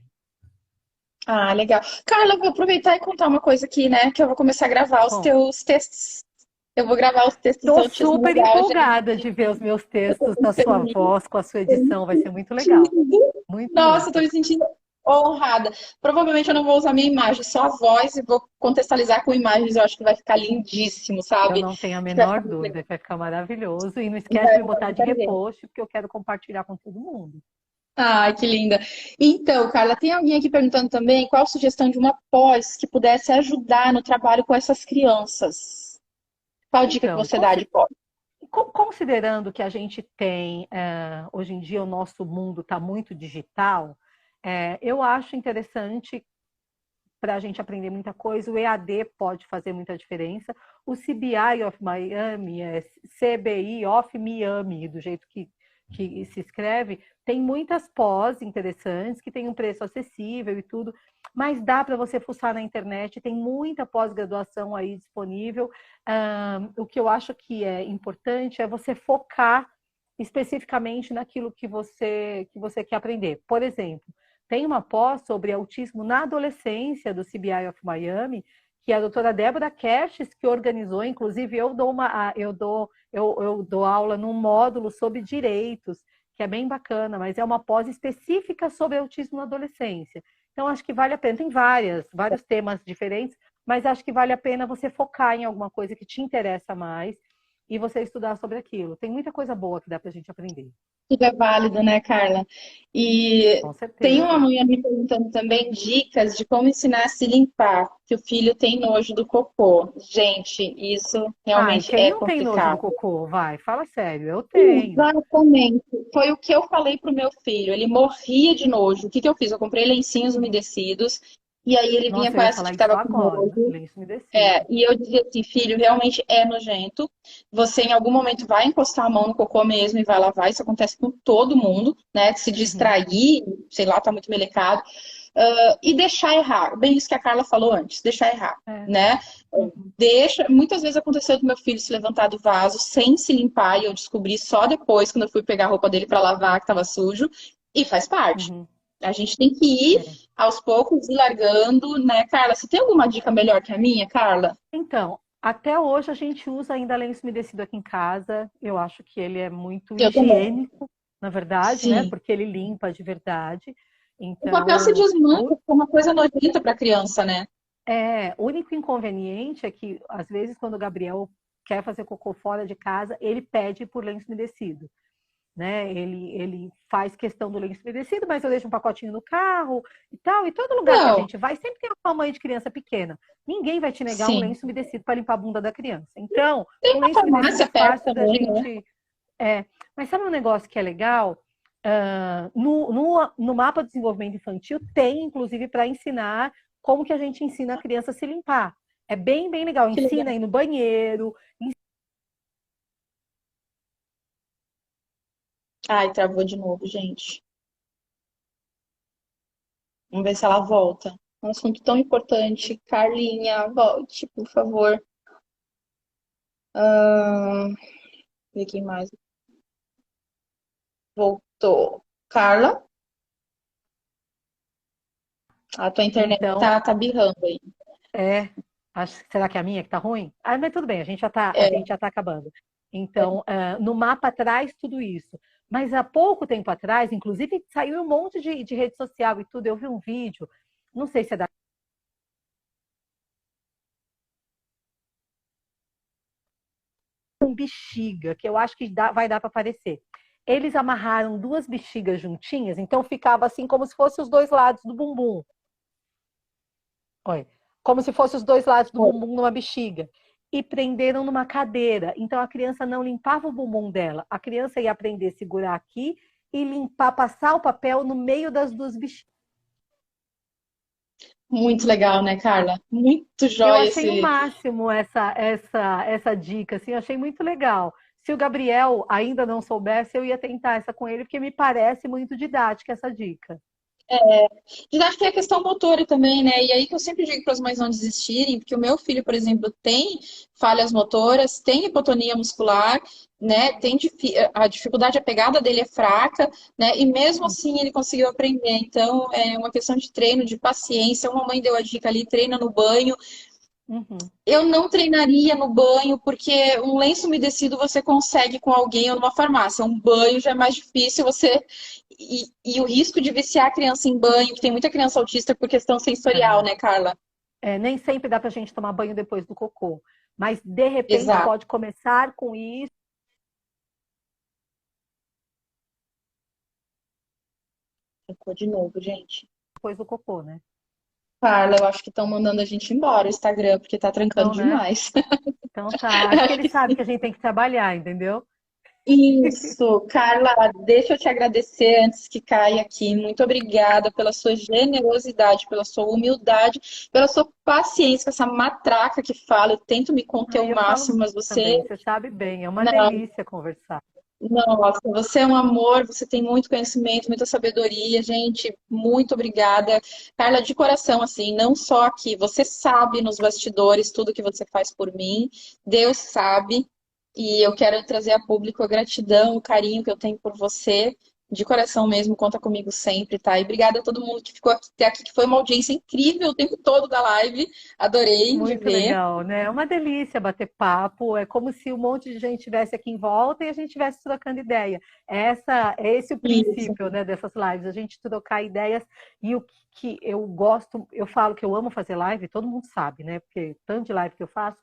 S1: Legal. Carla, eu vou aproveitar e contar uma coisa aqui, né? Que eu vou começar a gravar os
S2: Conta.
S1: teus textos. Eu vou gravar os textos do
S2: Tô
S1: Autismo
S2: super
S1: Legal,
S2: empolgada
S1: gente.
S2: de ver os meus
S1: Eu tô
S2: textos
S1: muito
S2: na sua
S1: feliz.
S2: voz, com a sua
S1: Tô me
S2: edição, vai ser muito legal.
S1: sentindo.
S2: Muito,
S1: Nossa, eu tô
S2: muito.
S1: me sentindo honrada. Provavelmente eu não vou usar minha imagem, só a voz e vou contextualizar com imagens. Eu acho que vai ficar lindíssimo,
S2: Eu
S1: sabe?
S2: não tenho a
S1: Acho que vai
S2: menor
S1: ficar muito
S2: dúvida,
S1: legal.
S2: vai ficar maravilhoso. E não esquece de
S1: Vai,
S2: me botar
S1: eu
S2: de
S1: quero ver.
S2: repost, porque eu quero compartilhar com todo mundo.
S1: Ai, que linda. Então, Carla, tem alguém aqui perguntando também qual a sugestão de uma pós que pudesse ajudar no trabalho com essas crianças? Qual dica que
S2: Então,
S1: você dá de pós?
S2: considerando que a gente tem, hoje em dia, o nosso mundo está muito digital, eu acho interessante para a gente aprender muita coisa. O EAD pode fazer muita diferença. O CBI of Miami, CBI of Miami, do jeito que se escreve, tem muitas pós interessantes, que tem um preço acessível e tudo, mas dá para você fuçar na internet, tem muita pós-graduação aí disponível. O que eu acho que é importante é você focar especificamente naquilo que você quer aprender. Por exemplo, tem uma pós sobre autismo na adolescência do CBI of Miami, que a doutora Débora Kershis que organizou, inclusive eu dou aula num módulo sobre direitos, que é bem bacana, mas é uma pós específica sobre autismo na adolescência. Então, acho que vale a pena, tem vários temas diferentes, mas acho que vale a pena você focar em alguma coisa que te interessa mais e você estudar sobre aquilo. Tem muita coisa boa que dá pra gente aprender.
S1: Tudo é válido, né, Carla? E
S2: Com
S1: tem uma
S2: certeza.
S1: mãe me perguntando também dicas de como ensinar a se limpar, que o filho tem nojo do cocô. Gente, isso
S2: Ai,
S1: realmente
S2: quem
S1: é
S2: não tem nojo do
S1: complicado.
S2: cocô? Vai, fala sério, eu tenho.
S1: Exatamente. Foi o que eu falei pro meu filho. Ele morria de nojo. O que que eu fiz? Eu comprei lencinhos umedecidos e aí ele vinha
S2: Nossa,
S1: com
S2: eu ia
S1: essa de
S2: falar
S1: que
S2: isso
S1: tava com
S2: agora,
S1: nojo.
S2: lenço umedecido.
S1: E eu dizia assim, filho, realmente é nojento. Você em algum momento vai encostar a mão no cocô mesmo e vai lavar. Isso acontece com todo mundo, né? Se
S2: Uhum,
S1: distrair, sei lá, tá muito melecado. E deixar errar. Bem isso que a Carla falou antes, deixar errar,
S2: é,
S1: né?
S2: uhum,
S1: Deixa. Muitas vezes aconteceu do meu filho se levantar do vaso sem se limpar e eu descobri só depois, quando eu fui pegar a roupa dele para lavar, que estava sujo. E faz parte.
S2: uhum,
S1: A gente tem que ir
S2: é.
S1: aos poucos e largando, né, Carla? Você tem alguma dica melhor que a minha, Carla?
S2: Então, até hoje a gente usa ainda lenço umedecido aqui em casa. Eu acho que ele é muito
S1: Eu também.
S2: higiênico, na verdade, né?
S1: Sim.
S2: Porque ele limpa de verdade.
S1: O papel se
S2: Então,
S1: desmancha, é uma coisa nojenta para a criança, né?
S2: o único inconveniente é que, às vezes, quando o Gabriel quer fazer cocô fora de casa, ele pede por lenço umedecido, né? Ele faz questão do lenço umedecido, mas eu deixo um pacotinho no carro e tal. E todo lugar que a
S1: Não,
S2: gente vai, sempre tem uma mãe de criança pequena. Ninguém vai te negar um
S1: sim.
S2: lenço umedecido para limpar a bunda da criança. Então,
S1: Tem
S2: o
S1: uma
S2: lenço umedecido é
S1: farmácia perto
S2: fácil da
S1: também, né?
S2: gente. Mas sabe um negócio que é legal? No mapa do desenvolvimento infantil tem, inclusive, para ensinar como que a gente ensina a criança a se limpar. É bem, bem legal.
S1: Que
S2: Ensina
S1: legal.
S2: aí no banheiro.
S1: Ai, travou de novo, gente. Vamos ver se ela volta. Um assunto tão importante. Carlinha, volte, por favor. Ver quem mais voltou. Carla, a tua internet
S2: Então,
S1: tá birrando aí.
S2: é. Será que é a minha que tá ruim? Mas tudo bem, a
S1: É,
S2: gente já tá acabando. Então, no mapa traz tudo isso. Mas há pouco tempo atrás, inclusive, saiu um monte de rede social e tudo. Eu vi um vídeo, não sei se é da bexiga, que eu acho que vai dar para aparecer. Eles amarraram duas bexigas juntinhas, então ficava assim como se fossem os dois lados do bumbum. Olha, como se fossem os dois lados do bumbum numa bexiga. E prenderam numa cadeira. Então a criança não limpava o bumbum dela. A criança ia aprender a segurar aqui e limpar, passar o papel no meio das duas bexigas.
S1: muito legal, né, Carla? Muito
S2: Eu
S1: jóia
S2: achei o
S1: esse.
S2: máximo essa dica, assim, eu achei muito legal. Se o Gabriel ainda não soubesse, eu ia tentar essa com ele, porque me parece muito didática essa dica.
S1: Didática é a questão motora também, né? E aí que eu sempre digo para as mães não desistirem, porque o meu filho, por exemplo, tem falhas motoras, tem hipotonia muscular, né? A dificuldade, a pegada dele é fraca, né? E mesmo assim ele conseguiu aprender. Então é uma questão de treino, de paciência. Uma mãe deu a dica ali, treina no banho.
S2: Uhum.
S1: Eu não treinaria no banho, porque um lenço umedecido você consegue com alguém ou numa farmácia. Um banho já é mais difícil você. E o risco de viciar a criança em banho, que tem muita criança autista por questão sensorial, né, Carla?
S2: Nem sempre dá para a gente tomar banho depois do cocô, mas de repente
S1: Exato.
S2: pode começar com isso
S1: Ficou de novo, gente.
S2: depois do cocô, né?
S1: Carla, eu acho que estão mandando a gente embora o Instagram, porque tá trancando
S2: Então, né?
S1: demais.
S2: Então tá. Acho que ele sabe que a gente tem que trabalhar, entendeu?
S1: Isso, Carla, deixa eu te agradecer antes que caia aqui. Muito obrigada pela sua generosidade, pela sua humildade, pela sua paciência com essa matraca que fala. Eu tento me conter
S2: Aí
S1: ao
S2: eu falo
S1: máximo, mas você,
S2: também, você sabe bem, é uma
S1: não,
S2: delícia conversar.
S1: nossa, você é um amor, você tem muito conhecimento, muita sabedoria, gente. Muito obrigada. Carla, de coração, assim, não só aqui, você sabe nos bastidores tudo que você faz por mim, Deus sabe, e eu quero trazer a público a gratidão, o carinho que eu tenho por você. De coração mesmo, conta comigo sempre, tá? E obrigada a todo mundo que ficou aqui, até aqui, que foi uma audiência incrível o tempo todo da live. Adorei de
S2: Muito
S1: ver.
S2: legal, né? É uma delícia bater papo, é como se um monte de gente estivesse aqui em volta e a gente estivesse trocando ideia. É esse o
S1: Isso.
S2: princípio, né, dessas lives, a gente trocar ideias. E o que eu gosto, eu falo que eu amo fazer live, todo mundo sabe, né? Porque tanto de live que eu faço,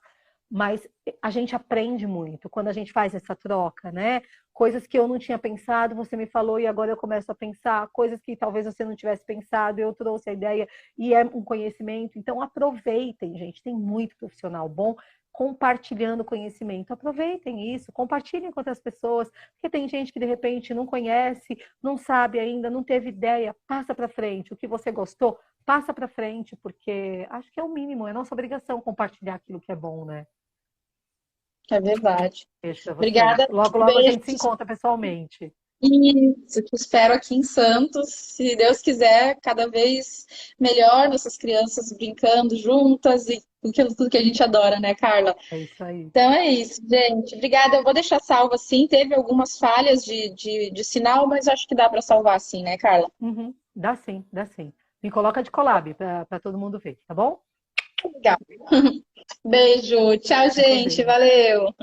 S2: mas a gente aprende muito quando a gente faz essa troca, né? Coisas que eu não tinha pensado, você me falou e agora eu começo a pensar, coisas que talvez você não tivesse pensado, eu trouxe a ideia e é um conhecimento. Então aproveitem, gente, tem muito profissional bom compartilhando conhecimento. Aproveitem isso, compartilhem com outras pessoas, porque tem gente que de repente não conhece, não sabe ainda, não teve ideia, passa para frente. O que você gostou, passa para frente, porque acho que é o mínimo, é nossa obrigação compartilhar aquilo que é bom, né?
S1: É verdade.
S2: Beijo para vocês.
S1: Obrigada.
S2: Logo, logo a gente se
S1: Beijos.
S2: encontra pessoalmente.
S1: Isso, te espero aqui em Santos. Se Deus quiser, cada vez melhor, nossas crianças brincando juntas e tudo que a gente adora, né, Carla?
S2: É isso aí.
S1: Então é isso, gente. Obrigada. Eu vou deixar salvo assim. Teve algumas falhas de sinal, mas acho que dá para salvar assim, né, Carla?
S2: Uhum. Dá sim, dá sim. Me coloca de collab para todo mundo ver, tá bom?
S1: Legal. Beijo. Tchau,
S2: Fica com
S1: gente.
S2: Deus.
S1: Valeu.